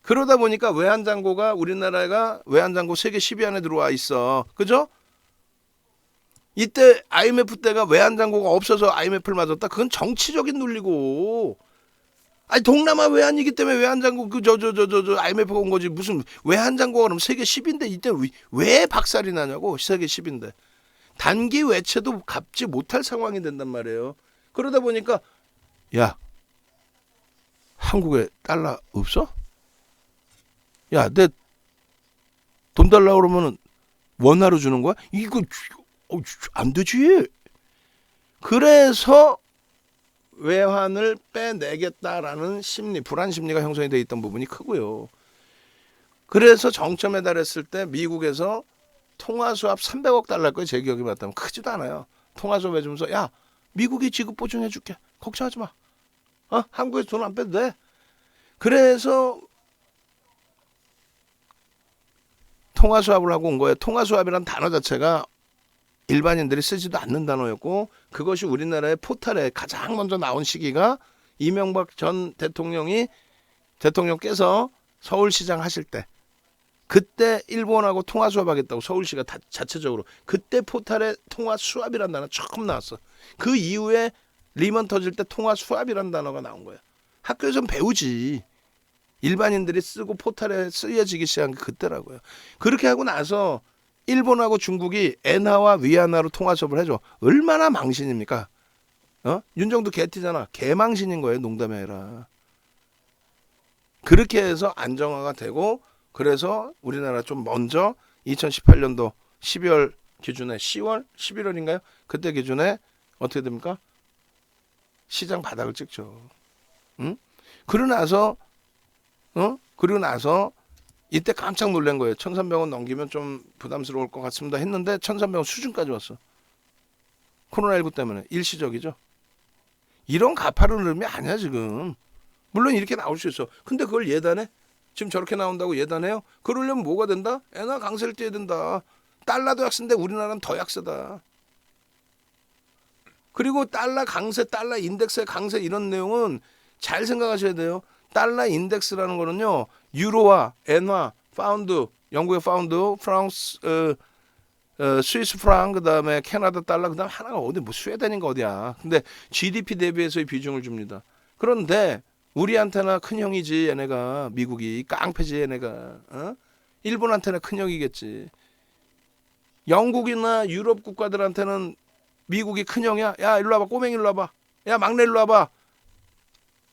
그러다 보니까 외환잔고가 우리나라가 외환잔고 세계 10위 안에 들어와 있어. 그죠? 이때 IMF 때가 외환잔고가 없어서 IMF를 맞았다. 그건 정치적인 논리고. 아니 동남아 외환이기 때문에 외환잔고 IMF가 온 거지. 무슨 외환잔고가 그럼 세계 10인데 이때 왜 박살이 나냐고. 세계 10인데 단기 외채도 갚지 못할 상황이 된단 말이에요. 그러다 보니까 야 한국에 달러 없어? 야 내 돈 달라 그러면은 원화로 주는 거야? 이거 안 되지. 그래서 외환을 빼내겠다라는 심리, 불안 심리가 형성이 돼 있던 부분이 크고요. 그래서 정점에 달했을 때 미국에서 통화수합 300억 달러일 거예요. 제 기억이 맞다면. 크지도 않아요. 통화수합 해주면서 야 미국이 지급 보증해 줄게. 걱정하지 마. 한국에서 돈 안 빼도 돼. 그래서 통화수합을 하고 온 거예요. 통화수합이라는 단어 자체가 일반인들이 쓰지도 않는 단어였고 그것이 우리나라의 포탈에 가장 먼저 나온 시기가 이명박 전 대통령께서 서울시장 하실 때 그때 일본하고 통화수합하겠다고 서울시가 자체적으로 그때 포탈에 통화수합이라는 단어 처음 나왔어. 그 이후에 리먼 터질 때 통화수합이라는 단어가 나온 거야. 학교에서는 배우지. 일반인들이 쓰고 포탈에 쓰여지기 시작한 게 그때라고요. 그렇게 하고 나서 일본하고 중국이 엔화와 위안화로 통화수합을 해줘. 얼마나 망신입니까? 윤정도 개티잖아. 개망신인 거예요. 농담이 아니라. 그렇게 해서 안정화가 되고 그래서 우리나라 좀 먼저 2018년도 12월 기준에 10월? 11월인가요? 그때 기준에 어떻게 됩니까? 시장 바닥을 찍죠. 응? 그러고 나서 이때 깜짝 놀란 거예요. 1,300원 넘기면 좀 부담스러울 것 같습니다 했는데 1,300원 수준까지 왔어. 코로나19 때문에 일시적이죠. 이런 가파른 흐름이 아니야 지금. 물론 이렇게 나올 수 있어. 근데 그걸 예단해? 지금 저렇게 나온다고 예단해요? 그러려면 뭐가 된다? 엔화 강세를 띄어야 된다. 달러도 약세인데 우리나라는 더 약세다. 그리고 달러 강세, 달러 인덱스의 강세 이런 내용은 잘 생각하셔야 돼요. 달러 인덱스라는 거는요. 유로화, 엔화, 파운드, 영국의 파운드, 프랑스, 스위스 프랑, 그다음에 캐나다 달러, 그다음 하나가 어디 뭐 스웨덴인가 어디야. 근데 GDP 대비해서의 비중을 줍니다. 그런데 우리한테나 큰 형이지 얘네가. 미국이 깡패지 얘네가. 일본한테는 큰 형이겠지. 영국이나 유럽 국가들한테는 미국이 큰 형이야. 야 일로 와봐, 꼬맹이 일로 와봐. 야 막내 일로 와봐.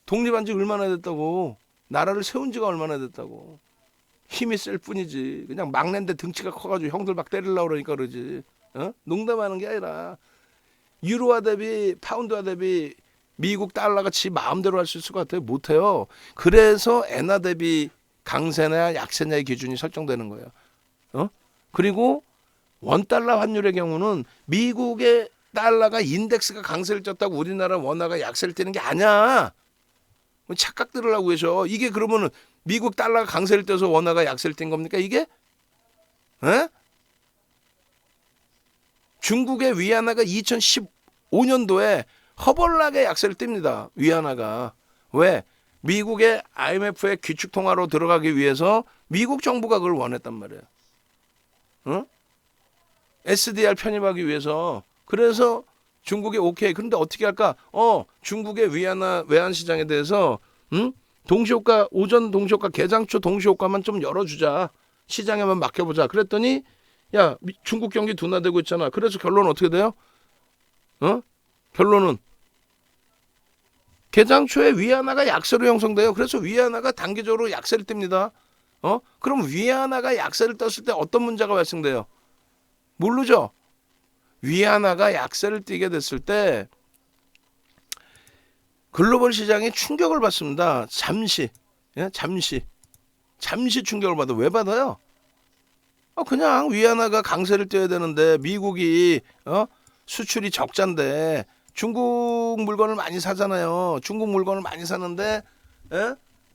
독립한 지 얼마나 됐다고. 나라를 세운 지가 얼마나 됐다고. 힘이 셀 뿐이지. 그냥 막내인데 등치가 커가지고 형들 막 때리려고 그러니까 그러지. 농담하는 게 아니라 유로화 대비 파운드화 대비 미국 달러가 지 마음대로 할 수 있을 것 같아요? 못해요. 그래서 엔화 대비 강세냐 약세냐의 기준이 설정되는 거예요. 그리고 원달러 환율의 경우는 미국의 달러가 인덱스가 강세를 쪘다고 우리나라 원화가 약세를 띄는 게 아니야. 착각들을 하고 계셔. 이게 그러면은 미국 달러가 강세를 띄어서 원화가 약세를 띈 겁니까 이게? 중국의 위안화가 2015년도에 허벌나게 약세를 띱니다. 위안화가. 왜? 미국의 IMF의 귀축 통화로 들어가기 위해서 미국 정부가 그걸 원했단 말이에요. SDR 편입하기 위해서. 그래서 중국이 오케이. 그런데 어떻게 할까? 중국의 위안화 외환 시장에 대해서 동시효과, 오전 동시효과, 개장초 동시효과만 좀 열어주자. 시장에만 맡겨보자. 그랬더니 야 중국 경기 둔화되고 있잖아. 그래서 결론은 어떻게 돼요? 결론은 개장초에 위안화가 약세로 형성돼요. 그래서 위안화가 단기적으로 약세를 띱니다. 그럼 위안화가 약세를 떴을 때 어떤 문제가 발생돼요? 모르죠? 위안화가 약세를 띠게 됐을 때 글로벌 시장이 충격을 받습니다. 잠시 충격을 받아. 왜 받아요? 그냥 위안화가 강세를 띄어야 되는데 미국이 수출이 적자인데 중국 물건을 많이 사잖아요. 중국 물건을 많이 사는데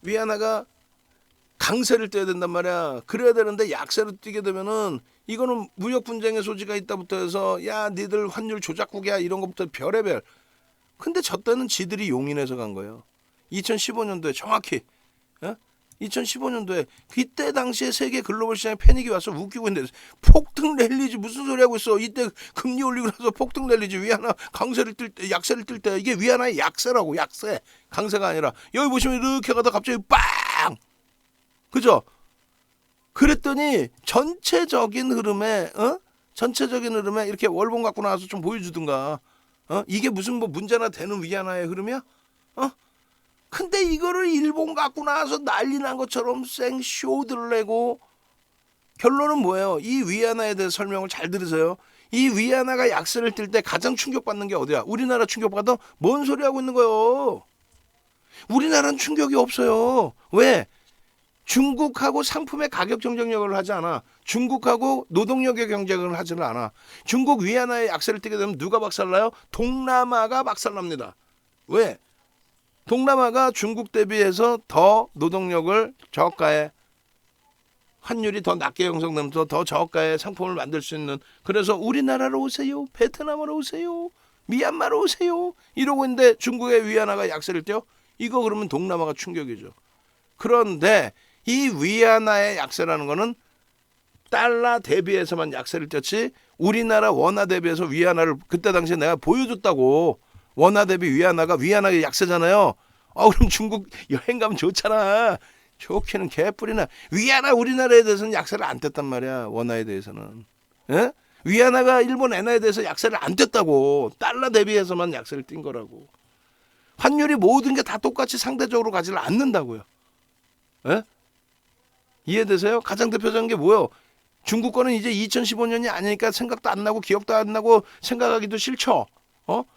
위안화가 강세를 띄어야 된단 말이야. 그래야 되는데 약세로 뛰게 되면은 이거는 무역 분쟁의 소지가 있다부터 해서 야 니들 환율 조작국이야 이런 것부터 별의별. 근데 저 때는 지들이 용인해서 간 거예요. 2015년도에 정확히 2015년도에 그때 당시에 세계 글로벌 시장에 패닉이 와서 웃기고 있는데 폭등 랠리지 무슨 소리 하고 있어. 이때 금리 올리고 나서 폭등 랠리지. 위안화 강세를 뜰 때 약세를 뜰 때 이게 위안화의 약세라고. 약세 강세가 아니라. 여기 보시면 이렇게 가다 갑자기 빵 그죠? 그랬더니 전체적인 흐름에 이렇게 월봉 갖고 나와서 좀 보여주든가. 이게 무슨 뭐 문제나 되는 위안화의 흐름이야? 근데 이거를 일본 갖고 나와서 난리 난 것처럼 생쇼들을 내고 결론은 뭐예요? 이 위안화에 대해서 설명을 잘 들으세요. 이 위안화가 약세를 띨 때 가장 충격받는 게 어디야? 우리나라 충격받아? 뭔 소리 하고 있는 거예요? 우리나라는 충격이 없어요. 왜? 중국하고 상품의 가격 경쟁력을 하지 않아. 중국하고 노동력의 경쟁을 하지는 않아. 중국 위안화의 약세를 띄게 되면 누가 박살나요? 동남아가 박살납니다. 왜? 동남아가 중국 대비해서 더 노동력을 저가에 환율이 더 낮게 형성되면서 더 저가의 상품을 만들 수 있는. 그래서 우리나라로 오세요. 베트남으로 오세요. 미얀마로 오세요. 이러고 있는데 중국의 위안화가 약세를 띄어? 이거 그러면 동남아가 충격이죠. 그런데 이 위안화의 약세라는 거는 달러 대비해서만 약세를 띄었지 우리나라 원화 대비해서 위안화를 그때 당시에 내가 보여줬다고. 원화 대비 위안화의 약세잖아요. 그럼 중국 여행 가면 좋잖아. 좋기는 개뿔이나. 위안화 우리나라에 대해서는 약세를 안 뗐단 말이야. 원화에 대해서는. 위안화가 일본 엔화에 대해서 약세를 안 뗐다고. 달러 대비해서만 약세를 띈 거라고. 환율이 모든 게 다 똑같이 상대적으로 가지를 않는다고요. 이해되세요? 가장 대표적인 게 뭐예요? 중국 거는 이제 2015년이 아니니까 생각도 안 나고 기억도 안 나고 생각하기도 싫죠.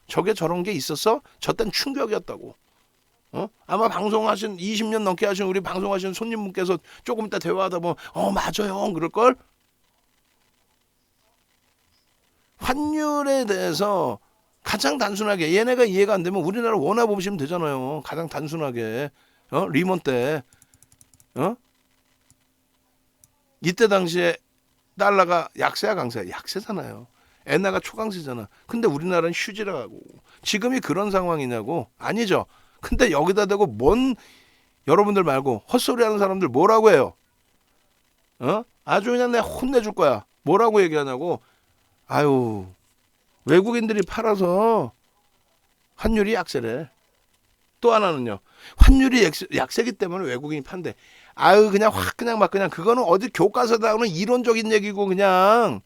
저게 저런 게 있었어? 저 땐 충격이었다고. 아마 방송하신 20년 넘게 하신 우리 방송하신 손님분께서 조금 이따 대화하다 보면 맞아요 그럴걸. 환율에 대해서 가장 단순하게 얘네가 이해가 안 되면 우리나라 원화 보시면 되잖아요. 가장 단순하게 리먼 때 이때 당시에 달러가 약세야 강세야? 약세잖아요. 엔화가 초강세잖아. 근데 우리나라는 휴지라고. 지금이 그런 상황이냐고? 아니죠. 근데 여기다 대고 여러분들 말고 헛소리하는 사람들 뭐라고 해요? 아주 그냥 내가 혼내줄 거야. 뭐라고 얘기하냐고? 아유, 외국인들이 팔아서 환율이 약세래. 또 하나는요. 환율이 약세기 때문에 외국인이 판대. 아유, 그냥 확 그냥 막 그냥 그거는 어디 교과서 나오는 이론적인 얘기고 그냥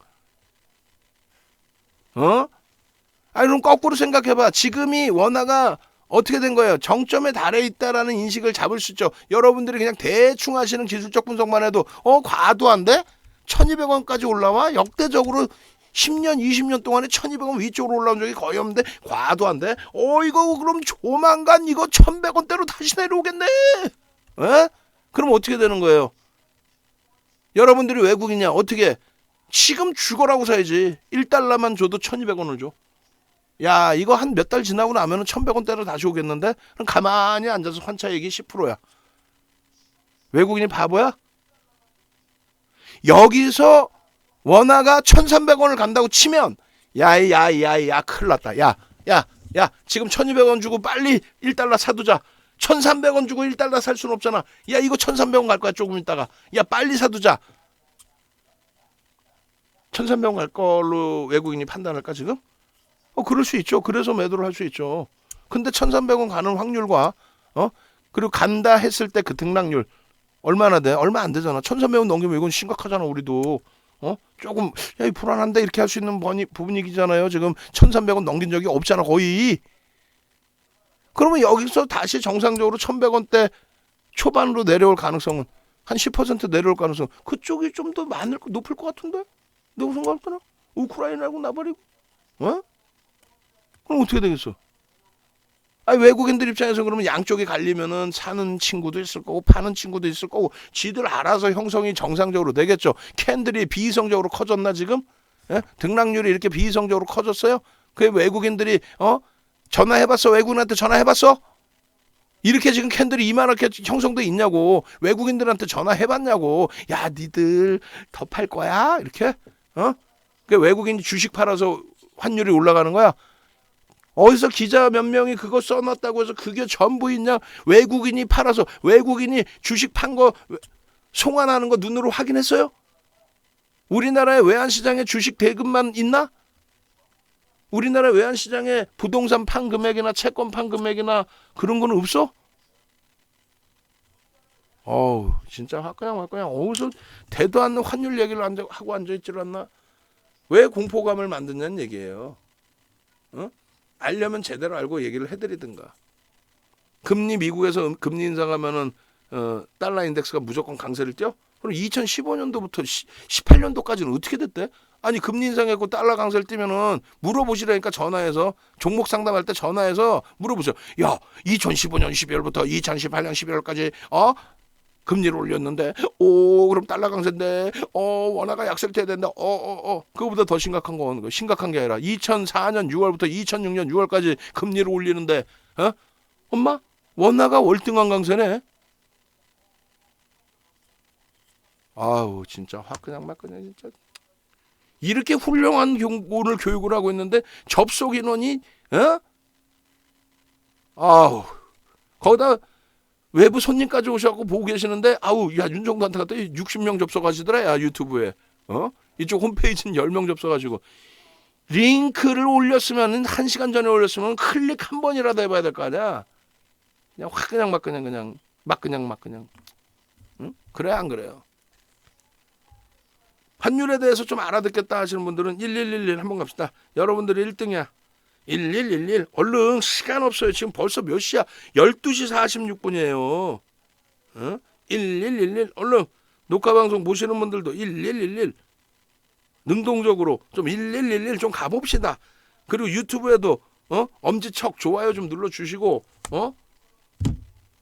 아니 그럼 거꾸로 생각해봐. 지금이 원화가 어떻게 된 거예요? 정점에 달해 있다라는 인식을 잡을 수 있죠. 여러분들이 그냥 대충 하시는 기술적 분석만 해도 과도한데? 1200원까지 올라와? 역대적으로 10년, 20년 동안에 1200원 위쪽으로 올라온 적이 거의 없는데 과도한데? 이거 그럼 조만간 이거 1100원대로 다시 내려오겠네? 에? 그럼 어떻게 되는 거예요? 여러분들이 외국인이냐? 어떻게? 지금 죽어라고 사야지. 1달러만 줘도 1200원을 줘. 야, 이거 한 몇 달 지나고 나면은 1100원대로 다시 오겠는데? 그럼 가만히 앉아서 환차익이 10%야. 외국인이 바보야? 여기서 원화가 1300원을 간다고 치면 야 큰일 났다. 야 지금 1200원 주고 빨리 1달러 사두자. 1300원 주고 1달러 살 수는 없잖아. 야, 이거 1300원 갈 거야 조금 있다가. 야, 빨리 사두자. 1300원 갈 걸로 외국인이 판단할까 지금? 그럴 수 있죠. 그래서 매도를 할 수 있죠. 근데 1300원 가는 확률과 그리고 간다 했을 때 그 등락률 얼마나 돼? 얼마 안 되잖아. 1300원 넘기면 이건 심각하잖아. 우리도 조금 야, 이 불안한데 이렇게 할 수 있는 부분이잖아요. 지금 1300원 넘긴 적이 없잖아 거의. 그러면 여기서 다시 정상적으로 1100원대 초반으로 내려올 가능성은 한 10% 내려올 가능성. 그쪽이 좀 더 높을 것 같은데? 내가 생각할 때는 우크라이나하고 나버리고 그럼 어떻게 되겠어? 외국인들 입장에서 그러면 양쪽이 갈리면은 사는 친구도 있을 거고 파는 친구도 있을 거고 지들 알아서 형성이 정상적으로 되겠죠. 캔들이 비이성적으로 커졌나 지금? 등락률이 이렇게 비이성적으로 커졌어요? 그 외국인들이 전화해봤어? 외국인한테 전화해봤어? 이렇게 지금 캔들이 이만하게 형성돼 있냐고. 외국인들한테 전화해봤냐고. 야, 니들 더 팔 거야? 이렇게? 그 외국인이 주식 팔아서 환율이 올라가는 거야? 어디서 기자 몇 명이 그거 써놨다고 해서 그게 전부 있냐? 외국인이 팔아서 외국인이 주식 판 거 송환하는 거 눈으로 확인했어요? 우리나라의 외환시장에 주식 대금만 있나? 우리나라 외환시장에 부동산 판 금액이나 채권 판 금액이나 그런 거는 없어? 진짜 그냥 어디서 대도 않는 환율 얘기를 하고 앉아있지를 않나? 왜 공포감을 만드냐는 얘기예요. 알려면 제대로 알고 얘기를 해드리든가. 금리 미국에서 금리 인상하면은 달러 인덱스가 무조건 강세를 띄어? 그럼 2015년도부터 18년도까지는 어떻게 됐대? 아니 금리 인상했고 달러 강세를 띄면은 물어보시라니까. 전화해서 종목 상담할 때 전화해서 물어보세요. 야, 2015년 12월부터 2018년 12월까지 금리를 올렸는데 그럼 달러 강세인데 원화가 약세를 떼야 된다. 그거보다 더 심각한 건 심각한 게 아니라 2004년 6월부터 2006년 6월까지 금리를 올리는데 엄마 원화가 월등한 강세네. 아우 진짜 확 그냥 막 그냥 진짜 이렇게 훌륭한 오늘 교육을 하고 있는데 접속 인원이 아우 거기다 외부 손님까지 오셔갖고 보고 계시는데 야 윤정도한테 갔다 60명 접속하시더라. 야 유튜브에 이쪽 홈페이지는 10명 접속하시고 링크를 올렸으면 1시간 전에 올렸으면 클릭 한 번이라도 해봐야 될 거 아니야. 그냥 확 그냥 막 그냥 그래 안 그래요? 환율에 대해서 좀 알아듣겠다 하시는 분들은 1111 한번 갑시다. 여러분들이 1등이야. 1111 얼른 시간 없어요. 지금 벌써 몇 시야? 12시 46분이에요. 1111 얼른 녹화방송 보시는 분들도 1111 능동적으로 좀 1111 좀 가봅시다. 그리고 유튜브에도 엄지척 좋아요 좀 눌러주시고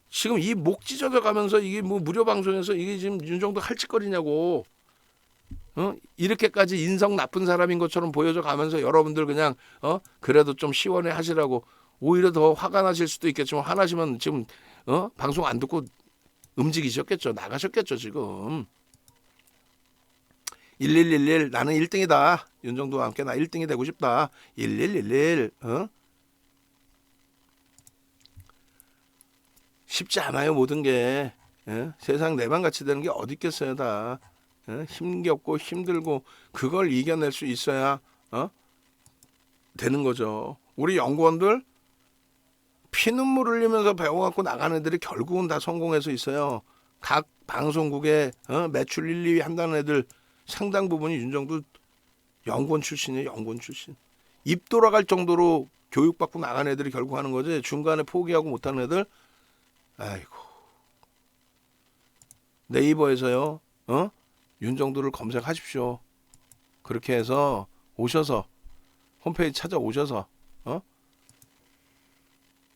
지금 이 목 찢어져 가면서 이게 뭐 무료 방송에서 이게 지금 윤정도 할 짓거리냐고. 이렇게까지 인성 나쁜 사람인 것처럼 보여져 가면서 여러분들 그냥 그래도 좀 시원해 하시라고. 오히려 더 화가 나실 수도 있겠지만 화나시면 지금 방송 안 듣고 움직이셨겠죠. 나가셨겠죠 지금. 1111 나는 1등이다. 윤정도와 함께 나 1등이 되고 싶다. 1111 쉽지 않아요 모든 게. 세상 내맘같이 되는 게 어디 있겠어요 다. 힘겹고 힘들고 그걸 이겨낼 수 있어야 되는 거죠. 우리 연구원들 피눈물 흘리면서 배워갖고 나가는 애들이 결국은 다 성공해서 있어요. 각 방송국에 매출 1, 2위 한다는 애들 상당 부분이 윤정도 연구원 출신이에요. 연구원 출신. 입 돌아갈 정도로 교육받고 나간 애들이 결국 하는 거지. 중간에 포기하고 못하는 애들. 아이고. 네이버에서요. 윤정도를 검색하십시오. 그렇게 해서 오셔서 홈페이지 찾아오셔서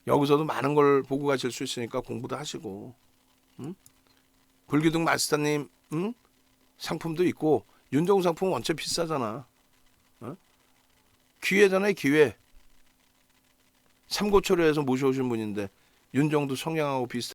여기서도 많은 걸 보고 가실 수 있으니까 공부도 하시고. 불기둥 마스터님 상품도 있고 윤정도 상품은 원체 비싸잖아. 기회잖아요 기회. 삼고초려에서 모셔오신 분인데 윤정도 성향하고 비슷